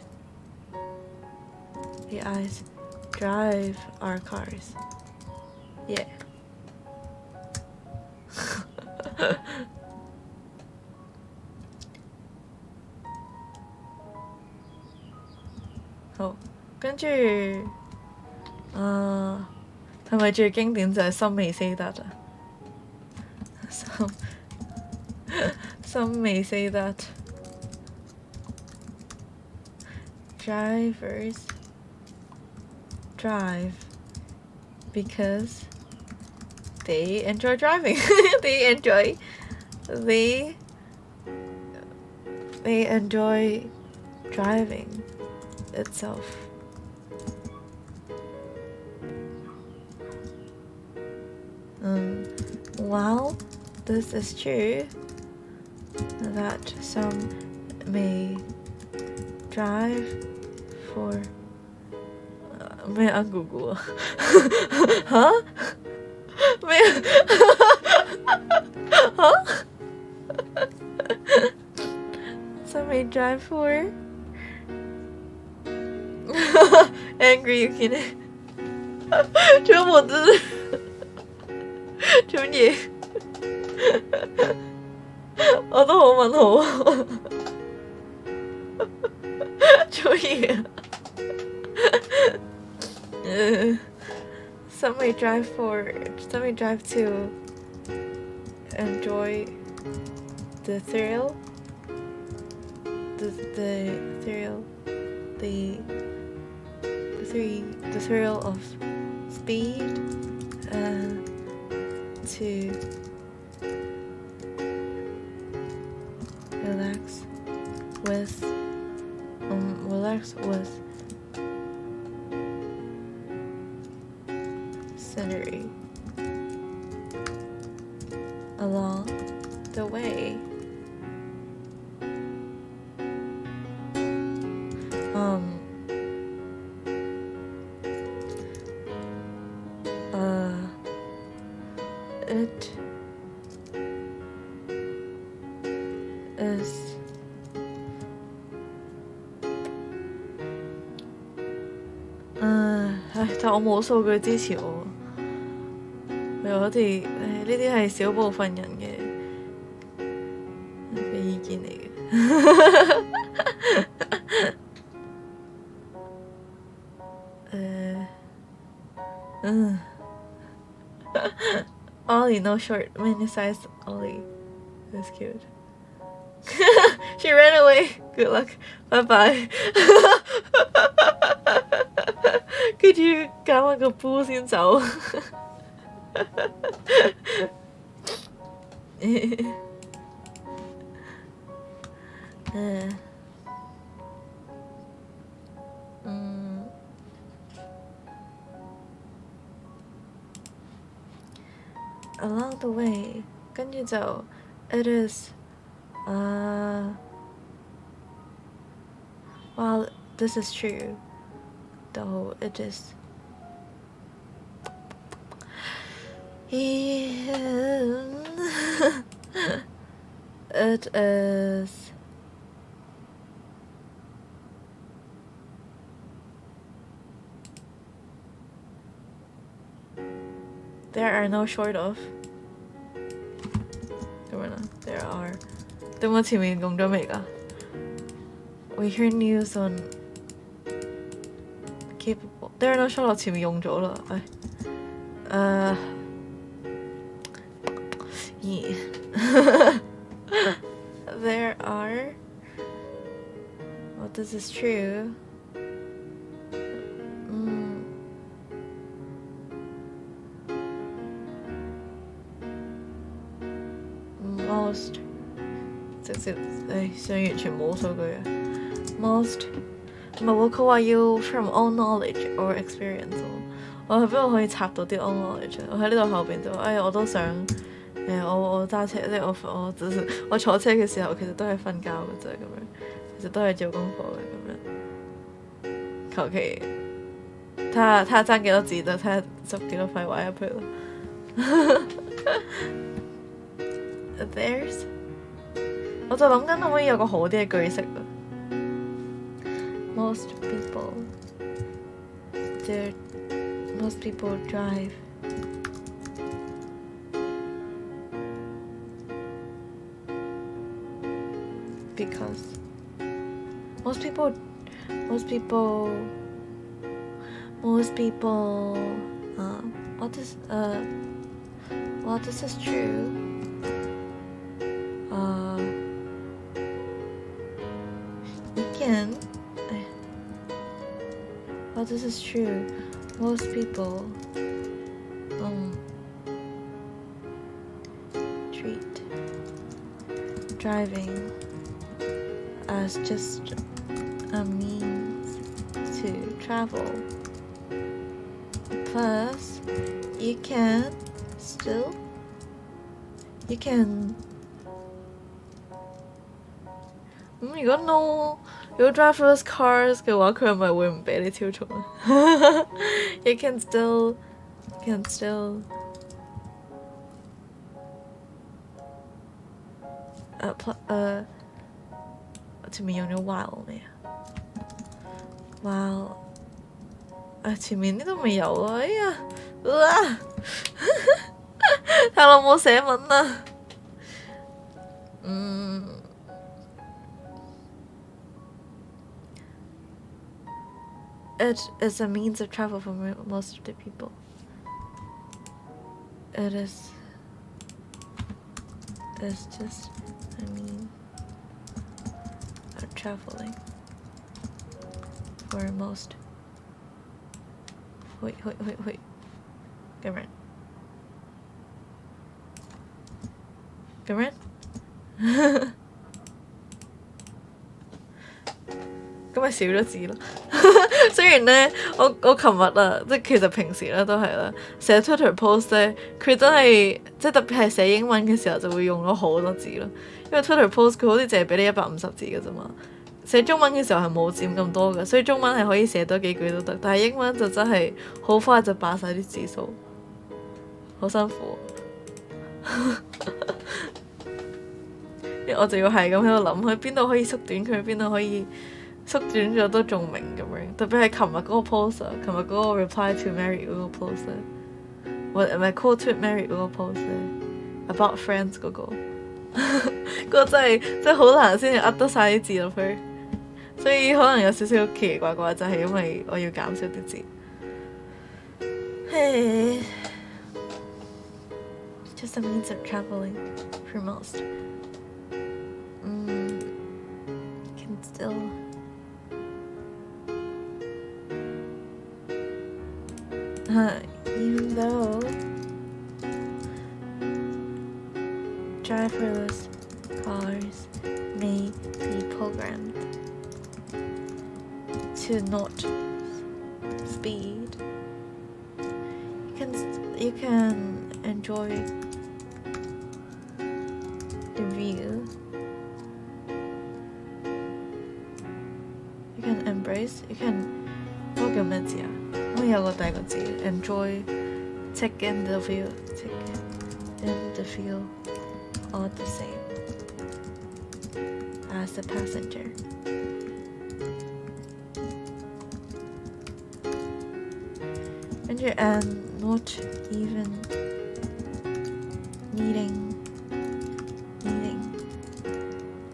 Speaker 1: the AIs drive our cars. Yeah. 好，跟住係咪最經典就係心未 say that 啊？心未 say that drivers drive because they enjoy driving. they enjoy driving itself. While this is true, that some may drive for 咩啊？Google 啊？嚇？咩啊？嚇？Some may drive for angry 要見你，做乜啫？做乜嘢？我都好問號啊！做嘢啊？Some may drive to enjoy the thrill, the thrill of speed, to relax with scenery along the way. It is但我冇數據支持我，我哋呢啲係少部分人嘅意見嚟嘅。Ollie, no short, mini-sized Ollie. That's cute. She ran away. Good luck. Bye-bye. 跟住搞埋個煲先走。Along the way， 跟住就 it is while this is true though it is it is there are no short of 咁樣啦 there are 對我前面用咗未㗎 We hear news on capable there are no short of 前面用咗啦yeah. There are well this is true most 直接上完全冇數據啊 most 唔係喎佢話要 from all knowledge or experience 我係邊度可以插到啲 all knowledge 我喺呢度後邊就我都想我揸車即係我坐車嘅時候其實都係瞓覺嘅啫咁樣其實都係做功課嘅咁樣求其睇下爭幾多字就睇下執幾多廢話入去咯There's 我就諗緊可唔可以有個好啲嘅句式啊 Most people drive because most people well, this is true. You can. Well, this is true. Most people treat driving as just a means to travel. Plus, you can如果 driverless cars 嘅話，佢係咪會唔俾你超速啊？You can still 前面用咗 while 未啊？while 前面呢都未有啊！哎呀，太耐冇寫文啦。It is a means of travel for most of the people. It's just a means of traveling for most. Wait. 咁樣咁咪少咗字咯。雖然咧，我琴日啊，即係其實平時咧都係啦，寫 Twitter post 咧，佢真係即係特別係寫英文嘅時候就會用咗好多字咯。因為 Twitter post 佢好似淨係俾你150字嘅啫嘛，寫中文嘅時候係冇佔咁多嘅，所以中文係可以寫多幾句都得，但係英文就真係好快就霸晒啲字數，好辛苦。我就要係咁喺度諗，佢邊度可以縮短佢，邊度可以縮短咗都仲明咁樣。特別係琴日嗰個 post 啊，琴日嗰個 reply to Mary 嗰個 post 咧，唔係 call to Mary 嗰個 post 咧 ，about friends 嗰個，嗰個真係好難先至噏得晒啲字落去，所以可能有少少奇奇怪怪，就係因為我要減少啲字。Hey, just a means of traveling for most. Can still even though driverless cars may be programmed to not speed, you can enjoy the view. You can embrace. You can 嗰個叫咩字啊？我有個第二個字 enjoy, take in the view, take in the view, all the same as the passenger. And not even needing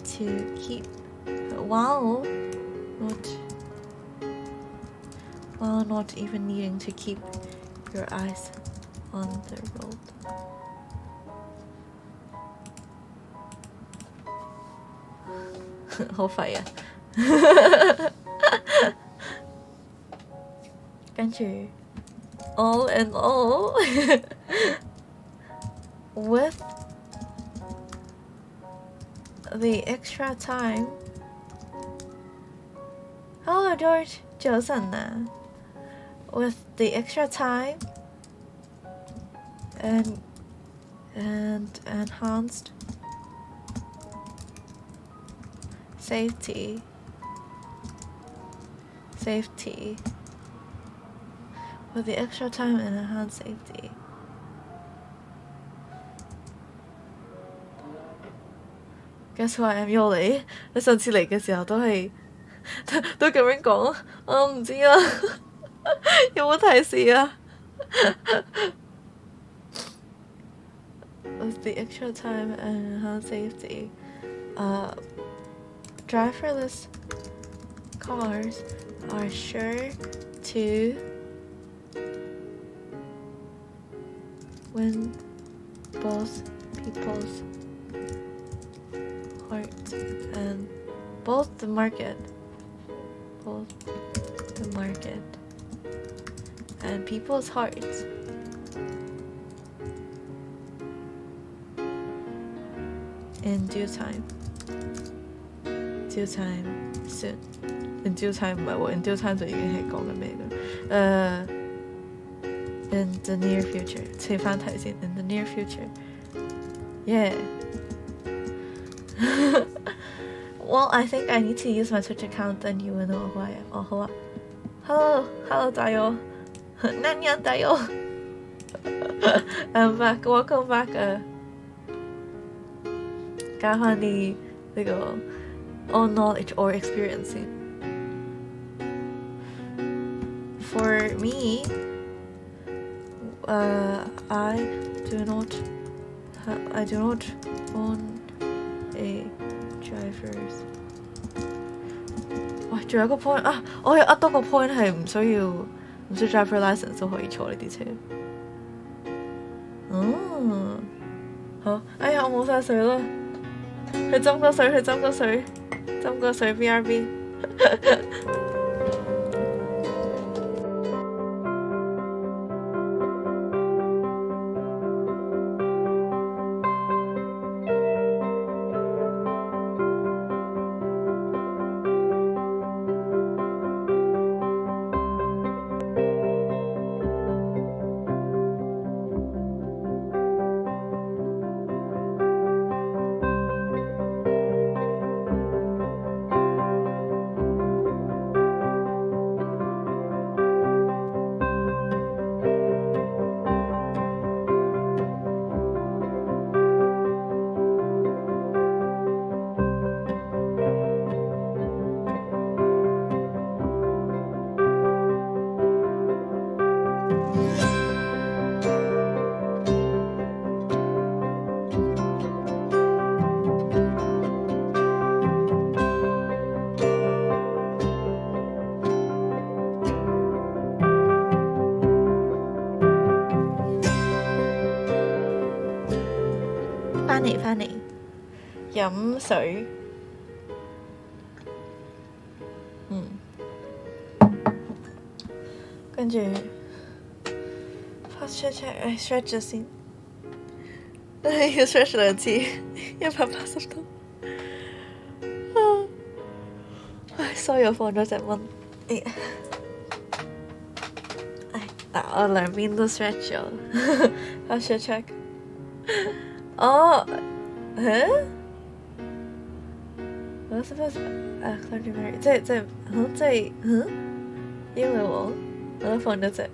Speaker 1: to keep while not even needing to keep your eyes on the road. Hopefully, 好廢啊！跟住 all in all, with the extra time. Hello, George. 早晨啊。With the extra time and enhanced safety. With the extra time and enhanced safety. Guess who I am? Yoli. 你上次嚟嘅時候都咁樣講，我唔知啊。有冇提示啊？With the extra time and enhanced safety, driverless cars are sure to win both people's hearts and both the market and people's hearts. In due time soon. In due time 唔係喎 in due time 就已經係講緊咩嘅in the near future 切翻題先 in the near future yeah well I think I need to use my Twitch account then you will know who I am 好啊 hello 大友南洋大友I'm back welcome back 交翻啲呢個 all knowledge or experience For me, I do not own a driver's. 喂，仲有一個 point 啊！我有多個 point 係唔需要 driver license 都可以坐呢啲車。好，哎呀，我冇晒水啦！去斟個水 BRB 翻嚟飲水跟住 check stretch 咗先要 stretch 2次180度所以我放咗隻蚊嗱我兩邊都 stretch 咗check 哦我 suppose 即係因為我都放咗隻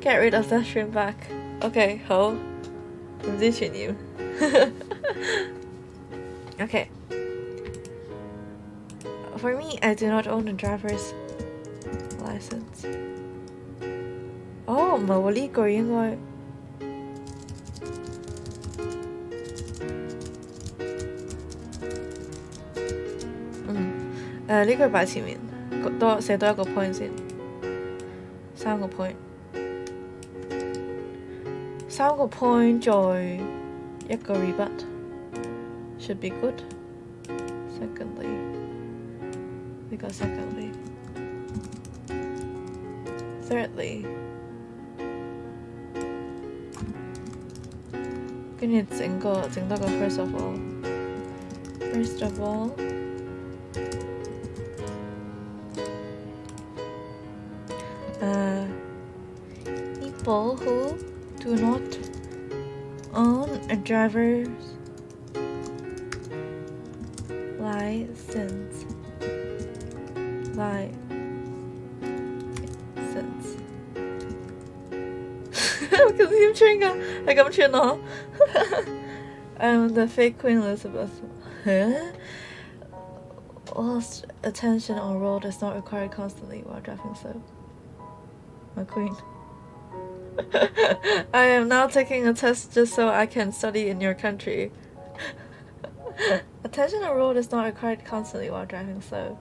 Speaker 1: Get rid of that shrimp back. Okay, 好，唔知傳染。Okay. For me, I do not own a driver's license. 哦，唔係喎，呢句應該。呢句擺前面，寫多一個 point 先，3個 point，3個 point 再一個 rebut should be good. Secondly, we got secondly. Thirdly, 跟住整多個 first of all. First of all. People who do not own a driver's license. I'm the fake Queen Elizabeth. Lost attention on road is not required constantly while driving slow. My queen. I am now taking a test just so I can study in your country. Attention on road is not required constantly while driving slow.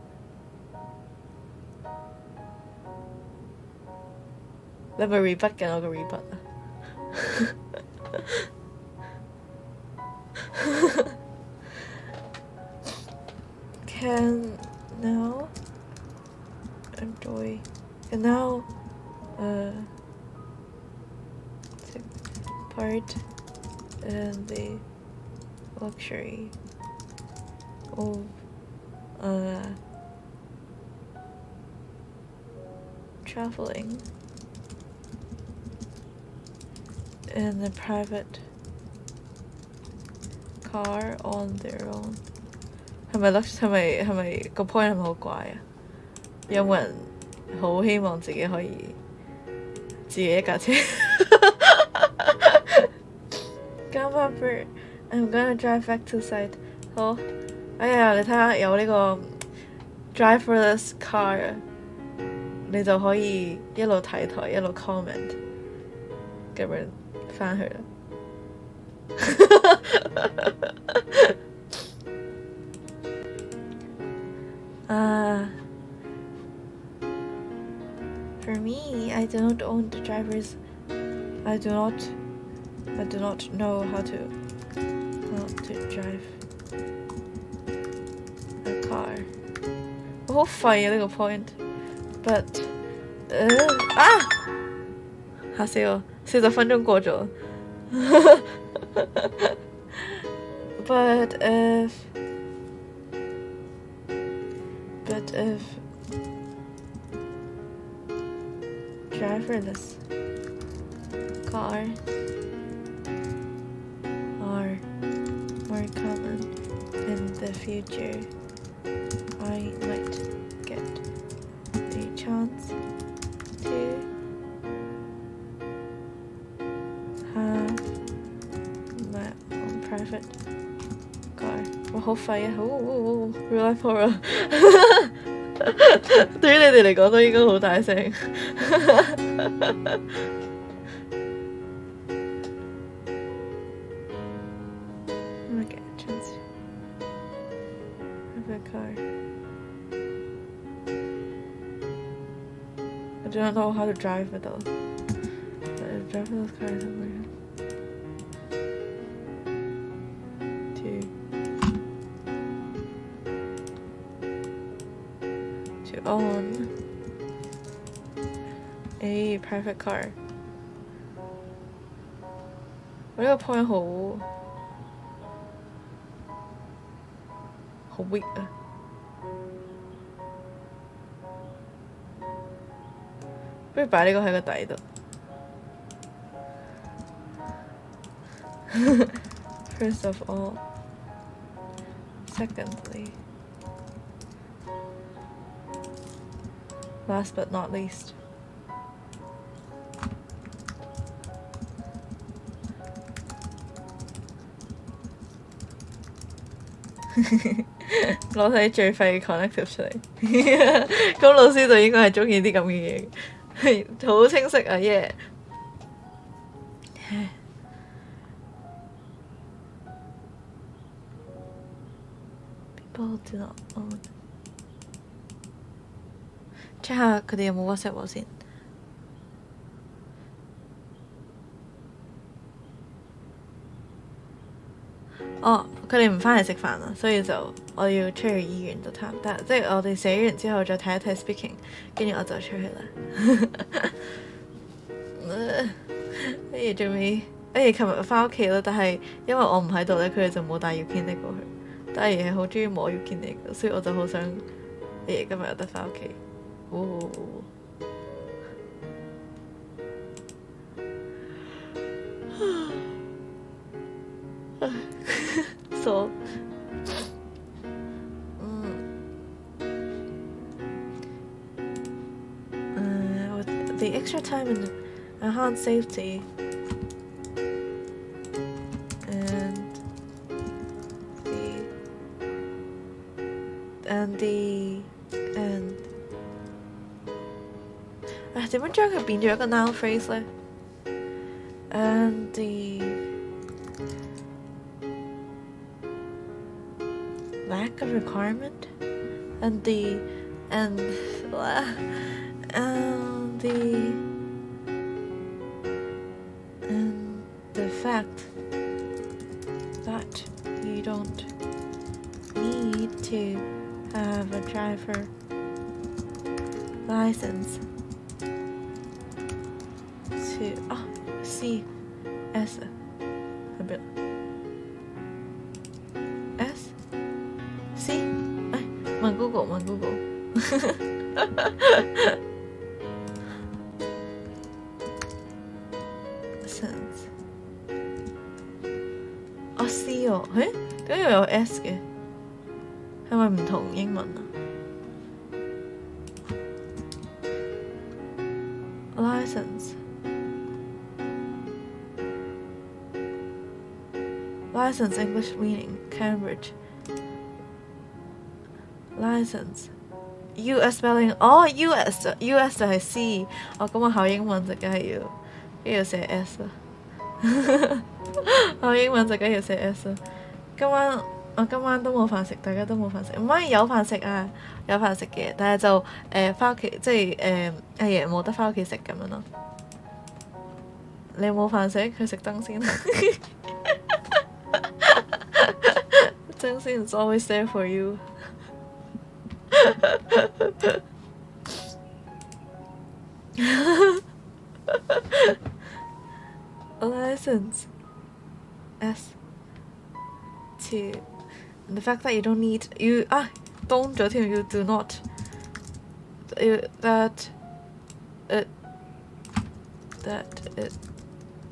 Speaker 1: Let me rebut 緊我個 rebut 啊。Can now enjoy. Can now take part in the luxury of traveling in a private car on their own. 係咪個 point 係咪好怪啊？有冇人好希望自己可以自己一架車？Come up here, I'm gonna drive back to site. 好，哎呀，你睇下有呢個 driverless car，你就可以一路睇台一路 comment， 咁樣返去啦。For me, I don't own the drivers. I do not know how to drive a car. 我好廢啊呢個 point， but 嚇死我，40分鐘過咗。But if driverless car are more common in the future, I might get a chance to have my own private car. 我好廢啊！real life horror 對於你哋嚟講都應該好大聲。Okay, chance have a car. I do not know how to drive it though. Drive those cars somewhere. To own a private car. 我呢個 point 好 weak 啊！不如擺呢個喺個底度。First of all, secondly, last but not least. 攞睇最廢嘅 connective 出嚟，咁老師就應該係鍾意啲咁嘅嘢，好清晰啊耶！People do not own。check 下佢哋有冇 WhatsApp 我先。哦，佢哋唔返嚟食飯啦，所以就我要出去醫院度探，但即係我哋寫完之後再睇一睇 speaking， 跟住我就出去啦。仲未，琴日返屋企啦，但係因為我唔喺度咧，佢哋就冇帶要 Kenny 過去。但係係好中意摸要 Kenny 嘅，所以我就好想今日有得返屋企。So, with the extra time and enhanced safety and點樣將佢變咗一個 noun phrase 咧 ？And lack of requirement and the fact that you don't need to have a driver license to C S 係咪 S C 問 Google sense C 喎，點解又有 S 嘅？係咪唔同英文啊？License English meaning Cambridge license US spelling US 就係 C 咁我考英文就梗係要寫 S 啦考英文就梗係要寫 S 啦。今晚都冇飯食，大家都冇飯食，唔係有飯食啊，有飯食嘅，但係就返屋企即係阿爺冇得返屋企食咁樣咯。你冇飯食，佢食爭先。爭先 is always there for you 。License S to the fact that you don't need you 當咗添 you do not that it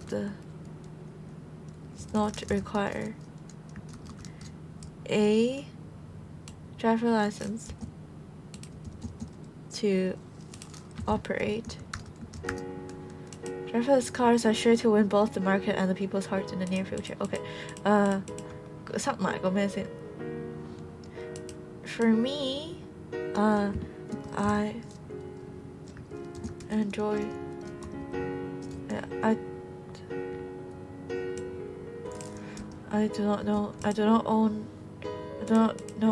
Speaker 1: does not require a driver license to operate. Driverless cars are sure to win both the market and the people's hearts in the near future. Okay, 塞埋個咩先 For me, I enjoy. I do not know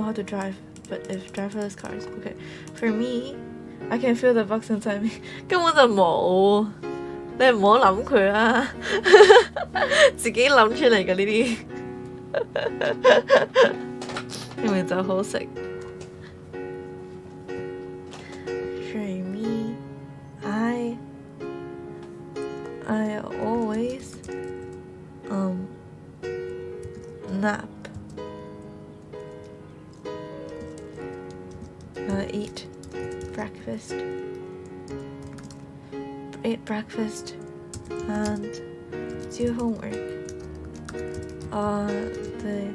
Speaker 1: how to drive, but if driverless cars, okay. For me, I can feel the bugs inside me. 根本就冇，你唔好諗佢啦，自己諗出嚟嘅呢啲，明明就好食。For me, I always nap. Eat breakfast and do homework on the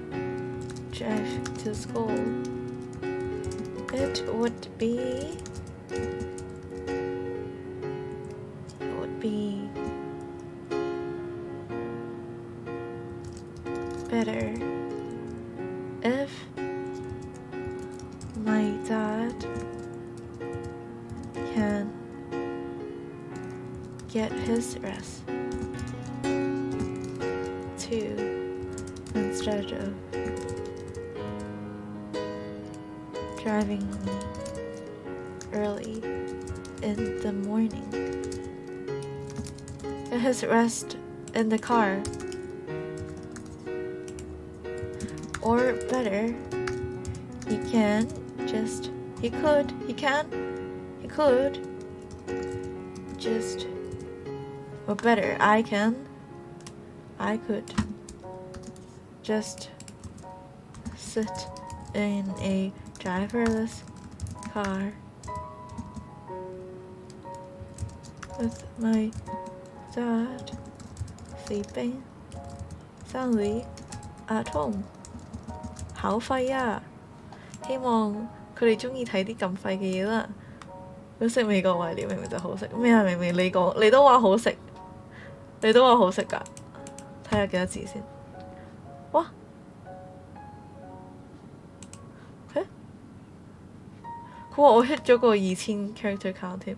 Speaker 1: drive to school. It would be better if my dad can get his rest too, instead of driving me early in the morning. Get his rest in the car. Or better, he I could just sit in a driverless car with my dad sleeping soundly at home. 考廢啊！希望佢哋中意睇啲咁廢嘅嘢啦。好食美國懷念明明就好食咩啊？明明你講你都話好食，你都話好食㗎。睇下幾多字先。哇！佢話我 hit 咗個2000 character count 添。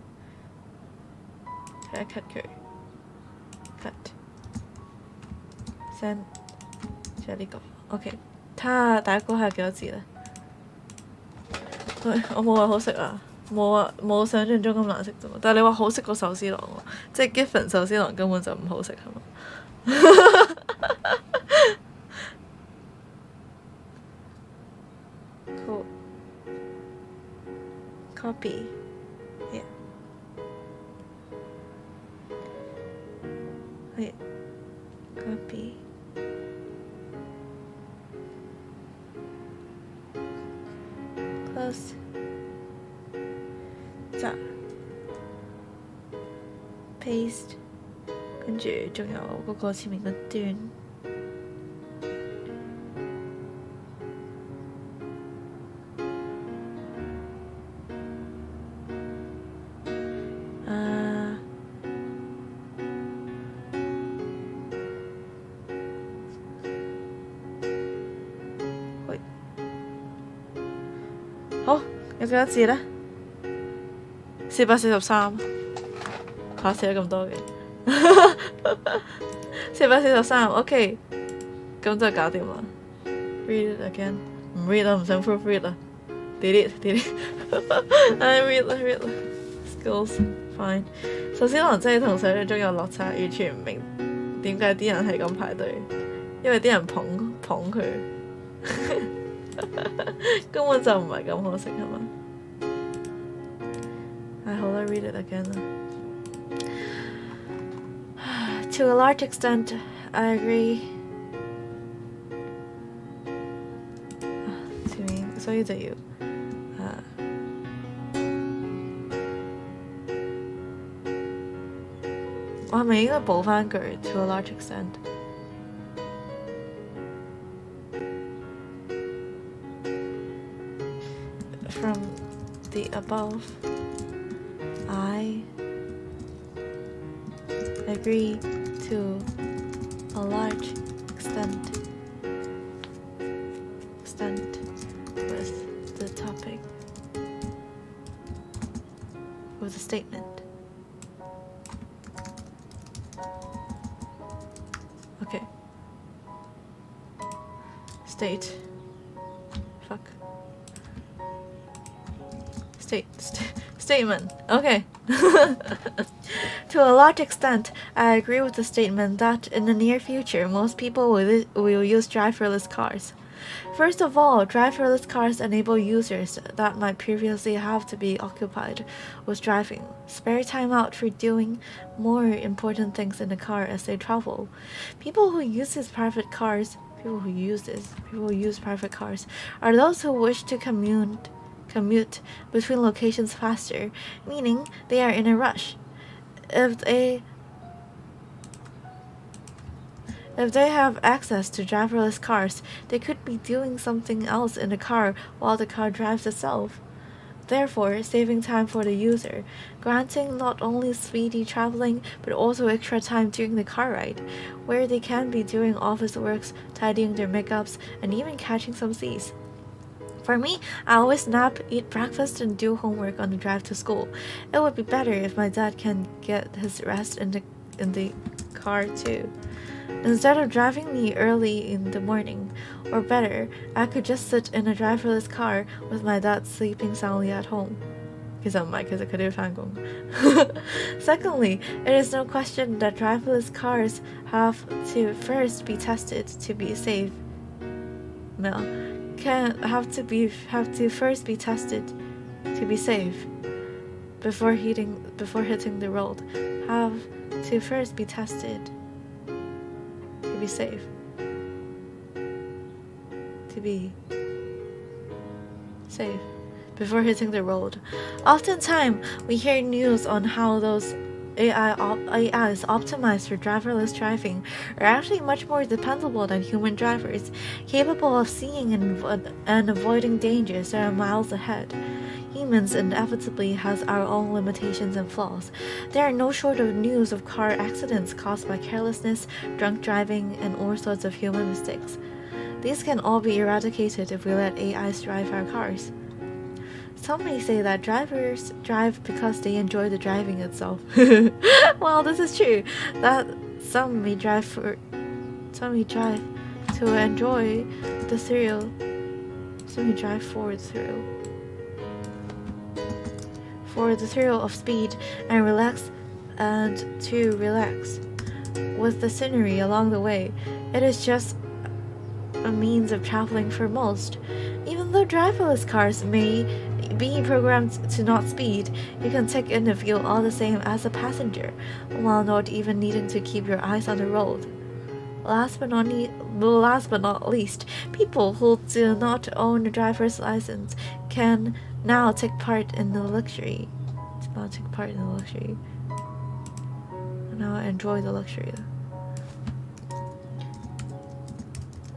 Speaker 1: 睇下 cut 佢 cut send 仲有呢個 OK。睇下大家估下幾多字咧對，我冇話好食啊，冇想象中咁難食啫嘛。但係你話好食過壽司郎喎，即係 Giffen 壽司郎根本就唔好食係嘛？Cool. Copy. Yeah. 係 copy. Close. 咋 paste， 跟住仲有嗰個前面嗰段。好，有幾多字呢？443，嚇寫咗咁多嘅，443 OK， 咁就搞掂啦。Read it again， 唔 read 啦，唔想 proofread 啦 ，delete I read 啦 ，skills fine。壽司郎真係同想像中有落差，完全唔明點解啲人係咁排隊，因為啲人捧佢，根本就唔係咁好食係嘛？好啦 ，read it again 啦。To a large extent, I agree. 前面所以就要我係咪應該補返句 to a large extent？ From the above, I agree to a large extent with the topic, with the statement. Okay. Statement. Okay. To a large extent, I agree with the statement that in the near future, most people will use driverless cars. First of all, driverless cars enable users that might previously have to be occupied with driving spare time out for doing more important things in the car as they travel. People who use private cars are those who wish to commute between locations faster, meaning they are in a rush. If they have access to driverless cars, they could be doing something else in the car while the car drives itself, therefore saving time for the user, granting not only speedy traveling but also extra time during the car ride, where they can be doing office works, tidying their makeups, and even catching some C's. For me, I always nap, eat breakfast, and do homework on the drive to school. It would be better if my dad can get his rest in the car too. Instead of driving me early in the morning, or better, I could just sit in a driverless car with my dad sleeping soundly at home. Secondly, it is no question that driverless cars have to first be tested to be safe. Have to first be tested to be safe before hitting the road. Have to first be tested to be safe. To be safe before hitting the road. Oftentimes, we hear news on how those AIs optimized for driverless driving are actually much more dependable than human drivers, capable of seeing and avoiding dangers that are miles ahead. Humans inevitably has our own limitations and flaws. There are no short of news of car accidents caused by carelessness, drunk driving, and all sorts of human mistakes. These can all be eradicated if we let AIs drive our cars. Some may say that drivers drive because they enjoy the driving itself. Well, this is true. That some may drive to enjoy the thrill. Some may drive for the thrill. for the thrill of speed and to relax with the scenery along the way. It is just a means of traveling for most. Even though driverless cars may be programmed to not speed, you can take in the view all the same as a passenger, while not even needing to keep your eyes on the road. Last but not least, people who do not own a driver's license can now take part in the luxury. Now enjoy the luxury.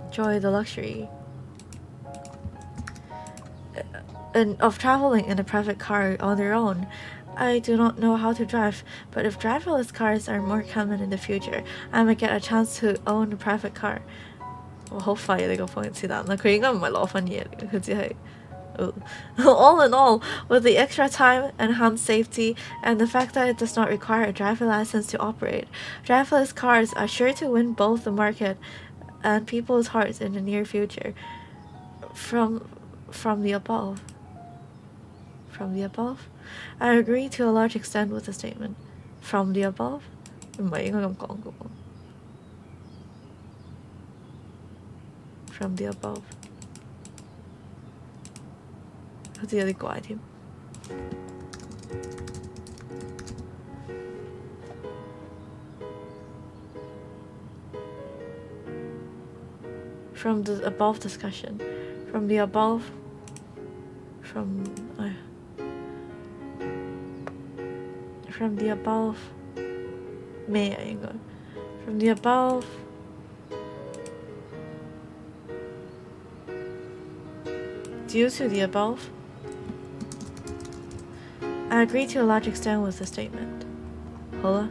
Speaker 1: Enjoy the luxury of traveling in a private car on their own. I do not know how to drive, but if driverless cars are more common in the future, I might get a chance to own a private car. 我好廢呢個方言是但啦，佢應該唔係攞分嘢嚟嘅，佢只係All in all, with the extra time, enhanced safety, and the fact that it does not require a driver license to operate, driverless cars are sure to win both the market and people's hearts in the near future. From the above, I agree to a large extent with the statement. From the above? 唔係應該咁講嘅喎。From the above 好似有啲怪添。From the above discussion. From the above. From the above. 咩啊應該 From the above. Due to the above, I agree to a large extent with the statement. 好啦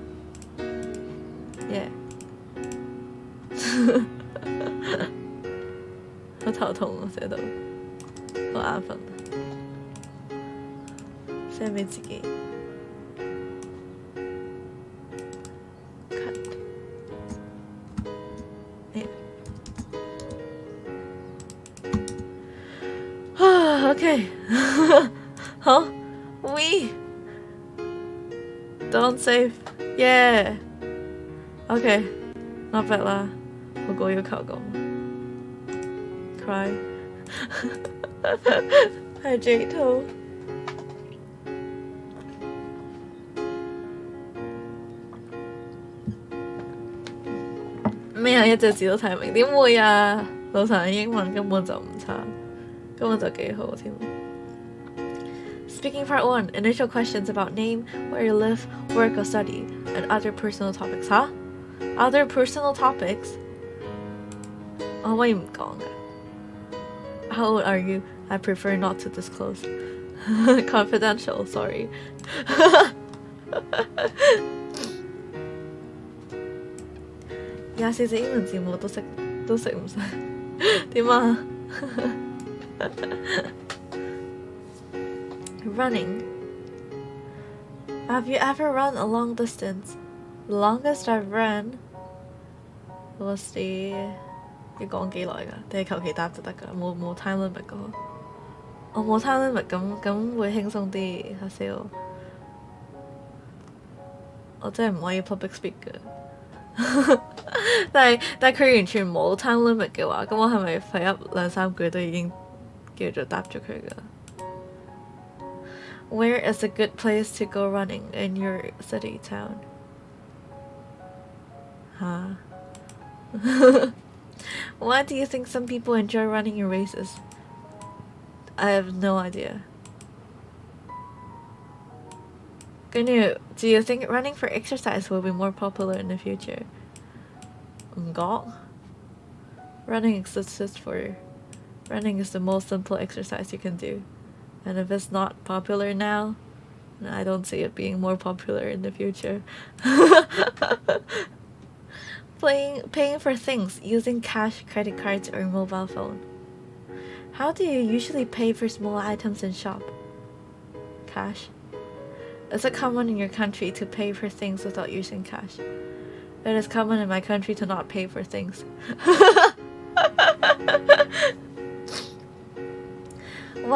Speaker 1: Yeah. 好頭痛啊，寫到好眼瞓，寫俾自己。Okay. Huh? We don't save. Yeah. Okay. Not bad lah. 我個要求咁。Cry. 係最痛。咩啊？一隻字都睇明？點會啊？老陳嘅英文根本就唔差。根本就幾好添。Speaking part 1, initial questions about name, where you live, work or study, and other personal topics. Huh? Other personal topics? 我可以唔講嘅。How old are you? I prefer not to disclose. Confidential, sorry. 24隻英文字母都識唔識？點啊？Running. Have you ever run a long distance? The longest I've run was the 要講幾耐㗎？定係求其答就得㗎？冇 time limit 㗎？我冇 time limit 咁會輕鬆啲。嚇死我！我真係唔可以 public speak 㗎。但係佢完全冇 time limit 嘅話，咁我係咪廢噏2-3句都已經叫做答咗佢㗎？Where is a good place to go running in your city, town? Huh? Why do you think some people enjoy running in races? I have no idea. Do you think running for exercise will be more popular in the future? 唔覺。Running is the most simple exercise you can do. And if it's not popular now, I don't see it being more popular in the future. Paying for things using cash, credit cards, or mobile phone. How do you usually pay for small items in shop? Cash. Is it common in your country to pay for things without using cash? It is common in my country to not pay for things.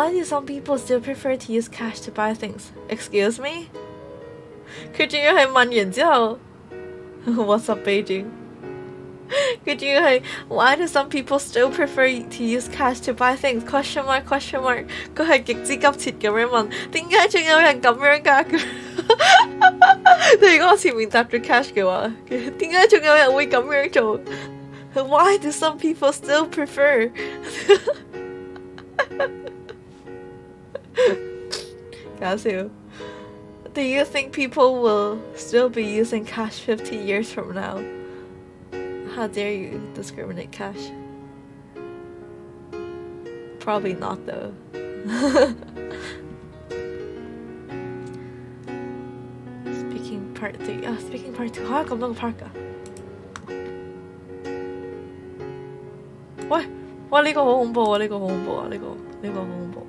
Speaker 1: Why do some people still prefer to use cash to buy things? Excuse me? 佢仲要係問完之後 What's up, Beijing? 佢仲要係 Why do some people still prefer to use cash to buy things? Question mark, question mark. 佢係極之急切咁樣問，點解仲有人咁樣㗎？你如果我前面答咗 cash 嘅話，點解仲有人會咁樣做？ Why do some people still prefer? 搞笑。Do you think people will still be using cash 50 years from now? How dare you discriminate cash? Probably not though. Speaking part 3. Speaking part 2. 咁多個 part 㗎？喂，哇！呢個好恐怖啊！呢個好恐怖啊！呢個好恐怖。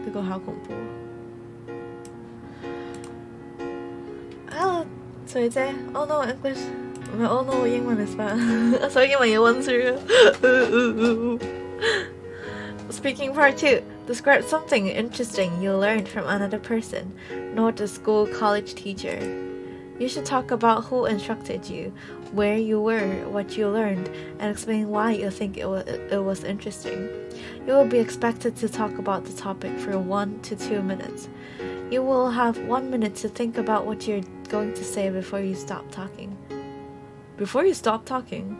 Speaker 1: 呢個好恐怖。水姐 ，Oh no English， 唔係 Oh no 英文 is bad， 所以英文要溫書。Speaking part 2. Describe something interesting you learned from another person, not a school college teacher. You should talk about who instructed you, where you were, what you learned, and explain why you think it was interesting. You will be expected to talk about the topic for 1 to 2 minutes. You will have 1 minute to think about what you're going to say before you stop talking. Before you stop talking?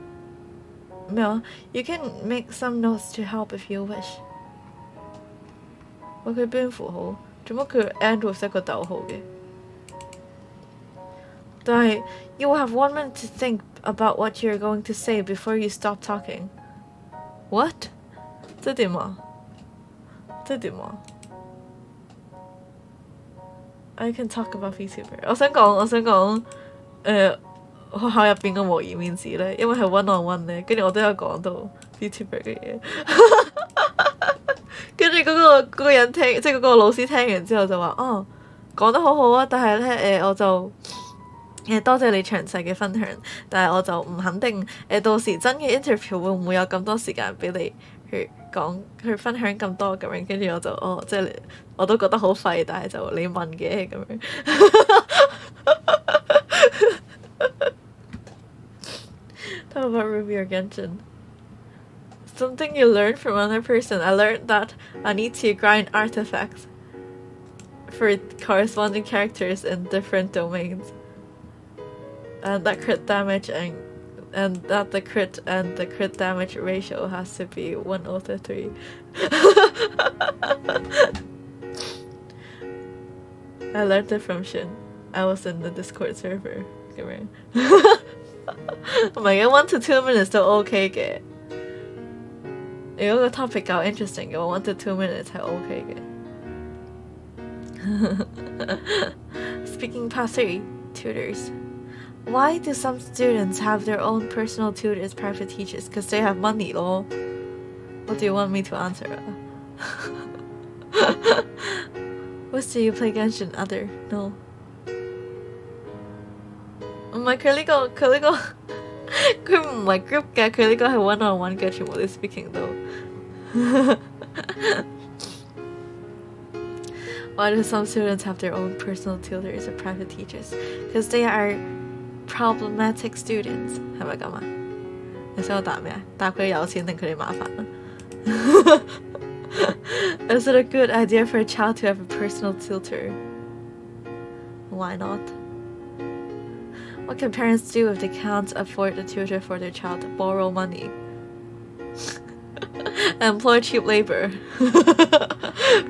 Speaker 1: No, you can make some notes to help if you wish. 我佢邊符號？做乜佢 end with 一個逗號嘅？但係 you will have 1 minute to think about what you're going to say before you stop talking. What? 即係點啊？即係點啊？ I can talk about vtuber. 我想講學校入邊嘅模擬面試咧，因為係 one on one 咧，跟住我都有講到 vtuber 嘅嘢。跟住嗰個人聽，即係嗰個老師聽完之後就話：哦，講得好好啊！但係咧我就多謝你詳細嘅分享，但係我就唔肯定到時真嘅 interview 會唔會有咁多時間俾你去分享咁多咁樣。跟住我就即係我都覺得好廢，但係就你問嘅咁樣。Talk about Ruby or Genshin. Something you learned from another person. I learned that I need to grind artifacts for corresponding characters in different domains. And that crit damage and that the crit and the crit damage ratio has to be 1/3. I learned it from Shin. I was in the Discord server. 咁樣。唔係嘅 1 to 2 minutes 都 OK 嘅。如果個 topic 夠 interesting 嘅話 1 to 2 minutes 係 OK 嘅。Speaking part 3, tutors. Why do some students have their own personal tutors, private teachers? Because they have money, lol. What do you want me to answer? What do you play Genshin? Other? No. 唔係佢呢個佢唔係 group 嘅，佢呢個係 one on one 嘅，全部都 speaking 到。Why do some students have their own personal tutors or private teachers? Because they are problematic students. 係咪咁啊？你想我答咩啊？答佢有錢定佢哋麻煩啊？Is it a good idea for a child to have a personal tutor? Why not? What can parents do if they can't afford a tutor for their child? Borrow money. Employ cheap labor.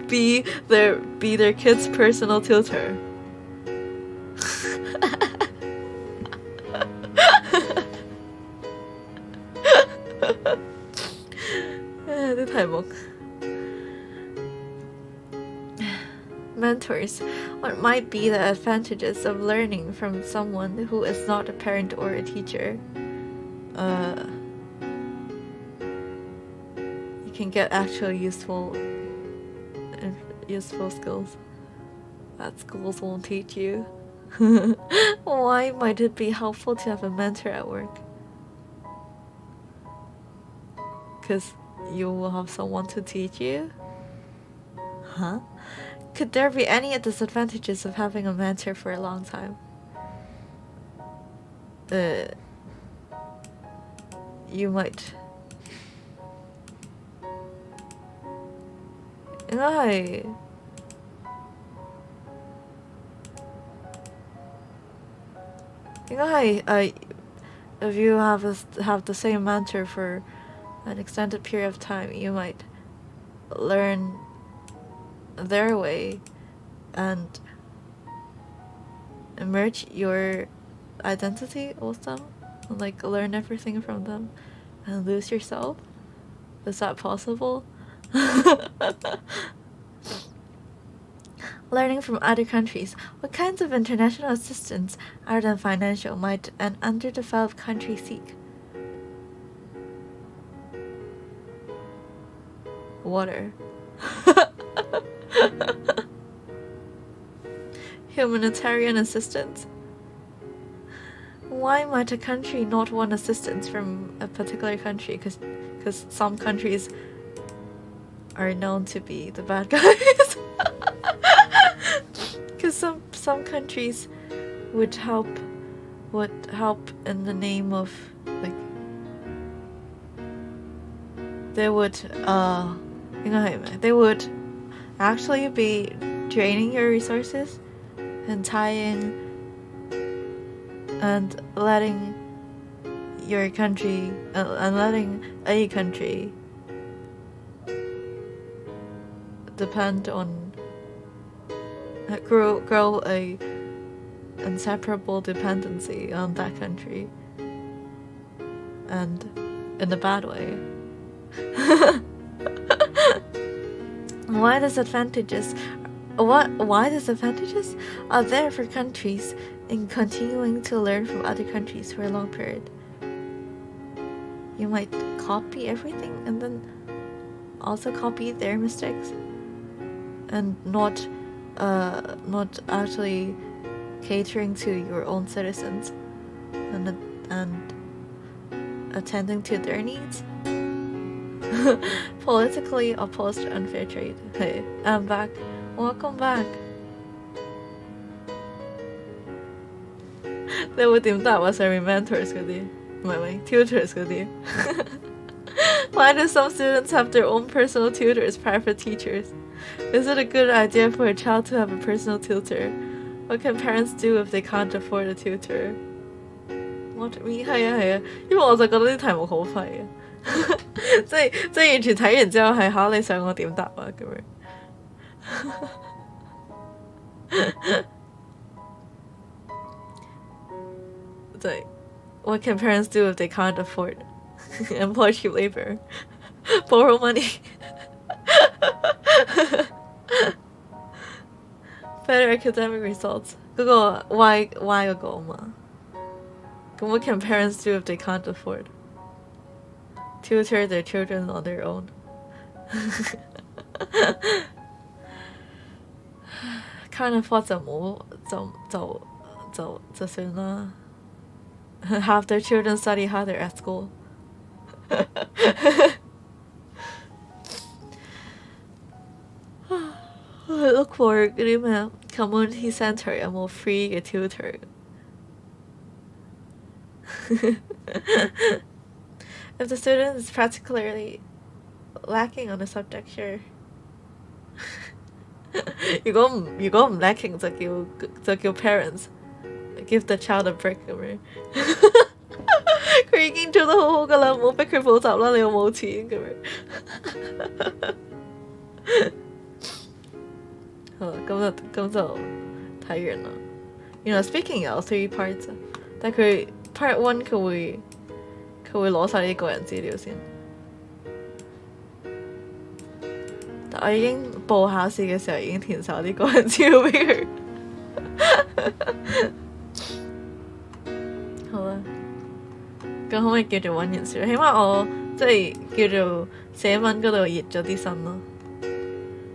Speaker 1: Be their kid's personal tutor. 啲題目。Mentors. What might be the advantages of learning from someone who is not a parent or a teacher? You can get actual useful skills that schools won't teach you. Why might it be helpful to have a mentor at work? because you will have someone to teach you? Huh? Could there be any disadvantages of having a mentor for a long time? You might. 應該係if you have the same mentor for an extended period of time, you might learn their way and merge your identity with them, and like learn everything from them and lose yourself. Is that possible? Learning from other countries. What kinds of international assistance, other than financial, might an underdeveloped country seek? Water. Humanitarian assistance. Why might a country not want assistance from a particular country? Because some countries are known to be the bad guys. Because some countries would help in the name of, like, they would actually be draining your resources and tying and letting your country and letting a country depend on grow a inseparable dependency on that country, and in a bad way. Why disadvantages are there for countries in continuing to learn from other countries for a long period? You might copy everything and then also copy their mistakes and not actually catering to your own citizens and attending to their needs. Politically opposed unfair trade. Hey, I'm back. Welcome back. 你會點答啊？上面 mentors 嗰啲，唔係 tutors 嗰啲。Why do some students have their own personal tutors, private teachers? Is it a good idea for a child to have a personal tutor? What can parents do if they can't afford a tutor? What me 係啊，因為我就覺得啲題目好廢啊，即係完全睇完之後係考你想我點答啊咁樣。即係 What can parents do if they can't afford employ cheap labor? Borrow money. Better academic results. 嗰個 Y 嗰個啊嘛。咁 What can parents do if they can't afford? Tutor their children on their own. can't afford 就算啦。Have their children study harder at school. Look for 嗰啲咩 community center 有冇 free 嘅 tutor？ If the student is particularly lacking on a subject, sure. 如果唔 lacking 就叫 parents give the child a break 咁樣。佢已經做得好好㗎啦，唔好逼佢補習啦，你又冇錢咁樣。好啦，咁就睇完啦。原來 speaking 有 3 parts 啊，但係佢 part 1佢會攞晒啲個人資料先。但我已經報考試嘅時候已經填晒啲個人資料俾佢。好啦，咁可唔可以叫做溫完書？起碼我即係叫做寫文嗰度熱咗啲身咯，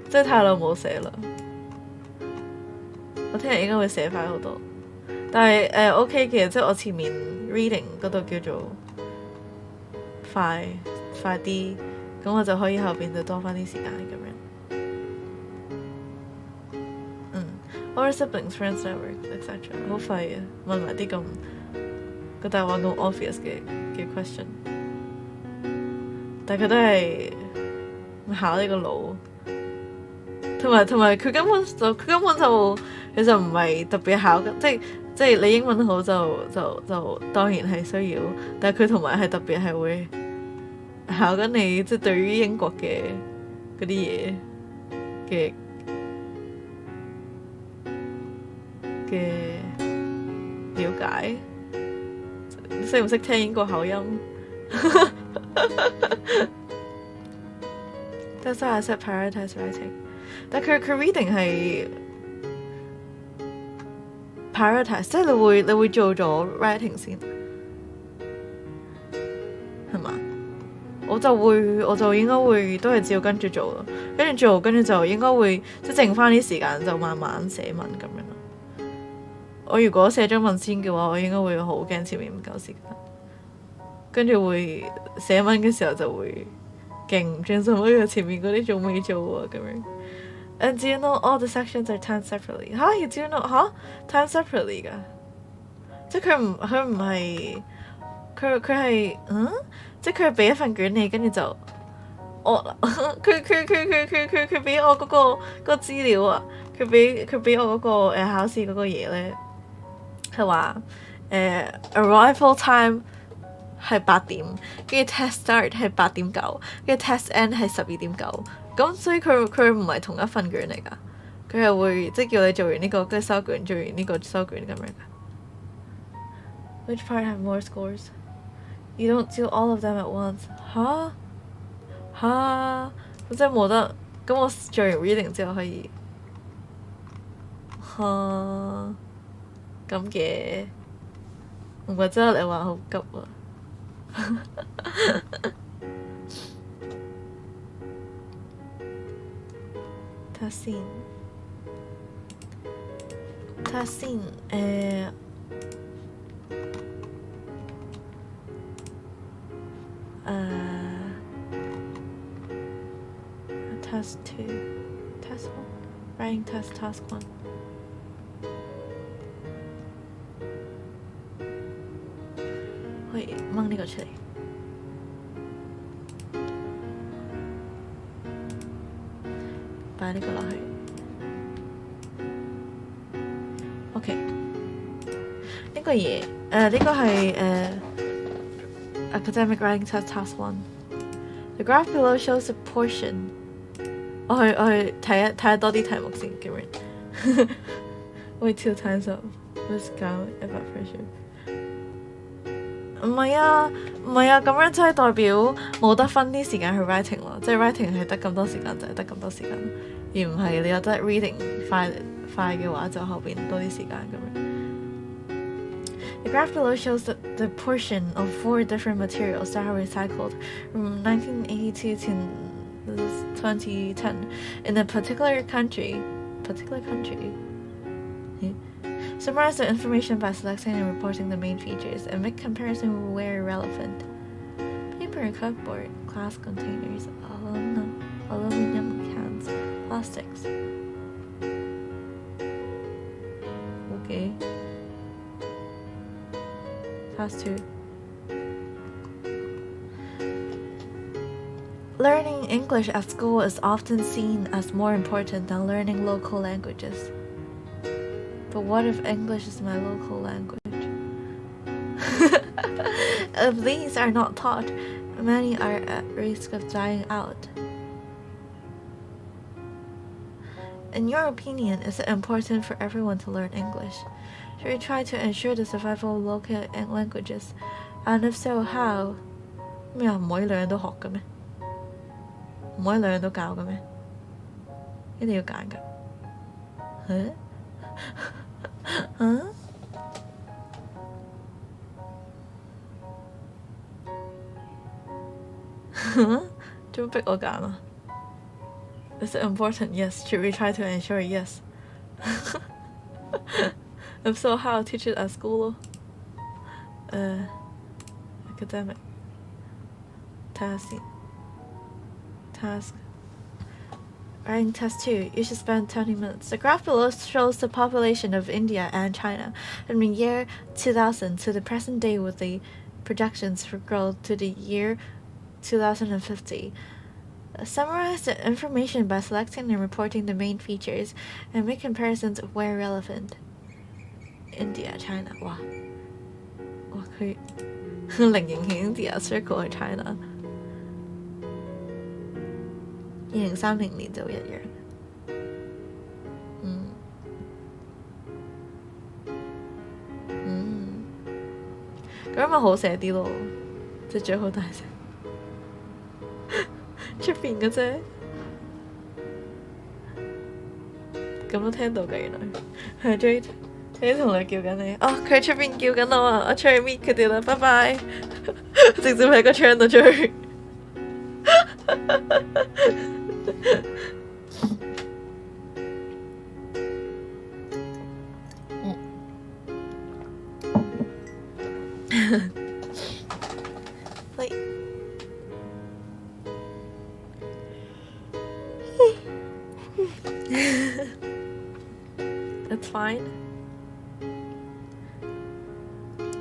Speaker 1: 即係太耐冇寫啦。我聽日應該會寫快好多，但係OK 嘅，即係我前面 reading 嗰度叫做快快啲，咁我就可以後邊就多翻啲時間咁樣。Or siblings, friends, network, etc. 好廢啊！問埋啲咁個答案咁 obvious 嘅 question， 但佢都係考呢個腦，同埋佢根本就其實唔係特別考，即係你英文好就當然係需要，但係佢同埋係特別係會考緊你即係對於英國嘅嗰啲嘢嘅了解，識唔識聽英國口音？That's why I said prioritize writing。但佢 reading 係 prioritize， 即係你會做咗 writing 先，係嘛？我就應該會都係照跟住做咯，跟住就應該會即係剩翻啲時間就慢慢寫文咁樣咯。我如果寫中文先嘅話，我應該會好驚前面唔夠時間，跟住會寫文嘅時候就會勁唔專心，因為前面嗰啲仲未做喎咁樣。And do you know all the sections are timed separately? You do know timed separately 㗎？即係佢唔係佢係即係佢俾一份卷你，跟住就佢俾我嗰個資料啊，佢俾我嗰個考試嗰個嘢咧。係話arrival time 係8點，跟住 test start 係8點9，跟住 test end 係12.9，咁所以佢唔係同一份卷嚟㗎，佢係會即係叫你做完呢個跟住收卷，做完呢個收卷咁樣㗎。Which part have more scores? You don't do all of them at once. 咁即係冇得，咁我做完 reading 之後可以咁嘅，唔怪之得你話好急啊！睇下先，Task 2, Task 1, Writing Test Task 1。可以掹呢個出嚟，擺呢個落去。OK， 呢個嘢呢個係Academic Writing Test Task 1。The graph below shows the portion。我去睇下多啲題目先，咁樣。Wait 2 times up. Let's go evaporation。唔係啊，咁樣真係代表冇得分啲時間去 writing 咯，即係 writing 係得咁多時間就係得咁多時間，而唔係你有得 reading 快嘅話就後邊多啲時間咁樣。The graph below shows the portion of 4 different materials that are recycled from 1982 to 2010 in a particular country. Summarize the information by selecting and reporting the main features and make comparison where relevant. Paper, cardboard, glass containers, aluminum cans, plastics. Okay. Task 2. Learning English at school is often seen as more important than learning local languages. But what if English is my local language? If these are not taught, many are at risk of dying out. In your opinion, is it important for everyone to learn English? Should we try to ensure the survival of local languages? And if so, how? 咩啊？唔可以兩樣都學嘅咩？唔可以兩樣都教嘅咩？一定要揀㗎。做乜逼我揀啊？ Is it important? Yes. Should we try to ensure? Yes. If so, how? Teach it at school? Academic. 睇下先。task. Writing test 2. You should spend 20 minutes. The graph below shows the population of India and China from the year 2000 to the present day with the projections for growth to the year 2050. Summarize the information by selecting and reporting the main features and make comparisons where relevant. India, China. 哇，佢零型係 India circle 係 China。2030年就一樣。咁咪好寫啲咯，即係最好大聲。出邊嘅啫，咁都聽到嘅原來。係 druid，啲同學叫緊你。哦，佢喺出邊叫緊我啊！我出去 meet 佢哋啦，拜拜。直接喺個窗度追。喂。It's fine。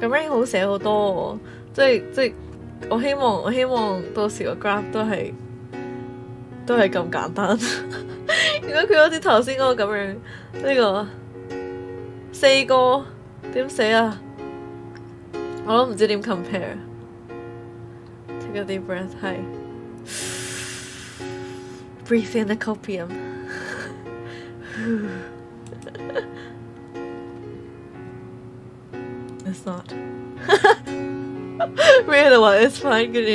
Speaker 1: 咁樣好寫好多喎，即係我希望到時個 graph 都係咁簡單。如果佢好似頭先嗰個咁樣，呢個4個點寫啊？我都唔知點 compare。Take a deep breath， 係 breathe in the copium。It's not。咩就話 it's fine，跟住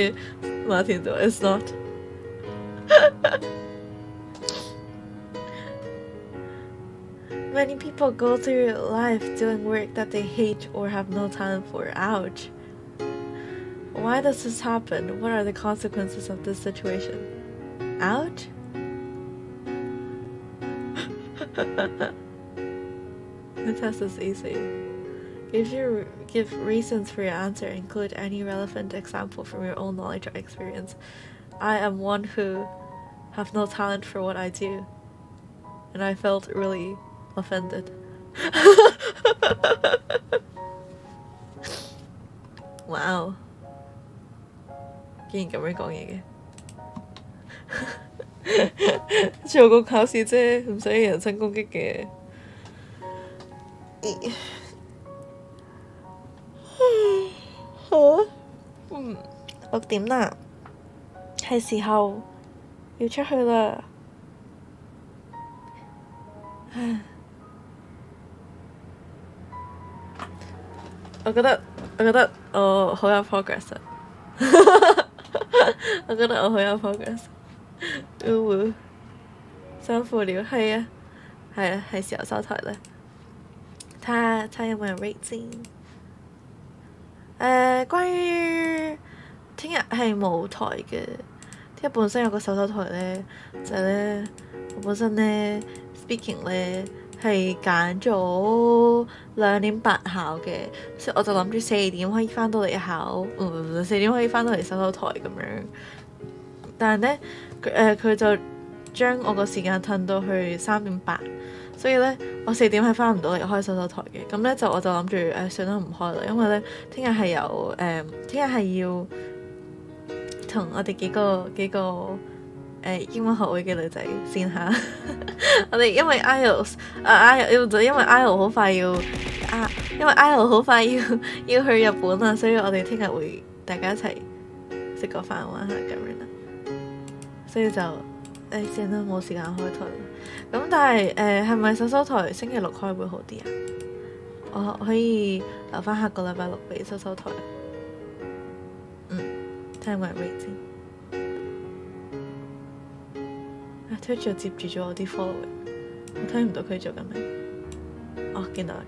Speaker 1: 馬田就話 it's not。Many people go through life doing work that they hate or have no talent for. Ouch. Why does this happen? What are the consequences of this situation? Ouch? The test is easy. Give reasons for your answer. Include any relevant example from your own knowledge or experience. I am one who have no talent for what I do. And I felt really offended. Wow. 竟然咁樣講嘢嘅，做個考試啫，唔使人身攻擊嘅。好啊，6點啦，係時候要出去啦。我覺得我好有 progress 啊！我覺得我好有 progress。辛苦了，係啊，係啊，係時候收台啦。睇下有冇人 rate 先。關於聽日係冇台嘅，聽日本身有個手台咧，就係咧我本身咧 speaking 咧。係揀咗2點8考嘅，所以我就諗住4點可以翻到嚟考，4點可以翻到嚟手台咁樣。但係咧，佢就將我個時間褪到去3點8，所以咧我4點係翻唔到嚟開手台嘅。咁咧我就諗住算啦唔開啦，因為咧聽日係要同我哋幾個英文學會嘅女仔線下，我哋因為 IELTS 因為 IELTS 好快要因為 IELTS 好快要去日本啦，所以我哋聽日會大家一齊食個飯玩下咁樣啦。所以就算啦，冇時間開台啦。咁但係係咪手台星期6開會好啲啊？我可以留翻下個禮拜6俾手台。睇下有冇人 rate 先。Twitch 就接住咗我啲 following， 我睇唔到佢做緊咩。哦，見到啦。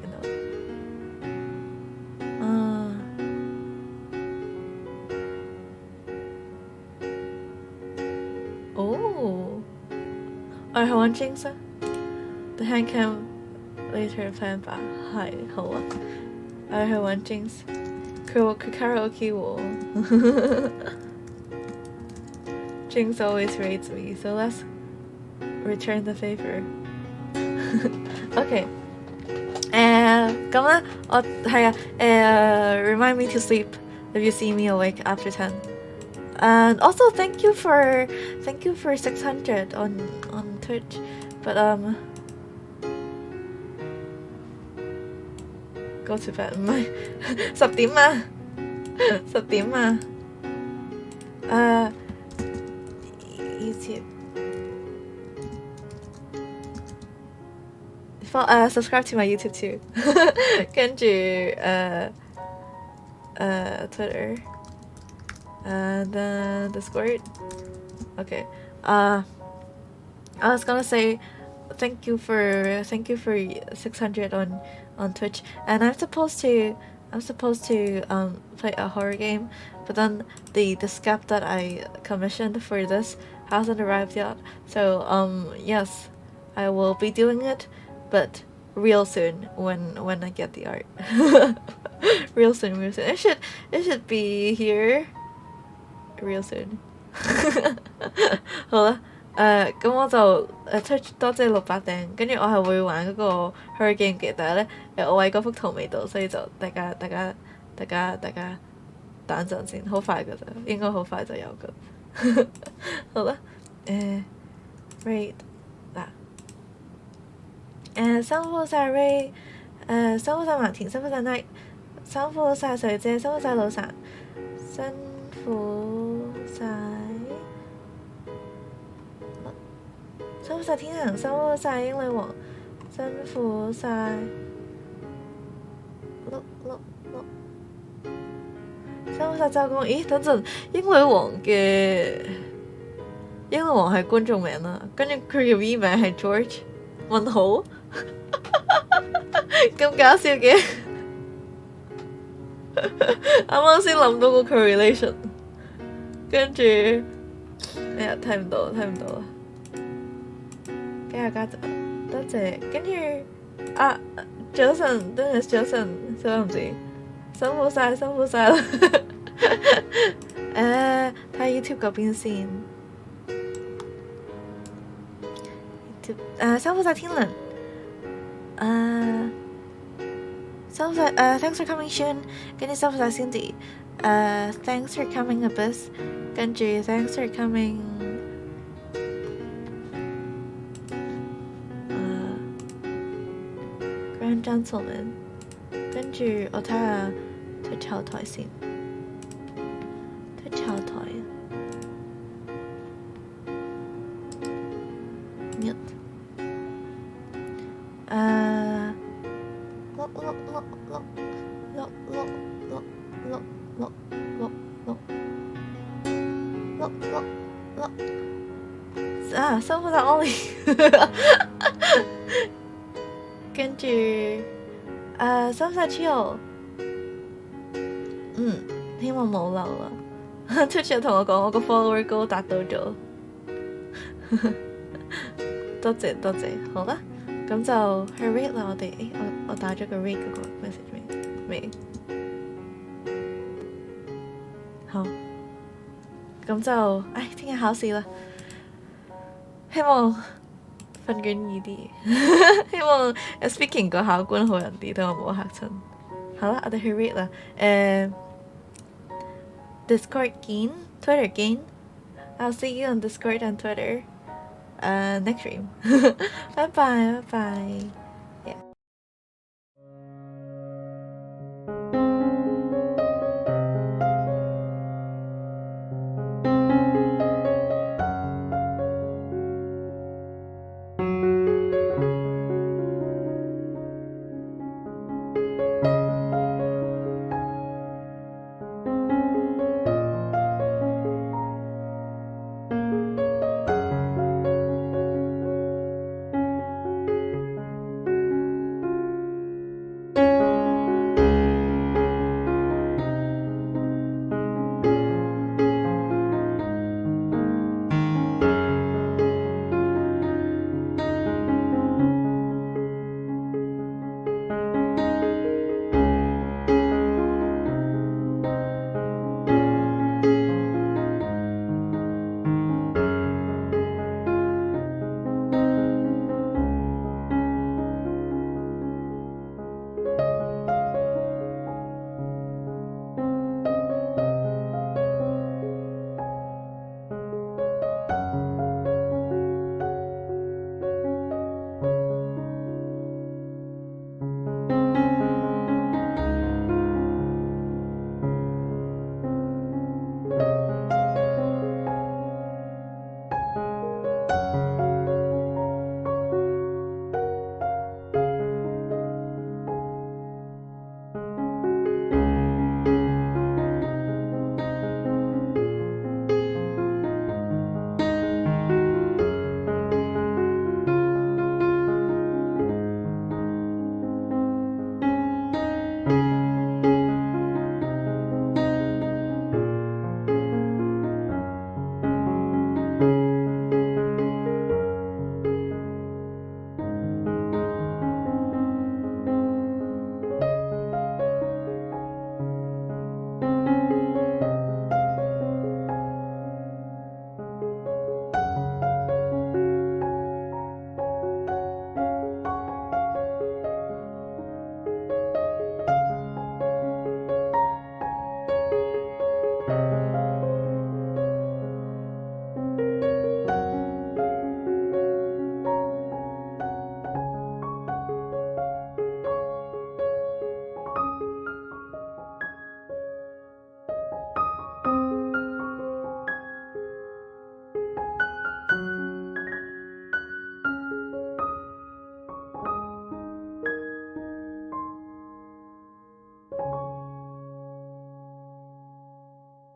Speaker 1: 我哋去揾 Jinx 啊 ，The handcam later plan 吧，係好啊。我哋去揾 Jinx，佢 karaoke 喎。Jinx always rates me, so let's return the favor. Okay. 咁咧，我係啊，remind me to sleep if you see me awake after 10. And also thank you for 600 on Twitch. But go to bed 唔係10點啊，10點啊。YouTube. Subscribe to my YouTube too. 跟住Twitter and then Discord. Okay. I was gonna say thank you for 600 on Twitch, and I'm supposed to play a horror game, but then the scap that I commissioned for this hasn't arrived yet. So yes, I will be doing it, but real soon when I get the art. real soon. It should be here real soon. 好啦，咁我就Twitch 多謝600訂，跟住我係會玩嗰個 horror game嘅，但係咧我喺嗰幅圖未到，所以就大家等陣先，好快㗎咋，應該好快就有㗎。好啦，Raid 嗱，辛苦晒 Ray，辛苦晒馬田，辛苦晒 Night， 辛苦晒水姐，辛苦晒老神，辛苦晒。辛苦晒天行，辛苦晒英女王，辛苦晒辛苦晒周公。咦，等陣，英女王係觀眾名啦，跟住佢嘅 V 名係 George 問號，咁搞笑嘅。啱啱先諗到個 correlation， 跟住哎呀睇唔到啦。家姐，多謝，跟住早晨，今日早晨，小林子，辛苦晒啦。睇下 YouTube 嗰邊先。辛苦晒天倫，辛苦晒thanks for coming Shun， 跟住辛苦晒 Cindy， thanks for coming Abyss， 跟住 thanks for coming。Gentleman， 跟住我睇下Twitch後台先，Twitch後台mute，辛苦晒 Ollie， 跟住辛苦晒 Chill， 希望冇漏啦。Twitch 同我講我個 follower goal 達到咗，多謝，好啦，咁就去 rate 啦。我打咗個 rate 嗰個 message未？好，咁就聽日考試啦，希望瞓卷易啲，希望 speaking 個考官好人啲，等我唔好嚇親。好啦，我哋去 read 啦。Discord 見 ，Twitter 見。I'll see you on Discord and Twitter. Next stream. Bye bye.